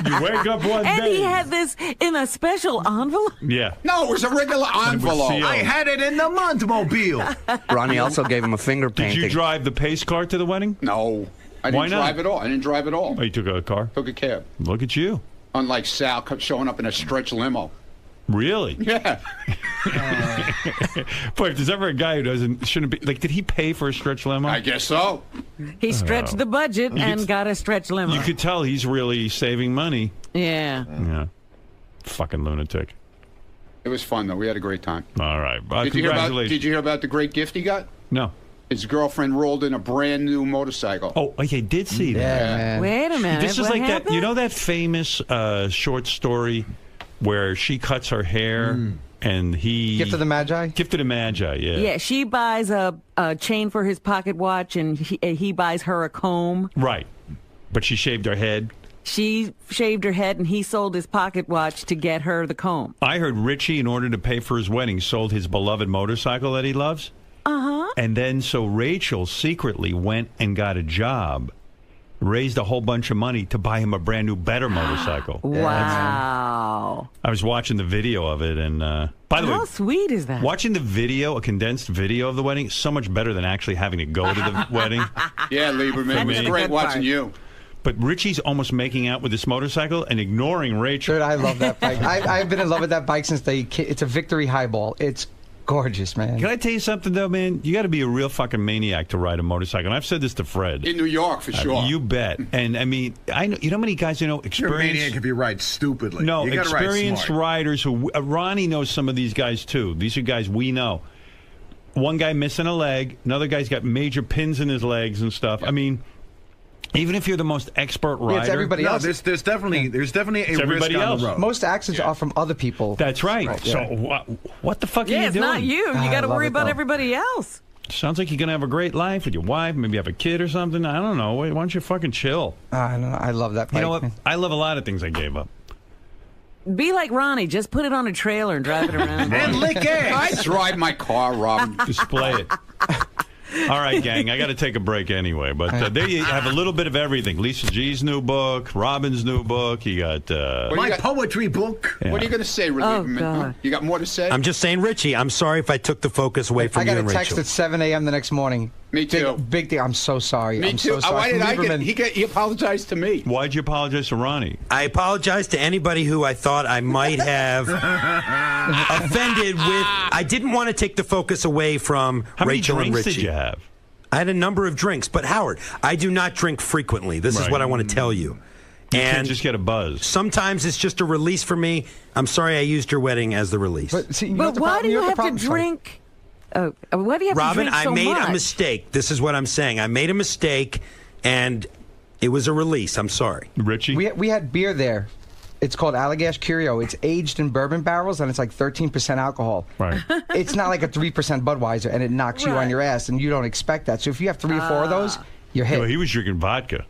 You wake up one And day. he had this in a special envelope. Yeah. No, it was a regular envelope. sealed. I had it in the Mundmobile. Ronnie also gave him a finger Did painting. you drive the pace car to the wedding? No. I Why didn't not? drive at all. I didn't drive at all. Oh, you took a car? Took a cab. Look at you. Unlike Sal showing up in a stretch limo. Really? Yeah. Boy, if there's ever a guy who shouldn't be, like, did he pay for a stretch limo? I guess so. He stretched the budget and got a stretch limo. You could tell he's really saving money. Yeah. Yeah. Fucking lunatic. It was fun, though. We had a great time. All right. Did you hear about the great gift he got? No. His girlfriend rolled in a brand new motorcycle. Oh, I did see that. man. Wait a minute. This is what like happened? that. You know that famous short story where she cuts her hair and he Gift of the Magi? Gift of the Magi, yeah. Yeah, she buys a chain for his pocket watch, and he buys her a comb. Right. But she shaved her head. She shaved her head, and he sold his pocket watch to get her the comb. I heard Richie, in order to pay for his wedding, sold his beloved motorcycle that he loves. Uh-huh. And then so Rachel secretly went and got a job, raised a whole bunch of money to buy him a brand new, better motorcycle. Wow. I was watching the video of it, and by the way, How sweet is that? watching the video, a condensed video of the wedding, is so much better than actually having to go to the wedding. Yeah, Lieberman. It was great watching you. But Richie's almost making out with this motorcycle and ignoring Rachel. Dude, I love that bike. I've been in love with that bike since it's a Victory Highball. It's gorgeous, man. Can I tell you something, though, man? You got to be a real fucking maniac to ride a motorcycle. And I've said this to Fred. In New York, for sure. You bet. And, I mean, I know, you know how many guys you know You're a experienced... maniac if you ride stupidly. No, you gotta ride experienced smart. riders who... Ronnie knows some of these guys, too. These are guys we know. One guy missing a leg. Another guy's got major pins in his legs and stuff. I mean... Even if you're the most expert rider, it's everybody else. There's definitely a risk on the road. Most accidents are from other people. That's right. So what the fuck are you it's doing? not you. You got to worry about everybody else. Sounds like you're gonna have a great life with your wife. Maybe have a kid or something. I don't know. Why don't you fucking chill? I don't know. I love that bike. You know what? I love a lot of things I gave up. Be like Ronnie. Just put it on a trailer and drive it around. And lick it. I drive my car, Robin. Display it. All right, gang, I got to take a break anyway. But there you have a little bit of everything. Lisa G's new book, Robin's new book. You got... my poetry book. Yeah. What are you going to say, Lieberman? Huh? You got more to say? I'm just saying, Richie, I'm sorry if I took the focus away from I you got and a text Rachel. at 7 a.m. the next morning. Me too. Big thing. I'm so sorry. Me I'm too. So sorry. Why did I Lieberman. get... He apologized to me. Why'd you apologize to Ronnie? I apologize to anybody who I thought I might have offended with. I didn't want to take the focus away from How many Rachel and drinks Richie. did you have? I had a number of drinks, but Howard, I do not drink frequently. This is Right. what I want to tell you. You And can't just get a buzz. sometimes it's just a release for me. I'm sorry I used your wedding as the release. But, see, But why do you have to drink? Why do you have Robin, to drink so I made much? a mistake. This is what I'm saying. I made a mistake, and it was a release. I'm sorry. Richie? We had beer there. It's called Allagash Curio. It's aged in bourbon barrels, and it's like 13% alcohol. Right. It's not like a 3% Budweiser, and it knocks you on your ass, and you don't expect that. So if you have 3 or 4 of those, you're hit. No, he was drinking vodka.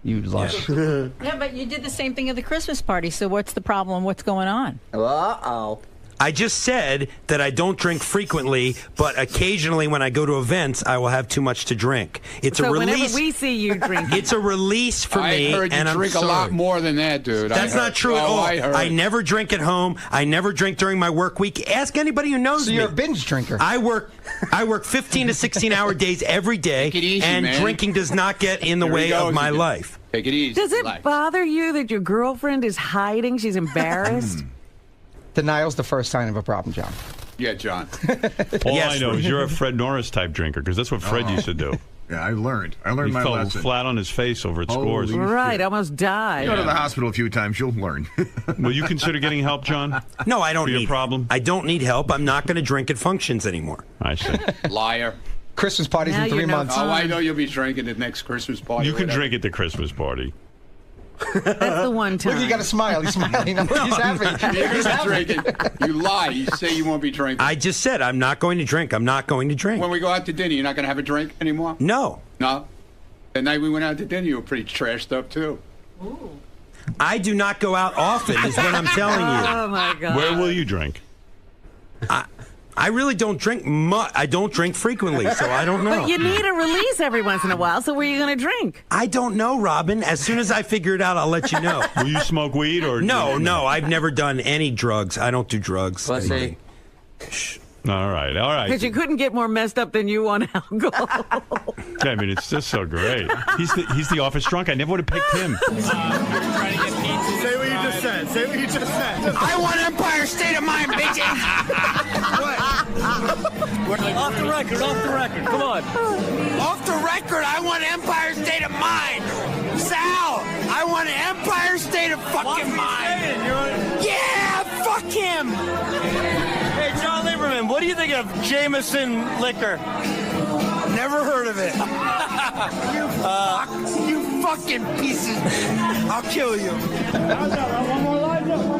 You lush. Yeah, but you did the same thing at the Christmas party, so what's the problem? What's going on? Uh-oh. I just said that I don't drink frequently, but occasionally when I go to events, I will have too much to drink. It's so a release. whenever we see you drink, It's a release for me, I heard you and I'm drink sorry. a lot more than that, dude. That's not true at all. I heard. I never drink at home. I never drink during my work week. Ask anybody who knows So me. you're a binge drinker. I work 15 to 16-hour days every day, Take it easy, and man. drinking does not get in the Here he way of goes my again. life. Take it easy. does it Relax. bother you that your girlfriend is hiding? She's embarrassed. Denial's the first sign of a problem, John. Yeah, John. All Yes, I know is you're a Fred Norris type drinker, because that's what Fred used to do. Yeah, I learned. I He learned my fell lesson. flat on his face over at Holy Scores. Right, almost died. Go to the hospital a few times, you'll learn. Will you consider getting help, John? No, I don't For your need problem? I don't need help. I'm not going to drink at functions anymore. I see. Liar. Christmas parties Now in 3 you know. months. Oh, I know you'll be drinking at next Christmas party. You can whatever. drink at the Christmas party. That's the one time. Look, you got to smile. He's smiling. He's happy. You're He's gonna happy. be drinking. You lie. You say you won't be drinking. I just said I'm not going to drink. I'm not going to drink. When we go out to dinner, you're not going to have a drink anymore? No. No? The night we went out to dinner, you were pretty trashed up, too. I do not go out often, is what I'm telling you. Oh my God. Where will you drink? I really don't drink much. I don't drink frequently, so I don't know. But you need a release every once in a while. So where are you going to drink? I don't know, Robin. As soon as I figure it out, I'll let you know. Will you smoke weed or No, I've never done any drugs. I don't do drugs. Anything. All right. Because you couldn't get more messed up than you on alcohol. I mean, it's just so great. He's the office drunk. I never would have picked him. Say what you just said. Say what you just said. I want Empire State of Mind, bitches. Off the record, come on. Off the record, I want Empire State of Mind. Sal, I want Empire State of fucking mind. Yeah, fuck Fuck him! Hey, John Lieberman, what do you think of Jameson liquor? Never heard of it. You fucking pieces. I'll kill you.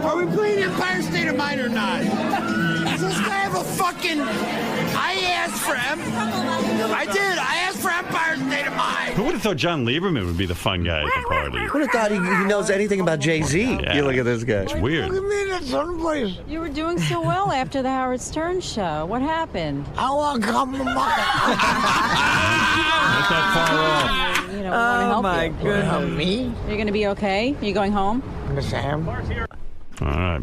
Are we playing Empire State of Mind or not? Does this guy have a fucking... I asked for I did. I asked for Empire State of Mind. Who would have thought John Lieberman would be the fun guy at the party? Who would have thought he knows anything about Jay-Z? Yeah. You look at this guy. It's weird. Look at me, that's someplace. You were doing so well after the Howard Stern show. What happened? I want to come to Not that far off. You know, we want to help my you. goodness. Me? You're going to be okay? Are you going home? Miss Sam? All right.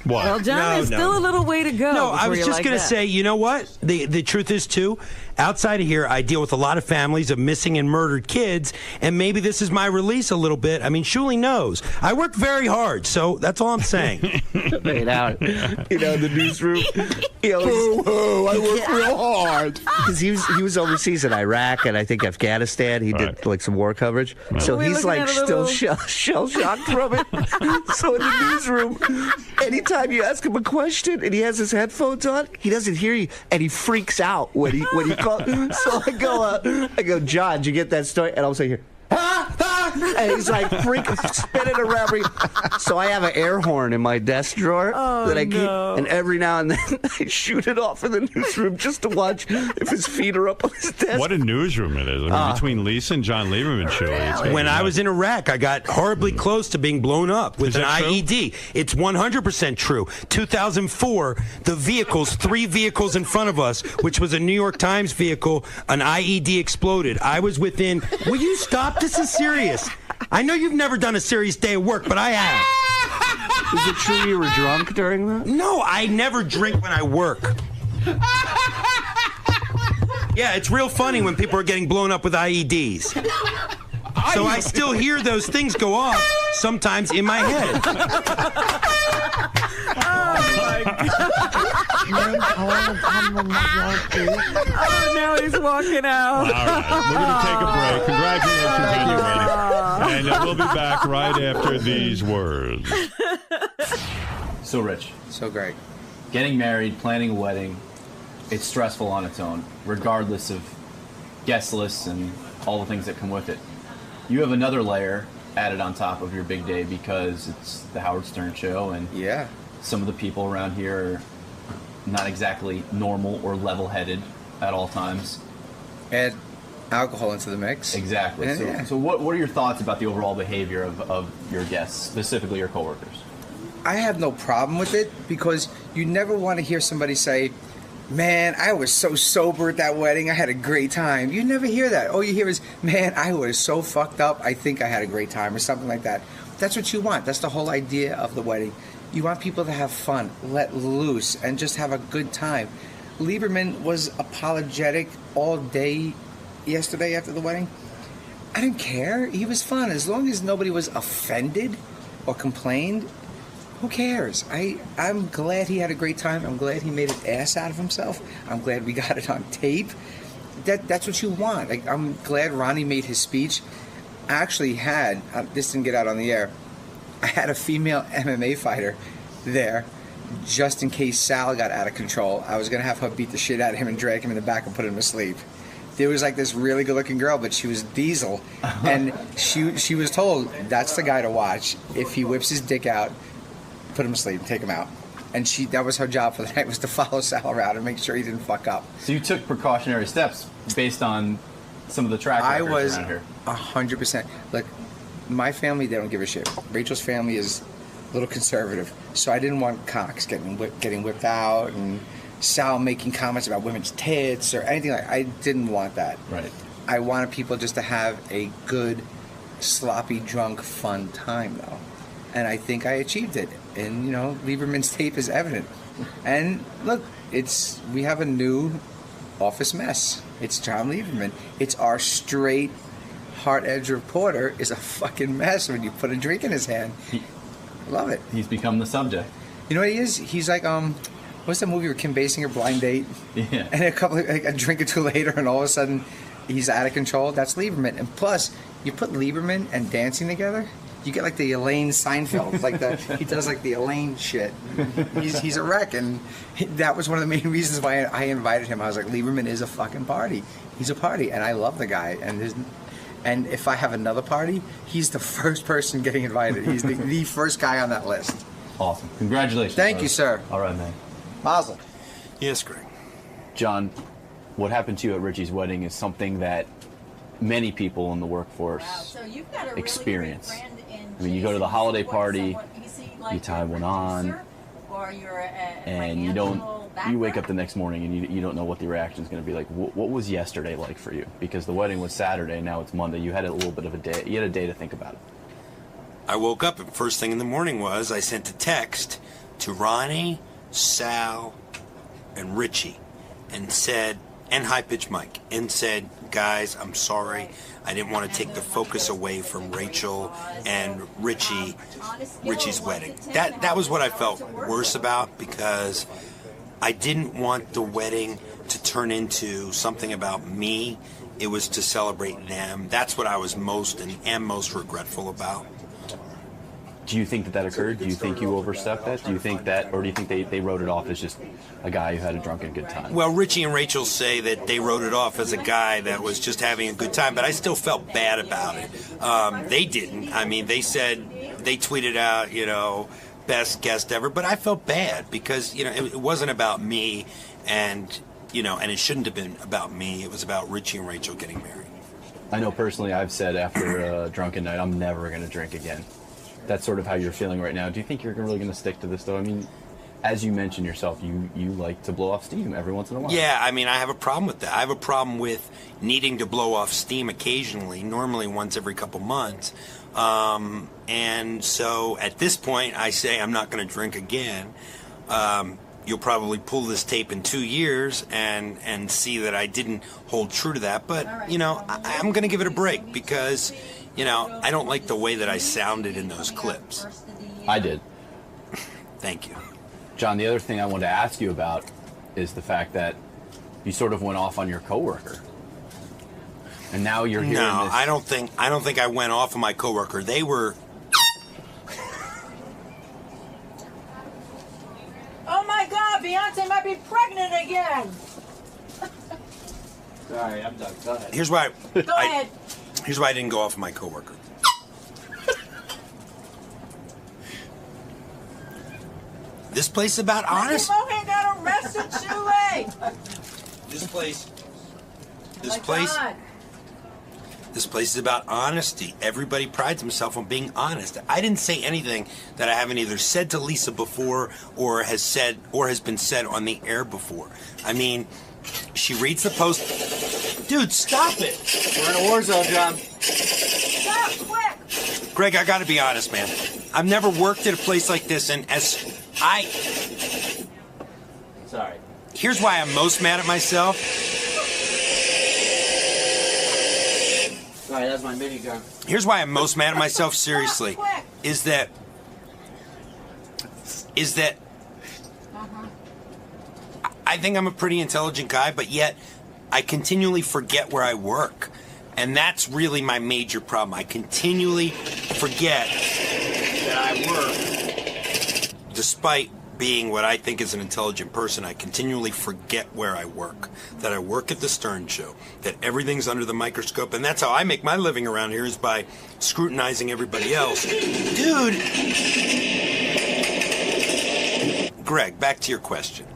What? Well, John, there's still a little way to go. No, I was before just you going like to that. say, you know what? The truth is, too, outside of here, I deal with a lot of families of missing and murdered kids, and maybe this is my release a little bit. I mean, Shuli knows. I work very hard, so that's all I'm saying. Right out. You know, in the newsroom. He always, I work real hard. Because he was overseas in Iraq and I think Afghanistan. He did like some war coverage. Right. So We're he's looking like at a still little- shell-shocked from it. So in the newsroom, anytime you ask him a question and he has his headphones on, he doesn't hear you and he freaks out when he calls. So I go, John, did you get that story? And I'll say here, and he's like spinning around me. So I have an air horn in my desk drawer that I keep, and every now and then I shoot it off in the newsroom just to watch if his feet are up on his desk. What a newsroom it is. I mean, between Lisa and John Lieberman, Shuli. When I was in Iraq, I got horribly close to being blown up with Is an that true? IED. It's 100% true. 2004, the three vehicles in front of us, which was a New York Times vehicle, an IED exploded. I was within... Will you stop? This is serious. I know you've never done a serious day of work, but I have. Is it true you were drunk during that? No, I never drink when I work. Yeah, it's real funny when people are getting blown up with IEDs. So I still hear those things go off sometimes in my head. Oh, now he's walking out. All right, we're going to take a break. Congratulations on your wedding. And we'll be back right after these words. So rich. So great. Getting married, planning a wedding, it's stressful on its own, regardless of guest lists and all the things that come with it. You have another layer added on top of your big day because it's the Howard Stern show, and some of the people around here are not exactly normal or level-headed at all times. Add alcohol into the mix. Exactly. So what are your thoughts about the overall behavior of your guests, specifically your coworkers? I have no problem with it because you never want to hear somebody say, man, I was so sober at that wedding. I had a great time. You never hear that. All you hear is, man, I was so fucked up. I think I had a great time or something like that. That's what you want. That's the whole idea of the wedding. You want people to have fun, let loose, and just have a good time. Lieberman was apologetic all day yesterday after the wedding. I didn't care. He was fun. As long as nobody was offended or complained, who cares? I'm glad he had a great time. I'm glad he made an ass out of himself. I'm glad we got it on tape. That's what you want. Like, I'm glad Ronnie made his speech. I actually had, this didn't get out on the air, I had a female MMA fighter there just in case Sal got out of control. I was going to have her beat the shit out of him and drag him in the back and put him to sleep. There was like this really good-looking girl, but she was Diesel. And she was told, that's the guy to watch. If he whips his dick out, put him to sleep, take him out. And that was her job for the night, was to follow Sal around and make sure he didn't fuck up. So you took precautionary steps based on some of the track records around here. 100%. Look, my family, they don't give a shit. Rachel's family is a little conservative, so I didn't want Cox getting whipped out and Sal making comments about women's tits or anything like that. I didn't want that. Right. I wanted people just to have a good, sloppy, drunk, fun time, though. And I think I achieved it. And, you know, Lieberman's tape is evident. And look, we have a new office mess. It's John Lieberman. It's our straight hard edge reporter is a fucking mess when you put a drink in his hand. Love it. He's become the subject. You know what he is? He's like, what's that movie with Kim Basinger, Blind Date? Yeah. And a drink or two later, and all of a sudden, he's out of control. That's Lieberman. And plus, you put Lieberman and dancing together, You get like the Elaine Seinfeld, like he does like the Elaine shit. He's a wreck, and that was one of the main reasons why I invited him. I was like, Lieberman is a fucking party. He's a party, and I love the guy. And if I have another party, he's the first person getting invited. He's the first guy on that list. Awesome. Congratulations. Thank you, sir. All right, man. Mazel. Yes, Greg. John, what happened to you at Richie's wedding is something that many people in the workforce experience. I mean, you go to the holiday party, you tie one on, and you wake up the next morning and you don't know what the reaction is going to be like. What was yesterday like for you? Because the wedding was Saturday, now it's Monday. You had a little bit of a day. You had a day to think about it. I woke up and first thing in the morning was I sent a text to Ronnie, Sal, and Richie and said, and High Pitch Mike, and said, guys, I'm sorry. I didn't want to take the focus away from Rachel and Richie's wedding. That was what I felt worse about, because I didn't want the wedding to turn into something about me. It was to celebrate them. That's what I was most and am most regretful about. Do you think that occurred? Do you think you overstepped that? Do you think that, or do you think they wrote it off as just a guy who had a drunken good time? Well, Richie and Rachel say that they wrote it off as a guy that was just having a good time, but I still felt bad about it. They didn't. I mean, they said, they tweeted out, best guest ever, but I felt bad because, it wasn't about me, and it shouldn't have been about me. It was about Richie and Rachel getting married. I know personally I've said after a drunken night, I'm never going to drink again. That's sort of how you're feeling right now. Do you think you're really going to stick to this, though? I mean, as you mentioned yourself, you like to blow off steam every once in a while. Yeah, I mean, I have a problem with that. I have a problem with needing to blow off steam occasionally, normally once every couple months. And so at this point, I say I'm not going to drink again. You'll probably pull this tape in 2 years and see that I didn't hold true to that. But, I'm going to give it a break because... I don't like the way that I sounded in those clips. I did. Thank you. John, the other thing I wanted to ask you about is the fact that you sort of went off on your coworker. And now you're hearing this. No, I don't think I went off on my coworker. They were... Oh my God, Beyonce might be pregnant again. Sorry, I'm done. Go ahead. Here's why. Go ahead. Here's why I didn't go off on my coworker. This place is about honesty. Mohan got arrested too late. This place is about honesty. Everybody prides himself on being honest. I didn't say anything that I haven't either said to Lisa before or has been said on the air before. I mean, she reads the post. Dude, stop it. We're in a war zone, John. Stop, quick. Greg, I gotta be honest, man. I've never worked at a place like this, and Sorry. Here's why I'm most mad at myself. Sorry, that's my minigun. Here's why I'm most mad at myself, seriously, is that I think I'm a pretty intelligent guy, but yet I continually forget where I work. And that's really my major problem. I continually forget that I work. Despite being what I think is an intelligent person, I continually forget where I work. That I work at the Stern Show. That everything's under the microscope. And that's how I make my living around here, is by scrutinizing everybody else. Dude! Greg, back to your question.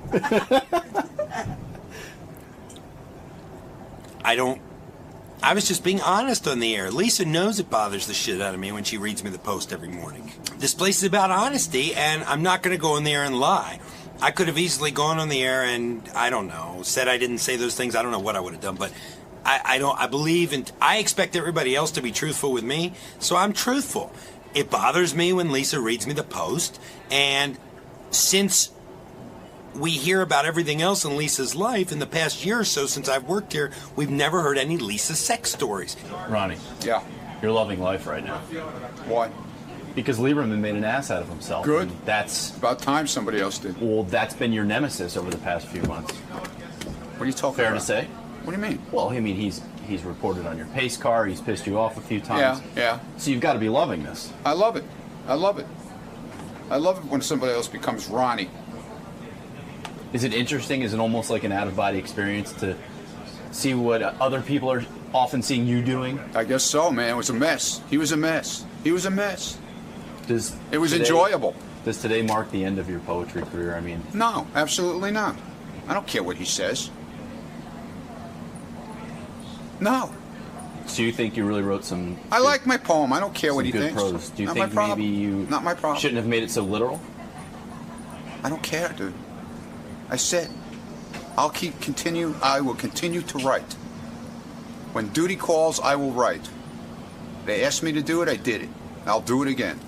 I was just being honest on the air. Lisa knows it bothers the shit out of me when she reads me the post every morning. This place is about honesty, and I'm not going to go in there and lie. I could have easily gone on the air and, I don't know, said I didn't say those things. I don't know what I would have done, but I expect everybody else to be truthful with me, so I'm truthful. It bothers me when Lisa reads me the post, and since we hear about everything else in Lisa's life in the past year or so since I've worked here, we've never heard any Lisa sex stories. Ronnie. Yeah. You're loving life right now. Why? Because Lieberman made an ass out of himself. Good. That's about time somebody else did. Well, that's been your nemesis over the past few months. What are you talking Fair about? to say? What do you mean? Well, I mean, he's He's reported on your pace car. He's pissed you off a few times. Yeah. So you've got to be loving this. I love it. I love it. I love it when somebody else becomes Ronnie. Is it interesting? Is it almost like an out-of-body experience to see what other people are often seeing you doing? I guess so, man. It was a mess. He was a mess. He was a mess. It was today, enjoyable. Does today mark the end of your poetry career? I mean... No, absolutely not. I don't care what he says. No. So you think you really wrote some... I like my poem. I don't care what he good thinks. Prose. Do you Not think my problem. maybe you Not my problem. shouldn't have made it so literal? I don't care, dude. I said, I will continue to write. When duty calls, I will write. They asked me to do it, I did it. I'll do it again.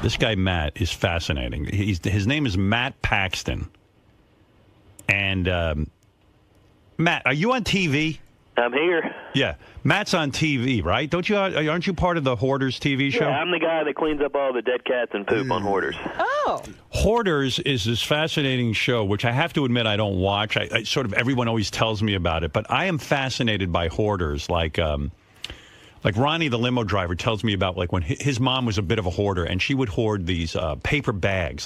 This guy, Matt, is fascinating. His name is Matt Paxton. And, Matt, are you on TV? I'm here. Yeah. Matt's on TV, right? Aren't you part of the Hoarders TV show? Yeah, I'm the guy that cleans up all the dead cats and poop on Hoarders. Oh. Hoarders is this fascinating show, which I have to admit I don't watch. I sort of, everyone always tells me about it, but I am fascinated by Hoarders. Like Ronnie, the limo driver, tells me about like when his mom was a bit of a hoarder, and she would hoard these paper bags.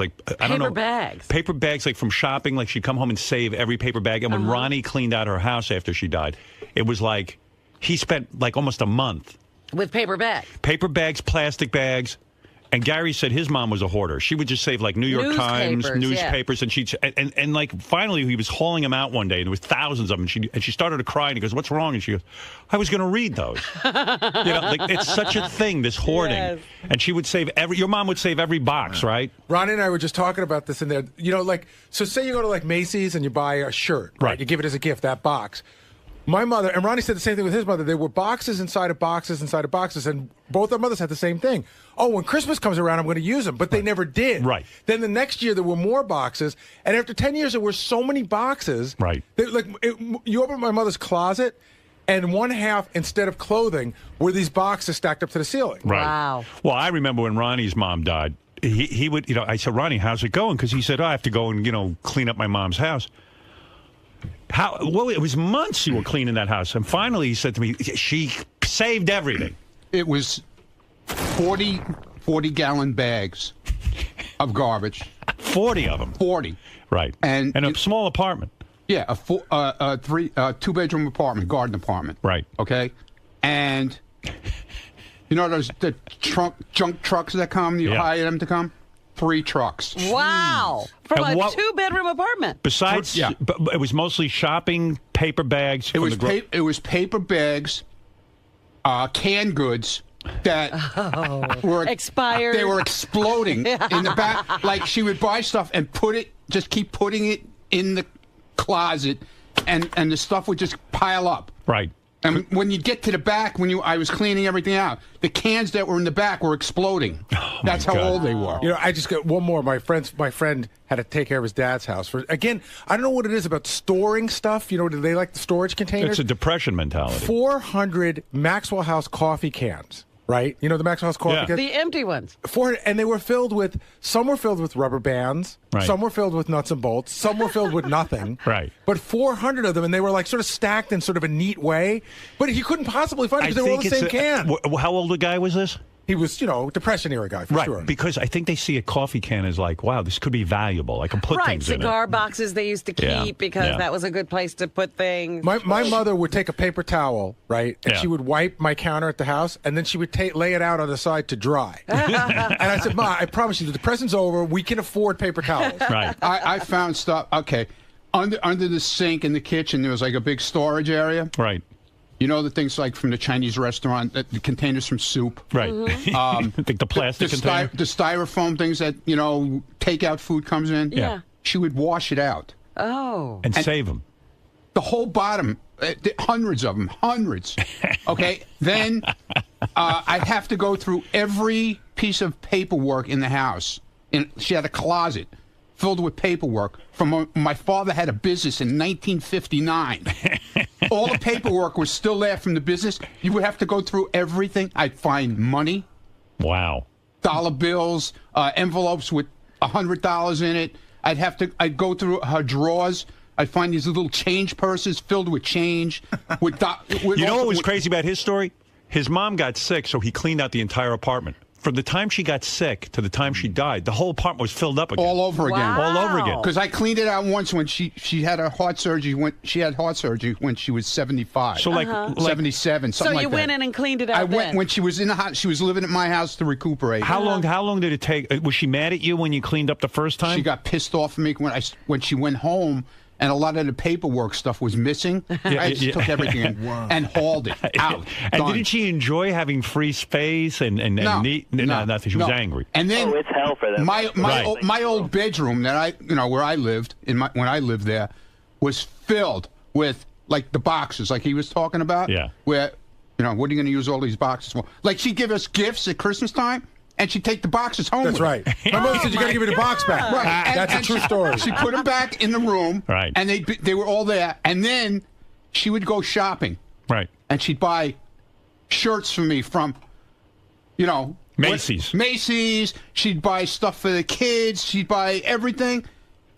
Paper bags, like from shopping. Like she'd come home and save every paper bag. And when Ronnie cleaned out her house after she died, it was like he spent like almost a month with paper bags. Paper bags, plastic bags. And Gary said his mom was a hoarder. She would just save like New York Times, newspapers, and she'd and like finally he was hauling them out one day, and there was thousands of them. And she started to cry, and he goes, "What's wrong?" And she goes, "I was going to read those." Like it's such a thing, this hoarding. Yes. And she would save your mom would save every box, right? Ronnie and I were just talking about this in there. So say you go to like Macy's and you buy a shirt, right? You give it as a gift, that box. My mother, and Ronnie said the same thing with his mother, there were boxes inside of boxes inside of boxes, and both our mothers had the same thing. Oh, when Christmas comes around, I'm going to use them, but they never did. Right. Then the next year, there were more boxes, and after 10 years, there were so many boxes. Right. You open my mother's closet, and one half, instead of clothing, were these boxes stacked up to the ceiling. Right. Wow. Well, I remember when Ronnie's mom died, he would, I said, "Ronnie, how's it going?" Because he said, I have to go and, clean up my mom's house. Well, it was months you were cleaning that house. And finally he said to me, she saved everything. It was 40-gallon bags of garbage. 40 of them? 40. Right. And a small apartment. Yeah, a two-bedroom apartment, garden apartment. Right. Okay? And the junk trucks that come, you hire them to come? 3 trucks. Wow. From a 2-bedroom apartment. Besides, but it was mostly shopping, paper bags. It was paper bags, canned goods that were expired. They were exploding in the back. Like she would buy stuff and keep putting it in the closet, and the stuff would just pile up. Right. And when you get to the back, I was cleaning everything out, the cans that were in the back were exploding. That's how old they were. I just got one more. My friend had to take care of his dad's house. I don't know what it is about storing stuff. Do they like the storage containers? It's a depression mentality. 400 Maxwell House coffee cans right? You know the Maxwell House coffee kits? The empty ones. 400, and they were filled with, some were filled with rubber bands, Right. some were filled with nuts and bolts, some were filled with nothing. Right. But 400 of them, and they were like sort of stacked in sort of a neat way. But he couldn't possibly find it because they were all the same can. How old a guy was this? He was, Depression era guy, for sure. Because I think they see a coffee can as like, wow, this could be valuable. I can put things in it. Cigar boxes they used to keep because that was a good place to put things. My mother would take a paper towel, right, and Yeah. she would wipe my counter at the house, and then she would lay it out on the side to dry. And I said, Ma, I promise you, the depression's over. We can afford paper towels. Right. I found stuff. Okay, under the sink in the kitchen, there was like a big storage area. Right. You know the things like from the Chinese restaurant, the containers from soup. Right. Like the plastic container. The styrofoam things that takeout food comes in. Yeah. She would wash it out. Oh. And save them. The whole bottom, hundreds of them, hundreds. Okay, then I'd have to go through every piece of paperwork in the house. And she had a closet filled with paperwork from when my father had a business in 1959. All the paperwork was still there from the business. You would have to go through everything. I'd find money. Wow. Dollar bills, envelopes with $100 in it. I'd go through her drawers. I'd find these little change purses filled with change. With you know what was crazy about his story? His mom got sick, so he cleaned out the entire apartment. From the time she got sick to the time she died, the whole apartment was filled up again. All over again. All over again. Because I cleaned it out once when she had her heart surgery. She had heart surgery when she was 75. So like 77, something like that. So you went in and cleaned it out. I went when she was in the house. She was living at my house to recuperate. How long did it take? Was she mad at you when you cleaned up the first time? She got pissed off at me when she went home. And a lot of the paperwork stuff was missing. I just took everything and hauled it out. And didn't she enjoy having free space and neat? No, nothing. She was angry. And then it's hell for them. My old bedroom that where I lived when I lived there was filled with like the boxes like he was talking about. Yeah. Where what are you going to use all these boxes for? Like she'd give us gifts at Christmas time. And she'd take the boxes home. That's right. My mother said you got to give me the box back. Right. That's a true story. She put them back in the room. Right. And they were all there. And then she would go shopping. Right. And she'd buy shirts for me from, Macy's. Macy's. She'd buy stuff for the kids. She'd buy everything,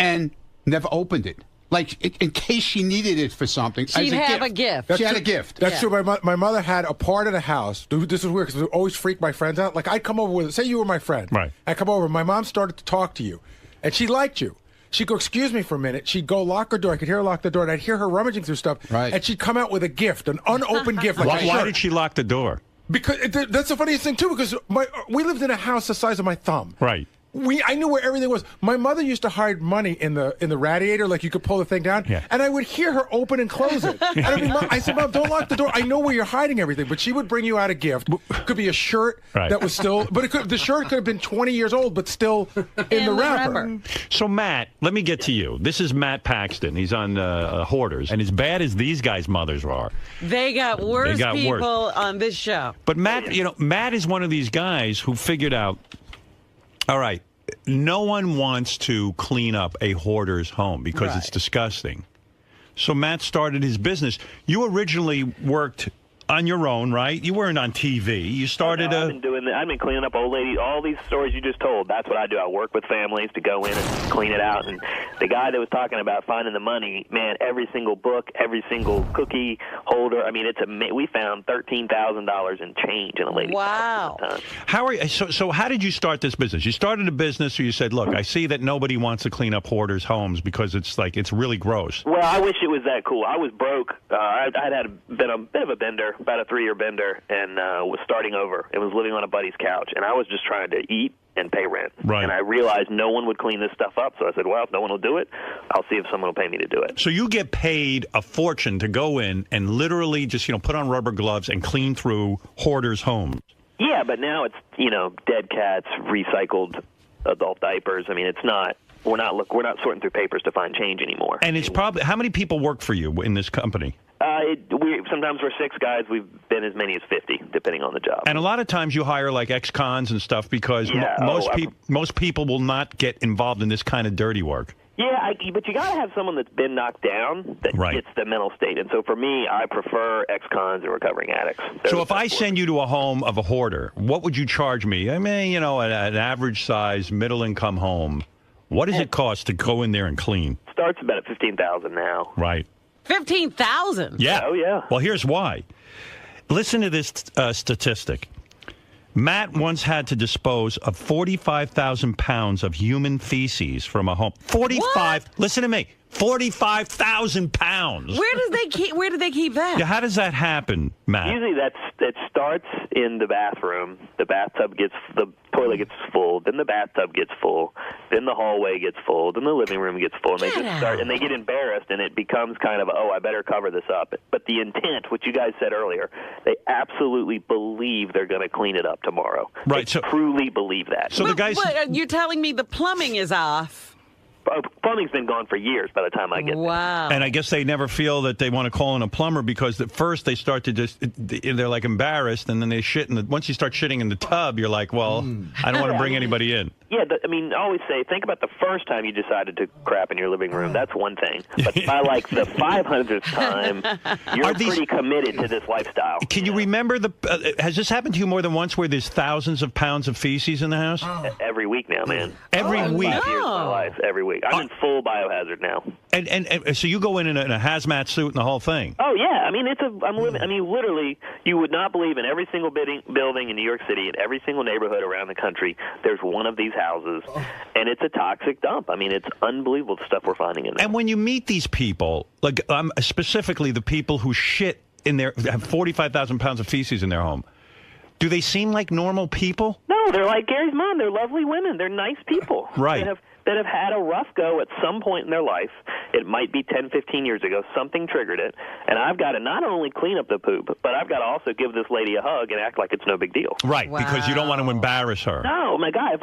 and never opened it. Like in case she needed it for something. She'd have a gift. She had a gift. That's true. My mother had a part of the house. This is weird because it would always freak my friends out. Like I'd come over with, say you were my friend. Right. I'd come over. My mom started to talk to you, and she liked you. She'd go, excuse me for a minute. She'd go lock her door. I could hear her lock the door, and I'd hear her rummaging through stuff. Right. And she'd come out with a gift, an unopened gift. Like Why did she lock the door? Because that's the funniest thing too. Because we lived in a house the size of my thumb. Right. I knew where everything was. My mother used to hide money in the radiator, like you could pull the thing down, and I would hear her open and close it. And I said, Mom, don't lock the door. I know where you're hiding everything. But she would bring you out a gift. Could be a shirt that was still, but the shirt could have been 20 years old, but still in the wrapper. So Matt, let me get to you. This is Matt Paxton. He's on Hoarders, and as bad as these guys' mothers are, they got worse people on this show. But Matt, Matt is one of these guys who figured out, all right, no one wants to clean up a hoarder's home because it's disgusting. So Matt started his business. You originally worked on your own, right? You weren't on TV. You started I've been doing that. I've been cleaning up old ladies. All these stories you just told, that's what I do. I work with families to go in and clean it out. And the guy that was talking about finding the money, man, every single book, every single cookie holder. I mean, we found $13,000 in change in a lady's house. Wow. How are you? So how did you start this business? You started a business where you said, look, I see that nobody wants to clean up hoarders' homes because it's really gross. Well, I wish it was that cool. I was broke. I'd been a bit of a bender, about a 3-year bender, and was starting over and was living on a buddy's couch. And I was just trying to eat and pay rent. Right. And I realized no one would clean this stuff up. So I said, well, if no one will do it, I'll see if someone will pay me to do it. So you get paid a fortune to go in and literally just, put on rubber gloves and clean through hoarders' homes. Yeah, but now it's, dead cats, recycled adult diapers. I mean, it's not. We're not sorting through papers to find change anymore. And it's probably, how many people work for you in this company? Sometimes we're 6 guys. We've been as many as 50, depending on the job. And a lot of times you hire like ex-cons and stuff because most people will not get involved in this kind of dirty work. Yeah, but you got to have someone that's been knocked down that gets the mental state. And so for me, I prefer ex-cons and recovering addicts. So if I send you to a home of a hoarder, what would you charge me? I mean, an average size, middle-income home. What does it cost to go in there and clean? Starts about at $15,000 now. Right. 15,000? Yeah. Oh, yeah. Well, here's why. Listen to this statistic. Matt once had to dispose of 45,000 pounds of human feces from a home. 45. What? Listen to me. 45,000 pounds. Where do they keep that? Yeah, how does that happen, Matt? Usually that starts in the bathroom. The toilet gets full, then the bathtub gets full, then the hallway gets full, then the living room gets full, and they just start and they get embarrassed, and it becomes kind of I better cover this up. But the intent, which you guys said earlier, they absolutely believe they're going to clean it up tomorrow. Right. They truly believe that. So the guys, but you're telling me the plumbing is off? Plumbing's been gone for years by the time I get there. Wow. And I guess they never feel that they want to call in a plumber because at first they start to they're like embarrassed, and then they shit. Once you start shitting in the tub, you're like, well, I don't want to bring anybody in. Yeah, I always say, think about the first time you decided to crap in your living room. That's one thing. But by like the 500th time, you're pretty committed to this lifestyle. Can you remember has this happened to you more than once where there's thousands of pounds of feces in the house? Every week now, man. Every week? 5 years of my life, every week. I'm in full biohazard now. And so you go in a hazmat suit and the whole thing? Oh, yeah. I mean, literally, you would not believe in every single building in New York City, in every single neighborhood around the country, there's one of these houses, and it's a toxic dump. I mean, it's unbelievable the stuff we're finding in there. And when you meet these people, like specifically the people who shit in their, have 45,000 pounds of feces in their home, do they seem like normal people? No, they're like Gary's mom. They're lovely women. They're nice people. Right. That have had a rough go at some point in their life. It might be 10, 15 years ago. Something triggered it. And I've got to not only clean up the poop, but I've got to also give this lady a hug and act like it's no big deal. Right, because you don't want to embarrass her. No, my God, if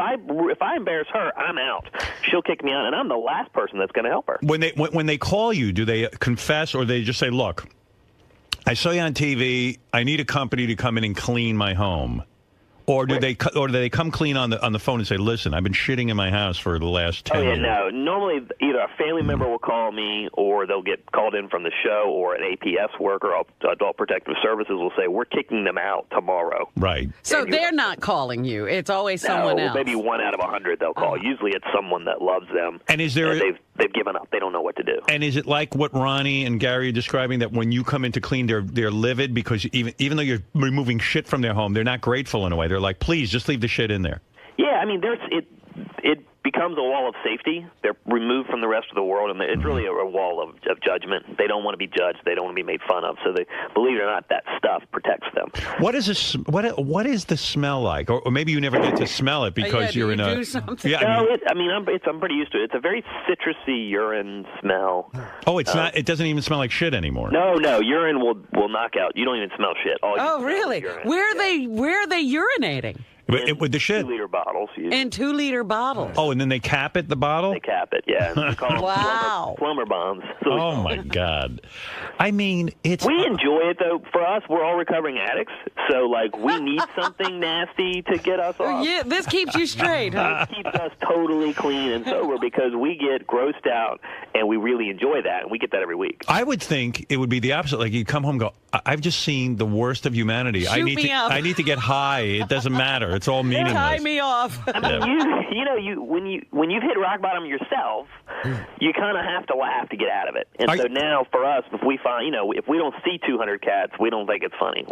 I embarrass her, I'm out. She'll kick me out, and I'm the last person that's going to help her. When they call you, do they confess or they just say, look, I saw you on TV. I need a company to come in and clean my home? Or do they come clean on the phone and say, listen, I've been shitting in my house for the last 10 years? No. Normally, either a family member will call me, or they'll get called in from the show, or an APS worker, Adult Protective Services, will say, we're kicking them out tomorrow. Right. So they're not calling you. It's always someone else. Maybe 1 out of 100 they'll call. Usually it's someone that loves them. And is there... They've given up. They don't know what to do. And is it like what Ronnie and Gary are describing, that when you come in to clean, they're livid because even though you're removing shit from their home, they're not grateful in a way. They're like, please, just leave the shit in there. Yeah, I mean, it becomes a wall of safety. They're removed from the rest of the world, and it's really a wall of judgment. They don't want to be judged. They don't want to be made fun of. So they, believe it or not, that stuff protects them. What is the smell like? Or maybe you never get to smell it because you're in a... Yeah, I'm pretty used to it. It's a very citrusy urine smell. Oh, it's not. It doesn't even smell like shit anymore. No, urine will knock out. You don't even smell shit. Really? Where are they urinating? With the shit? 2-liter bottles. Usually. In 2-liter bottles. Oh, and then they cap it, the bottle? They cap it, yeah. They call them plumber bombs. Oh, my God. I mean, it's... We enjoy it, though. For us, we're all recovering addicts. So, we need something nasty to get us off. Yeah, this keeps you straight, huh? It keeps us totally clean and sober because we get grossed out, and we really enjoy that, and we get that every week. I would think it would be the opposite. Like, you come home and go, I've just seen the worst of humanity. I need to get high. It doesn't matter. It's all meaningless. Tie me off. I mean, when you've hit rock bottom yourself, you kind of have to laugh to get out of it. And so now, for us, if we find, if we don't see 200 cats, we don't think it's funny.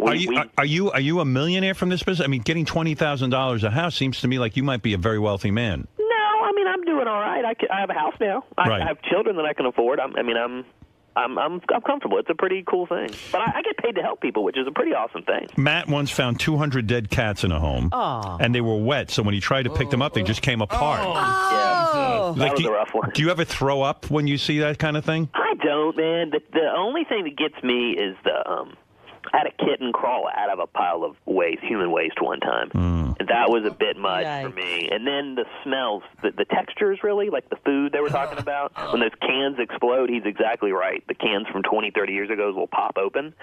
Are you a millionaire from this business? I mean, getting $20,000 a house seems to me like you might be a very wealthy man. No, I mean, I'm doing all right. I have a house now. I have children that I can afford. I'm comfortable. It's a pretty cool thing. But I get paid to help people, which is a pretty awesome thing. Matt once found 200 dead cats in a home, and they were wet. So when he tried to pick them up, they just came apart. Yeah, that was a rough one. Do you ever throw up when you see that kind of thing? I don't, man. The only thing that gets me is I had a kitten crawl out of a pile of human waste one time. And that was a bit much for me. And then the smells, the textures really, like the food they were talking about. When those cans explode, he's exactly right. The cans from 20, 30 years ago will pop open,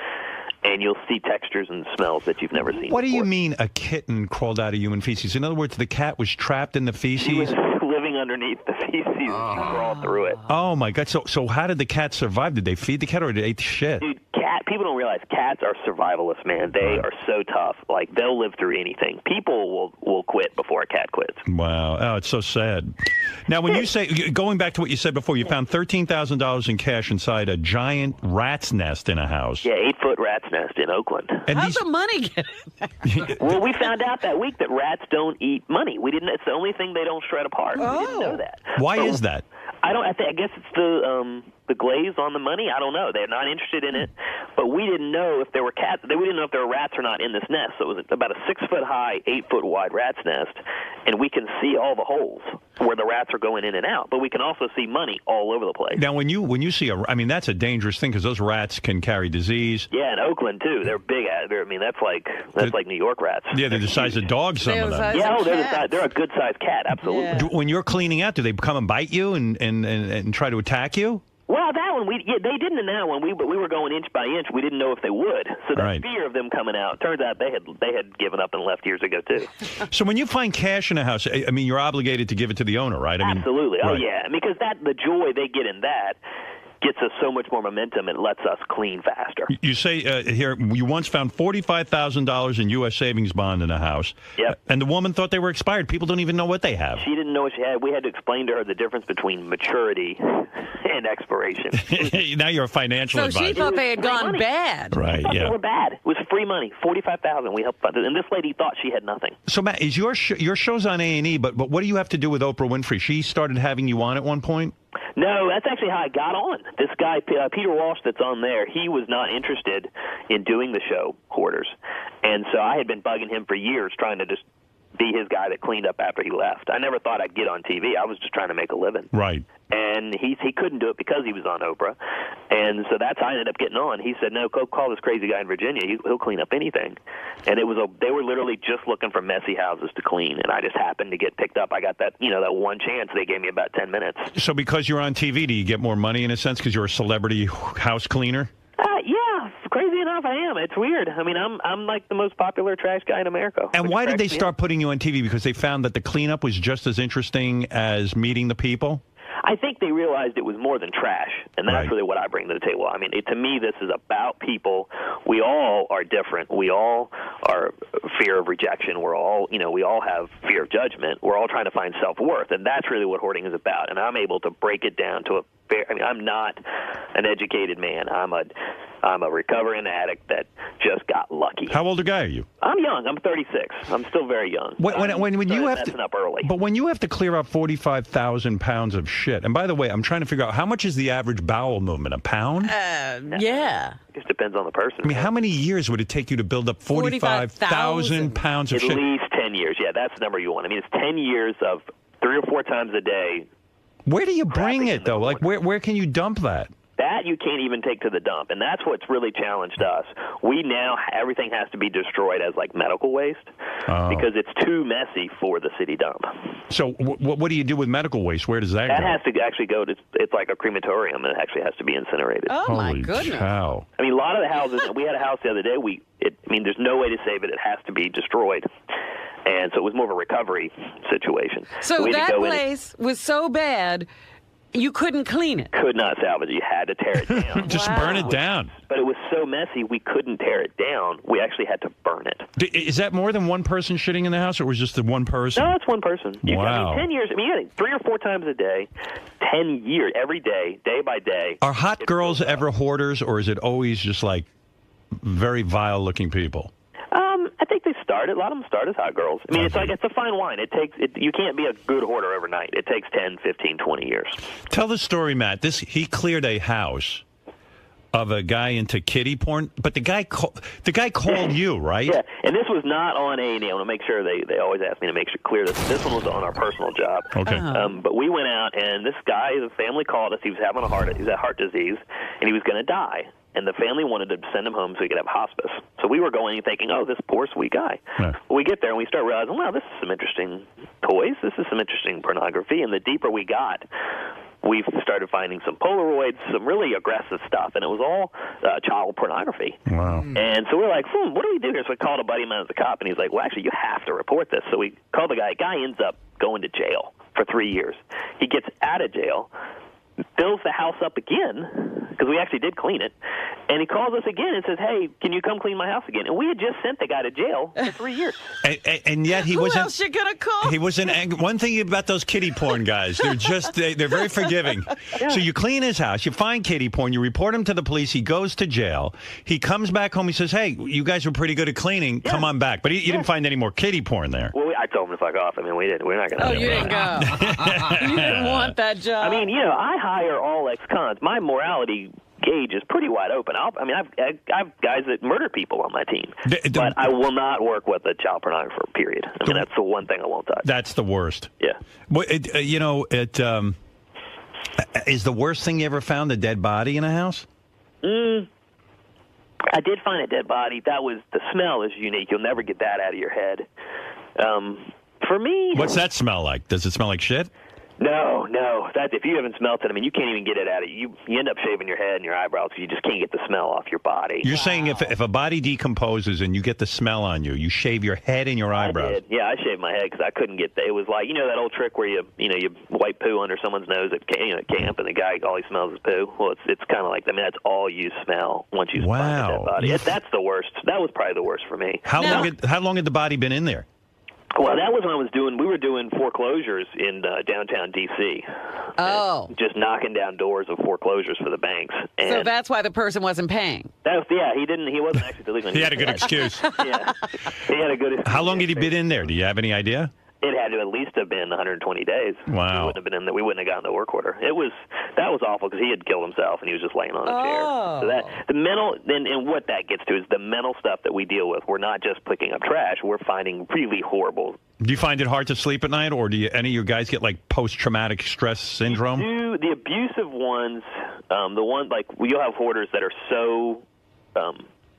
and you'll see textures and smells that you've never seen What before. do you mean a kitten crawled out of human feces? In other words, the cat was trapped in the feces? He was living underneath the feces and she crawled through it. Oh my God! So how did the cat survive? Did they feed the cat or did they eat the shit? Dude, people don't realize cats are survivalists, man. They are so tough. Like, they'll live through anything. People will quit before a cat quits. Wow. Oh, it's so sad. Now, when you say, going back to what you said before, you found $13,000 in cash inside a giant rat's nest in a house. Yeah, 8-foot rat's nest in Oakland. And How's the money get in there? Well, we found out that week that rats don't eat money. We didn't. It's the only thing they don't shred apart. We didn't know that. Why is that? I guess it's the glaze on the money. I don't know. They're not interested in it. But we didn't know if there were cats. We didn't know if there were rats or not in this nest. So it was about a 6-foot-high, 8-foot-wide rat's nest, and we can see all the holes where the rats are going in and out. But we can also see money all over the place. Now, when you see that's a dangerous thing because those rats can carry disease. Yeah, in Oakland too. They're big. I mean, that's like New York rats. Yeah, they're the size of dogs. Some of them. Yeah, they're a good sized cat. Absolutely. Yeah. When you're cleaning out, do they come and bite you and try to attack you? Well, that one they didn't in that one. But we were going inch by inch. We didn't know if they would. So the fear of them coming out. Turns out they had given up and left years ago too. So when you find cash in a house, I mean, you're obligated to give it to the owner, right? Absolutely. Right. Oh yeah, because the joy they get in that gets us so much more momentum. It lets us clean faster. You say here you once found $45,000 in U.S. savings bond in a house. Yep. And the woman thought they were expired. People don't even know what they have. She didn't know what she had. We had to explain to her the difference between maturity and expiration. Now you're a financial advisor. So she thought they had gone bad. Right, yeah. They were bad. It was free money, $45,000. We helped fund it. And this lady thought she had nothing. So, Matt, is your show's on A&E, but what do you have to do with Oprah Winfrey? She started having you on at one point? No, that's actually how I got on. This guy, Peter Walsh, that's on there, he was not interested in doing the show, Hoarders. And so I had been bugging him for years trying to just be his guy that cleaned up after he left. I never thought I'd get on TV. I was just trying to make a living. Right. And he couldn't do it because he was on Oprah. And so that's how I ended up getting on. He said, no, go call this crazy guy in Virginia. He'll clean up anything. And they were literally just looking for messy houses to clean. And I just happened to get picked up. I got that one chance. They gave me about 10 minutes. So because you're on TV, do you get more money in a sense because you're a celebrity house cleaner? Yeah, crazy enough, I am. It's weird. I mean, I'm like the most popular trash guy in America. And why did they start putting you on TV? Because they found that the cleanup was just as interesting as meeting the people? I think they realized it was more than trash, and that's really what I bring to the table. I mean, to me, this is about people. We all are different. We all are fear of rejection. We're all, we all have fear of judgment. We're all trying to find self-worth, and that's really what hoarding is about. And I'm able to break it down to I'm not an educated man. I'm a recovering addict that just got lucky. How old a guy are you? I'm young. I'm 36. I'm still very young. When you have to up early. But when you have to clear out 45,000 pounds of shit, and by the way, I'm trying to figure out how much is the average bowel movement? A pound? Yeah. It just depends on the person. I mean, how many years would it take you to build up 45,000 pounds of shit? At least 10 years. Yeah, that's the number you want. I mean, it's 10 years of 3 or 4 times a day. Where do you bring it, though? Like, where can you dump that? That you can't even take to the dump, and that's what's really challenged us. Everything has to be destroyed as like medical waste because it's too messy for the city dump. So what do you do with medical waste? Where does that go? That has to actually go to, it's like a crematorium, and it actually has to be incinerated. Oh, my goodness. Cow. I mean, a lot of the houses, we had a house the other day, there's no way to save it. It has to be destroyed. And so it was more of a recovery situation. So that place was so bad, you couldn't clean it? Could not salvage it. You had to tear it down. Just burn it down. But it was so messy, we couldn't tear it down. We actually had to burn it. Is that more than one person shitting in the house, or was it just the one person? No, it's one person. Wow. 10 years. I mean, you got 3 or 4 times a day, 10 years, every day, day by day. Are hot girls ever hoarders, or is it always just like very vile-looking people? I think they started. A lot of them start as hot girls. I mean, it's a fine wine. You can't be a good hoarder overnight. It takes 10, 15, 20 years. Tell the story, Matt. He cleared a house of a guy into kiddie porn, but the guy called you, right? Yeah, and this was not on A&E. I want to make sure they always ask me to make sure clear this. This one was on our personal job. Okay. But we went out, and this guy, the family called us. He was having he had heart disease, and he was going to die. And the family wanted to send him home so he could have hospice. So we were going and thinking, oh, this poor sweet guy. Yeah. Well, we get there and we start realizing, well, this is some interesting toys. This is some interesting pornography. And the deeper we got, we started finding some Polaroids, some really aggressive stuff. And it was all child pornography. Wow. And so we're like, what do we do here? So we called a buddy of mine as a cop, and he's like, well, actually, you have to report this. So we called the guy. Guy ends up going to jail. for 3 years. He gets out of jail, fills the house up again, because we actually did clean it, and he calls us again and says, hey, can you come clean my house again? And we had just sent the guy to jail for 3 years. And yet he Who wasn't. else you gonna call? He wasn't angry. One thing about those kiddie porn guys, they're very forgiving. Yeah. So you clean his house, you find kiddie porn, you report him to the police, he goes to jail, he comes back home, he says, hey, you guys were pretty good at cleaning, come on back. But you didn't find any more kiddie porn there. Well, I told him to fuck off. I mean, we're not going to. Oh, you didn't go. You didn't want that job. I mean, I hire all ex-cons. My morality gauge is pretty wide open. I've guys that murder people on my team, but I will not work with a child pornographer. Period. I mean, that's the one thing I won't touch. That's the worst. Yeah. Well, is the worst thing you ever found a dead body in a house? I did find a dead body. The smell is unique. You'll never get that out of your head. For me, what's that smell like? Does it smell like shit? No. That if you haven't smelt it, I mean, you can't even get it out of you. You end up shaving your head and your eyebrows because you just can't get the smell off your body. You're saying if a body decomposes and you get the smell on you, you shave your head and your eyebrows. I did. Yeah, I shaved my head because I couldn't get. It was like that old trick where you wipe poo under someone's nose at camp, and the guy all he smells is poo. Well, it's kind of like that's all you smell once you find a dead body. That's the worst. That was probably the worst for me. How long had the body been in there? Well, that was when we were doing foreclosures in downtown D.C. Oh. Just knocking down doors of foreclosures for the banks. And so that's why the person wasn't paying. He wasn't actually delinquent. He had a good excuse. Yeah, he had a good excuse. How long had he been in there? Do you have any idea? It had to at least have been 120 days. Wow. We wouldn't have been in there. We wouldn't have gotten the work order. That was awful because he had killed himself and he was just laying on a chair. So the mental and what that gets to is the mental stuff that we deal with. We're not just picking up trash. We're finding really horrible. Do you find it hard to sleep at night, or do any of your guys get like post-traumatic stress syndrome? The abusive ones, the ones like you'll have hoarders that are so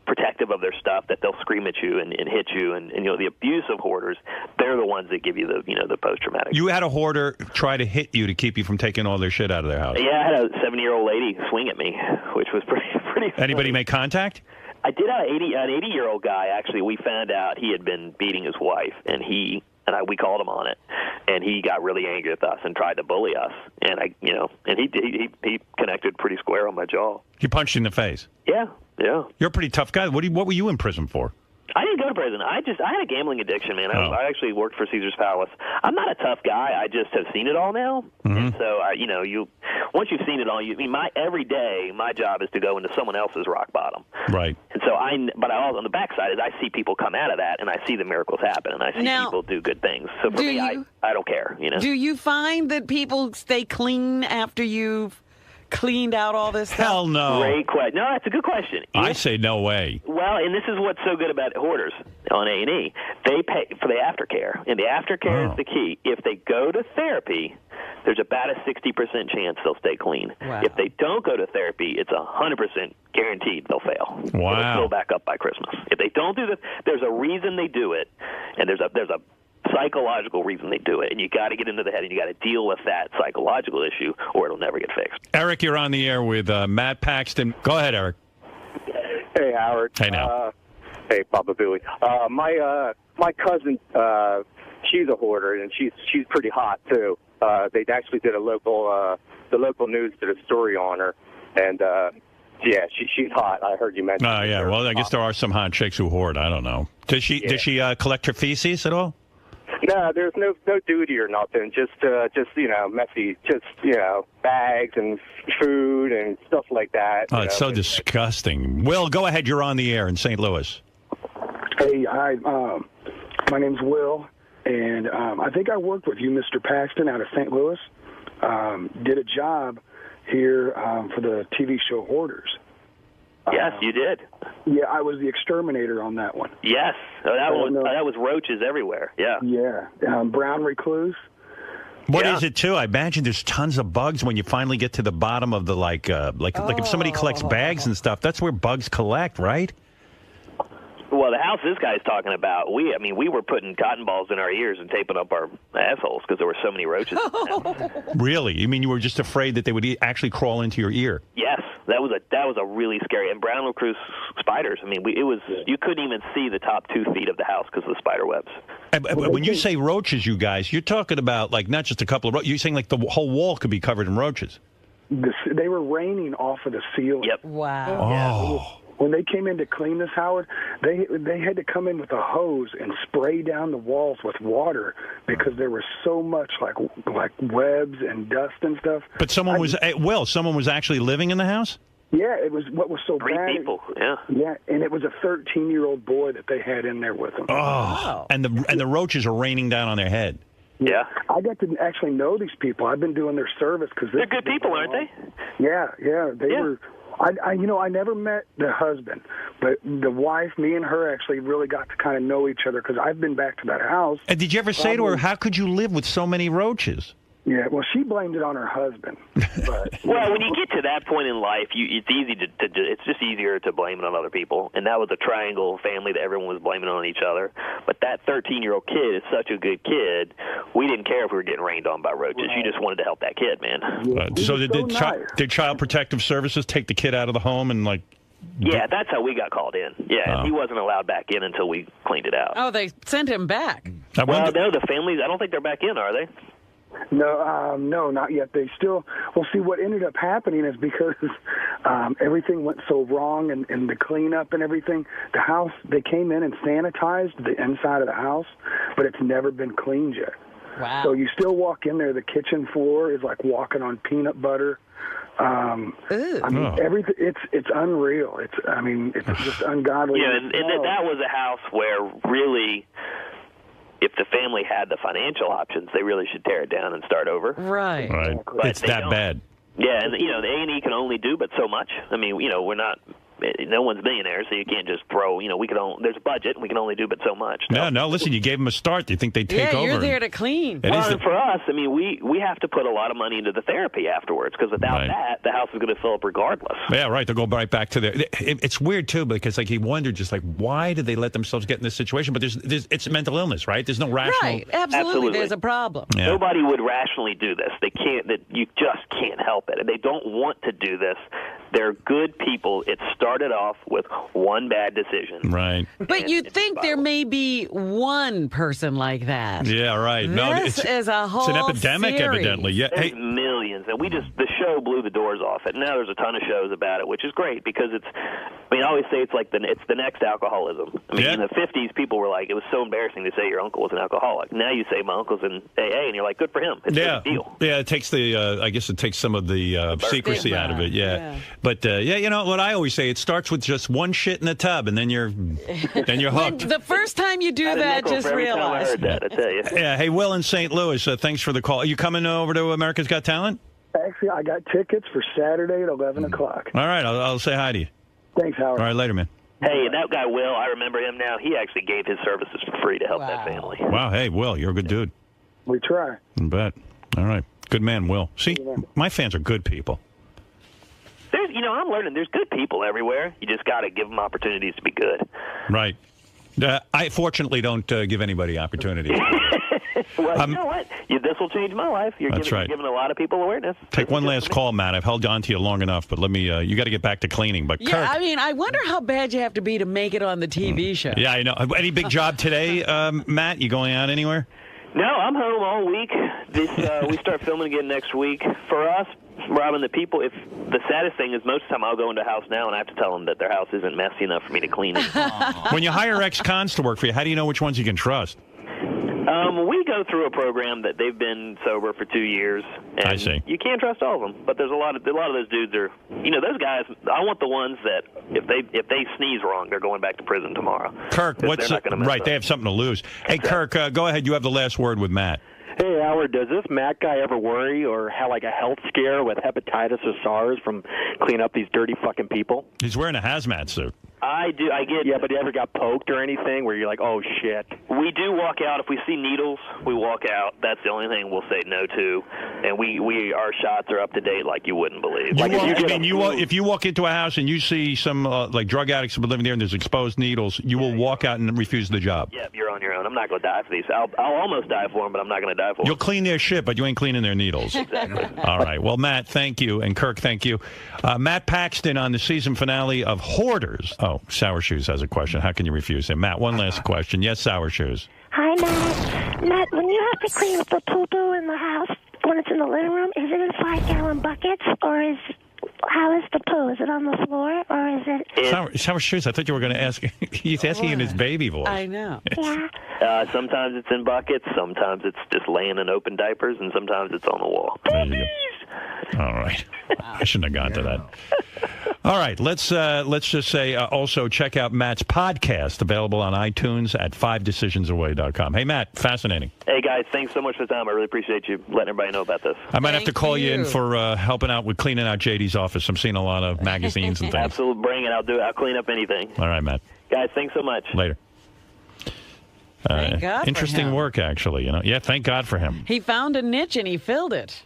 protective of their stuff that they'll scream at you and hit you, and the abusive hoarders, they're the ones that give you the post-traumatic. You had a hoarder try to hit you to keep you from taking all their shit out of their house. Yeah, I had a 70-year-old lady swing at me, which was pretty funny. Anybody make contact? I did have an 80-year-old guy. Actually, we found out he had been beating his wife, and we called him on it, and he got really angry with us and tried to bully us, and he connected pretty square on my jaw. You punched in the face. Yeah. You're a pretty tough guy. What were you in prison for? I didn't go to prison. I had a gambling addiction, man. I actually worked for Caesar's Palace. I'm not a tough guy. I just have seen it all now, and so once you've seen it all, every day my job is to go into someone else's rock bottom. Right. And so but I also on the backside is I see people come out of that, and I see the miracles happen, and I see people do good things. So for me, I don't care. Do you find that people stay clean after you've cleaned out all this stuff? Hell no. Great question. No, that's a good question. I say no way. Well, and this is what's so good about Hoarders on A&E. They pay for the aftercare, and the aftercare is the key. If they go to therapy, there's about a 60% chance they'll stay clean. Wow. If they don't go to therapy, it's 100% guaranteed they'll fail. Wow. It'll fill back up by Christmas. If they don't do this, there's a reason they do it, and there's a psychological reason they do it, and you got to get into the head and you got to deal with that psychological issue or it'll never get fixed. Eric, you're on the air with Matt Paxton. Go ahead, Eric. Hey, Howard. Hey, now. Hey, Papa Billy. My cousin, she's a hoarder, and she's pretty hot too. They actually did the local news did a story on her, and yeah, she's hot. I heard you mention. Oh yeah, well I guess there are some hot chicks who hoard. I don't know. Does she collect her feces at all? No, there's no duty or nothing. Just messy, bags and food and stuff like that. Oh, it's so disgusting. Will, go ahead. You're on the air in St. Louis. Hey, hi. My name's Will, and I think I worked with you, Mr. Paxton, out of St. Louis. Did a job here for the TV show Hoarders. Yes, you did. Yeah, I was the exterminator on that one. Yes, that was roaches everywhere. Yeah. Yeah, brown recluse. What is it too? I imagine there's tons of bugs when you finally get to the bottom of the like if somebody collects bags and stuff. That's where bugs collect, right? Well, the house this guy's talking about, we were putting cotton balls in our ears and taping up our assholes because there were so many roaches in the house. Really? You mean you were just afraid that they would actually crawl into your ear? Yes. That was a really scary. And brown recluse spiders. I mean, you couldn't even see the top 2 feet of the house because of the spider webs. When you say roaches, you guys, you're talking about like not just a couple of roaches. You're saying like the whole wall could be covered in roaches. They were raining off of the ceiling. Yep. Wow. Oh. When they came in to clean this, Howard, they had to come in with a hose and spray down the walls with water because there was so much like webs and dust and stuff. But someone was actually living in the house? Yeah, it was what was so 3 bad. people, yeah. Yeah, and it was a 13-year-old boy that they had in there with them. Oh, and the roaches are raining down on their head. Yeah. I got to actually know these people. I've been doing their service because they're good people, aren't they? Yeah, they were. I never met the husband, but the wife, me and her actually really got to kind of know each other because I've been back to that house. And did you ever say to her, how could you live with so many roaches? Yeah, well, she blamed it on her husband. But, well, when you get to that point in life, it's easy it's just easier to blame it on other people. And that was a triangle family that everyone was blaming on each other. But that 13-year-old kid is such a good kid. We didn't care if we were getting rained on by roaches. You just wanted to help that kid, man. So did Child Protective Services take the kid out of the home and like? Yeah, that's how we got called in. Yeah, and he wasn't allowed back in until we cleaned it out. Oh, they sent him back. Well, no, the families. I don't think they're back in, are they? No, not yet. They still. Well, see, what ended up happening is because everything went so wrong and the cleanup and everything. The house, they came in and sanitized the inside of the house, but it's never been cleaned yet. Wow. So you still walk in there. The kitchen floor is like walking on peanut butter. I mean, everything. It's unreal. It's just ungodly. Yeah, and that was a house where really, if the family had the financial options, they really should tear it down and start over. Right. But it's that bad. Yeah, and the A&E can only do but so much. I mean, we're not. No one's millionaire, so you can't just throw. There's a budget, and we can only do but so much. No. Listen, you gave them a start. Do you think they take over? Yeah, you're there to clean. Well, and for us, I mean, we have to put a lot of money into the therapy afterwards because without that, the house is going to fill up regardless. Yeah, right. They'll go right back to their. It's weird too because like he wondered just like why did they let themselves get in this situation? But it's mental illness, right? There's no rational. Right. Absolutely. There's a problem. Yeah. Nobody would rationally do this. They can't. You just can't help it. And they don't want to do this. They're good people. It started off with one bad decision. Right. But you'd think there may be one person like that. Yeah, right. This is a whole It's an epidemic, series. evidently. Yeah. There's millions. And the show blew the doors off it. Now there's a ton of shows about it, which is great because I always say it's like it's the next alcoholism. I mean, in the 50s, people were like, it was so embarrassing to say your uncle was an alcoholic. Now you say my uncle's in AA, and you're like, good for him. It's a big deal. Yeah, it takes I guess it takes some of the secrecy out of it. Yeah. But you know what I always say, it starts with just one shit in the tub, and then you're hooked. The first time you do that, just realize. I heard that, I tell you. Yeah. Hey, Will in St. Louis, thanks for the call. Are you coming over to America's Got Talent? Actually, I got tickets for Saturday at 11 o'clock. All right, I'll say hi to you. Thanks, Howard. All right, later, man. Hey, that guy Will, I remember him now. He actually gave his services for free to help that family. Wow. Hey, Will, you're a good dude. We try. I bet. All right. Good man, Will. See, my fans are good people. I'm learning there's good people everywhere. You just got to give them opportunities to be good. Right. I fortunately don't give anybody opportunities. Well, you know what? This will change my life. You're giving a lot of people awareness. Take one last call, Matt. I've held on to you long enough, but let me. You got to get back to cleaning. But yeah, I mean, I wonder how bad you have to be to make it on the TV show. Yeah, I know. Any big job today, Matt? You going out anywhere? No, I'm home all week. We start filming again next week. For us, Robin, the saddest thing is most of the time I'll go into a house now and I have to tell them that their house isn't messy enough for me to clean it. When you hire ex-cons to work for you, how do you know which ones you can trust? We go through a program that they've been sober for 2 years. And I see. You can't trust all of them, but there's a lot of those dudes are. Those guys. I want the ones that if they sneeze wrong, they're going back to prison tomorrow. Kirk, what's right? They have something to lose. Hey, Kirk, go ahead. You have the last word with Matt. Hey, Howard, does this Matt guy ever worry or have like a health scare with hepatitis or SARS from cleaning up these dirty fucking people? He's wearing a hazmat suit. I do. I get. Yeah, but you ever got poked or anything where you're like, oh shit? We do walk out if we see needles. We walk out. That's the only thing we'll say no to, and our shots are up to date like you wouldn't believe. If you walk into a house and you see some like drug addicts have been living there and there's exposed needles, you will walk out and refuse the job. Yeah, you're on your own. I'm not going to die for these. I'll almost die for them, but I'm not going to die for them. You'll clean their shit, but you ain't cleaning their needles. Exactly. All right. Well, Matt, thank you, and Kirk, thank you. Matt Paxton on the season finale of Hoarders. Oh, Sour Shoes has a question. How can you refuse him? Matt, one last question. Yes, Sour Shoes. Hi, Matt. Matt, when you have to clean up the poo-poo in the house when it's in the living room, is it in 5-gallon buckets, or how is the poo? Is it on the floor, or is it... Sour Shoes, I thought you were going to ask. He's asking in his baby voice. I know. Yeah. Sometimes it's in buckets, sometimes it's just laying in open diapers, and sometimes it's on the wall. There you go. All right. I shouldn't have gone to that. All right, let's just say also check out Matt's podcast, available on iTunes at 5decisionsaway.com. Hey, Matt, fascinating. Hey, guys, thanks so much for the time. I really appreciate you letting everybody know about this. I might have to call you in for helping out with cleaning out JD's office. I'm seeing a lot of magazines and things. Absolutely, bring it. I'll do it. I'll clean up anything. All right, Matt. Guys, thanks so much. Later. Thank God for interesting him. work, actually. Yeah, thank God for him. He found a niche and he filled it.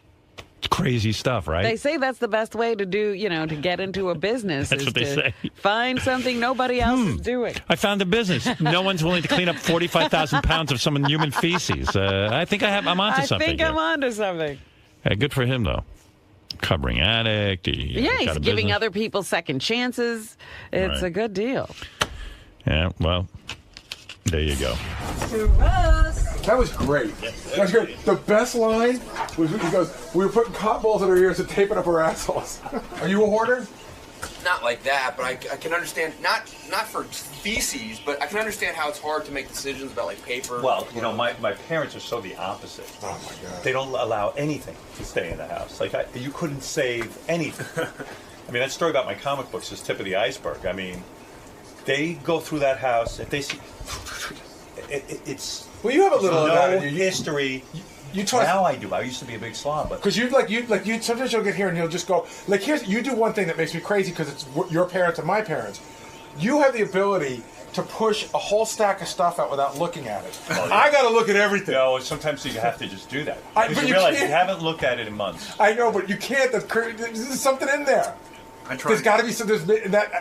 It's crazy stuff, right? They say that's the best way to do, to get into a business. That's is what they to say. Find something nobody else is doing. I found a business. No one's willing to clean up 45,000 pounds of some human feces. I think I'm onto something. I think I'm onto something. Good for him, though. Covering addict. He's giving other people second chances. It's a good deal. Yeah, well, there you go. That was great. That was great. The best line was he goes, "We were putting cotton balls in our ears and taping up our assholes." Are you a hoarder? Not like that, but I can understand, not for feces, but I can understand how it's hard to make decisions about, like, paper. Well, my parents are so the opposite. Oh, my God. They don't allow anything to stay in the house. Like, you couldn't save anything. I mean, that story about my comic books is tip of the iceberg. I mean, they go through that house, if they see... It's... Well, you have a little of that in no history... Now I do. I used to be a big slob, but because you sometimes you'll get here and you'll just go like you do one thing that makes me crazy because it's your parents and my parents. You have the ability to push a whole stack of stuff out without looking at it. Oh, yeah. I got to look at everything. No, sometimes you have to just do that. But you realize you haven't looked at it in months. I know, but you can't. There's something in there. There's got to be some.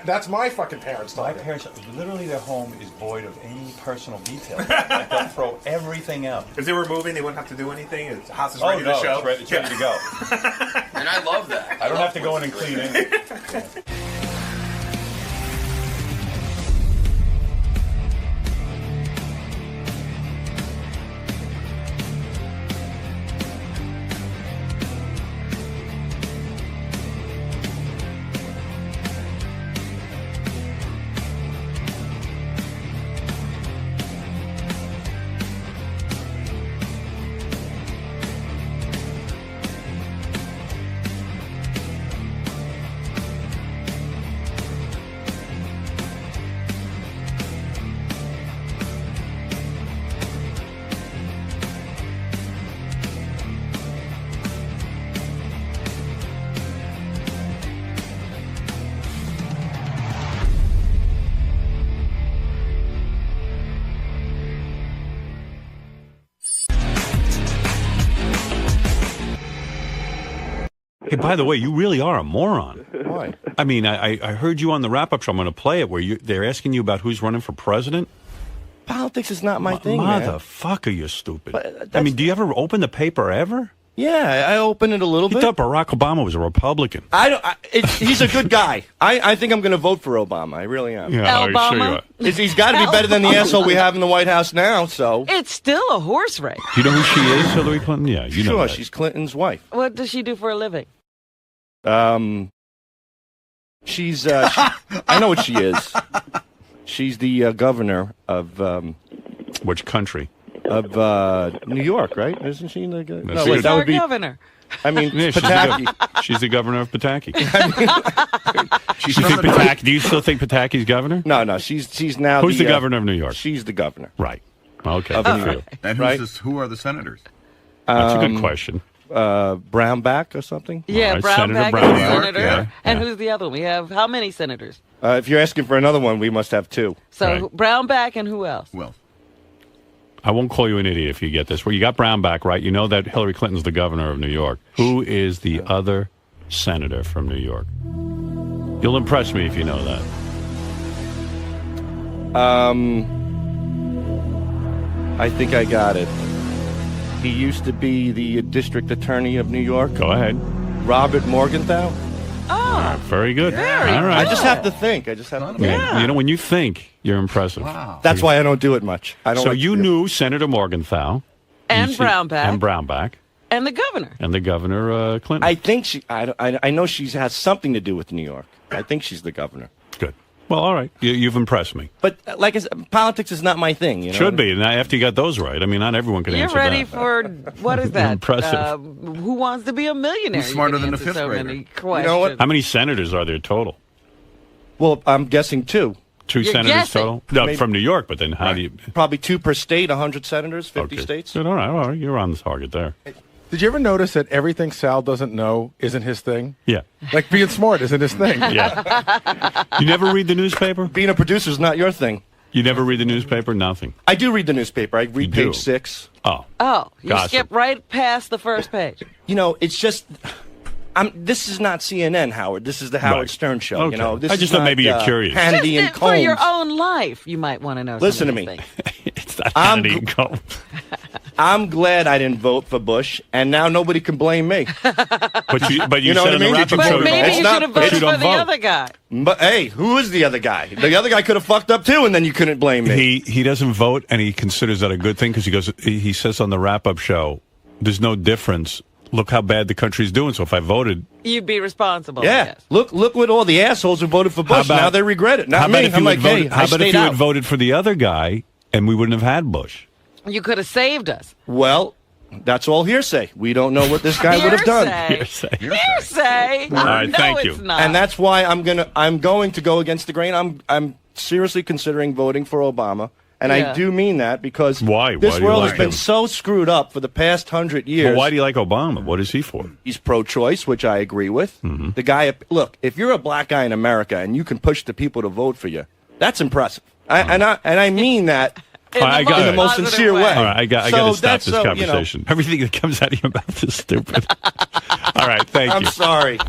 That's my fucking parents. My parents, literally, their home is void of any personal detail. Like, they'll throw everything out. If they were moving, they wouldn't have to do anything. The house is ready to show. It's ready to go. And I love that. I don't have to go in and clean anything. Hey, by the way, you really are a moron. Why? I mean, I heard you on the wrap-up show. I'm going to play it where they're asking you about who's running for president. Politics is not my thing, man. Motherfucker, you're stupid. I mean, do you ever open the paper ever? Yeah, I open it a little bit. You thought Barack Obama was a Republican. He's a good guy. I think I'm going to vote for Obama. I really am. Yeah, Obama? Sure you are. He's got to be better than the asshole we have in the White House now. So it's still a horse race. Do you know who she is, Hillary Clinton? Yeah, you know. Sure, that. She's Clinton's wife. What does she do for a living? She's. I know what she is. She's the governor of. Which country? Of New York, right? Isn't she the governor? No, wait, that would be governor. I mean, yeah, Pataki. She's the governor of Pataki. Do you still think Pataki's governor? No. She's now. Who's the governor of New York? She's the governor. Right. Okay. Of New York. And right? Who are the senators? That's a good question. Brownback or something. Yeah, All right, Brownback Senator is Brownback. senator. Yeah. And who's the other one? We have how many senators? If you're asking for another one, we must have 2. So Brownback and who else? Well, I won't call you an idiot if you get this. Well, you got Brownback, right? You know that Hillary Clinton's the governor of New York. Who is the other senator from New York? You'll impress me if you know that. I think I got it. He used to be the district attorney of New York. Go ahead. Robert Morgenthau. Oh, very good. Very All right. I just have to think. I just have to think. Yeah. You know, when you think, you're impressive. Wow. That's why I don't do it much. I don't. So like you knew Senator Morgenthau. And You see- Brownback. And Brownback. And the governor. And the governor, Clinton. I think she. I know she has something to do with New York. I think she's the governor. Good. Well, all right. You've impressed me. But like I said, politics is not my thing. You know? Should be. And after you got those right, I mean, not everyone can You're answer ready that. for what is that? Impressive. Who wants to be a millionaire? Who's smarter You can than a answer fifth so grader? many You know what? questions. How many senators are there total? Well, I'm guessing 2. 2 You're senators guessing. total? No, Maybe- from New York, but then how do you... Probably 2 per state. 100 senators, 50 Okay. states. Good, all right. You're on the target there. Did you ever notice that everything Sal doesn't know isn't his thing? Yeah. Like being smart isn't his thing. Yeah. You never read the newspaper? Being a producer is not your thing. You never read the newspaper? Nothing. I do read the newspaper. I read do? page 6. Oh. Oh, you Gossip. skip right past the first page. You know, it's just. This is not CNN, Howard. This is the Howard Stern show. Okay. You know, this I just is thought not, maybe you're curious. Hannity and Just Combs. for your own life, you might want to know. Listen some to of me. these It's not I'm Hannity and Combs. I'm glad I didn't vote for Bush, and now nobody can blame me. But you know said what in I the mean? wrap-up Did you show... vote? But maybe It's you not- should have but you voted don't for the vote. other guy. But hey, who is the other guy? The other guy could have fucked up too, and then you couldn't blame me. He doesn't vote, and he considers that a good thing because he says on the wrap-up show, there's no difference. Look how bad the country's doing. So if I voted... You'd be responsible. I Yeah, guess. look what all the assholes who voted for Bush. Now they regret it. How Not about me. if you I'm like, had voted, hey, how I about if stayed you out. had voted for the other guy, and we wouldn't have had Bush? You could have saved us. Well, that's all hearsay. We don't know what this guy would have done. Hearsay. Hearsay. All right, no, thank it's you. not. And that's why I'm going to go against the grain. I'm seriously considering voting for Obama, and Yeah. I do mean that because Why? this Why do you world like has been him? so screwed up for the past 100 years. Well, why do you like Obama? What is he for? He's pro-choice, which I agree with. Mm-hmm. The guy, look, if you're a black guy in America and you can push the people to vote for you, that's impressive. And I mean that. In the most positive sincere way. All right, I got So to stop that's this so, you know, conversation. Everything that comes out of your mouth is stupid. All right, thank you. I'm sorry.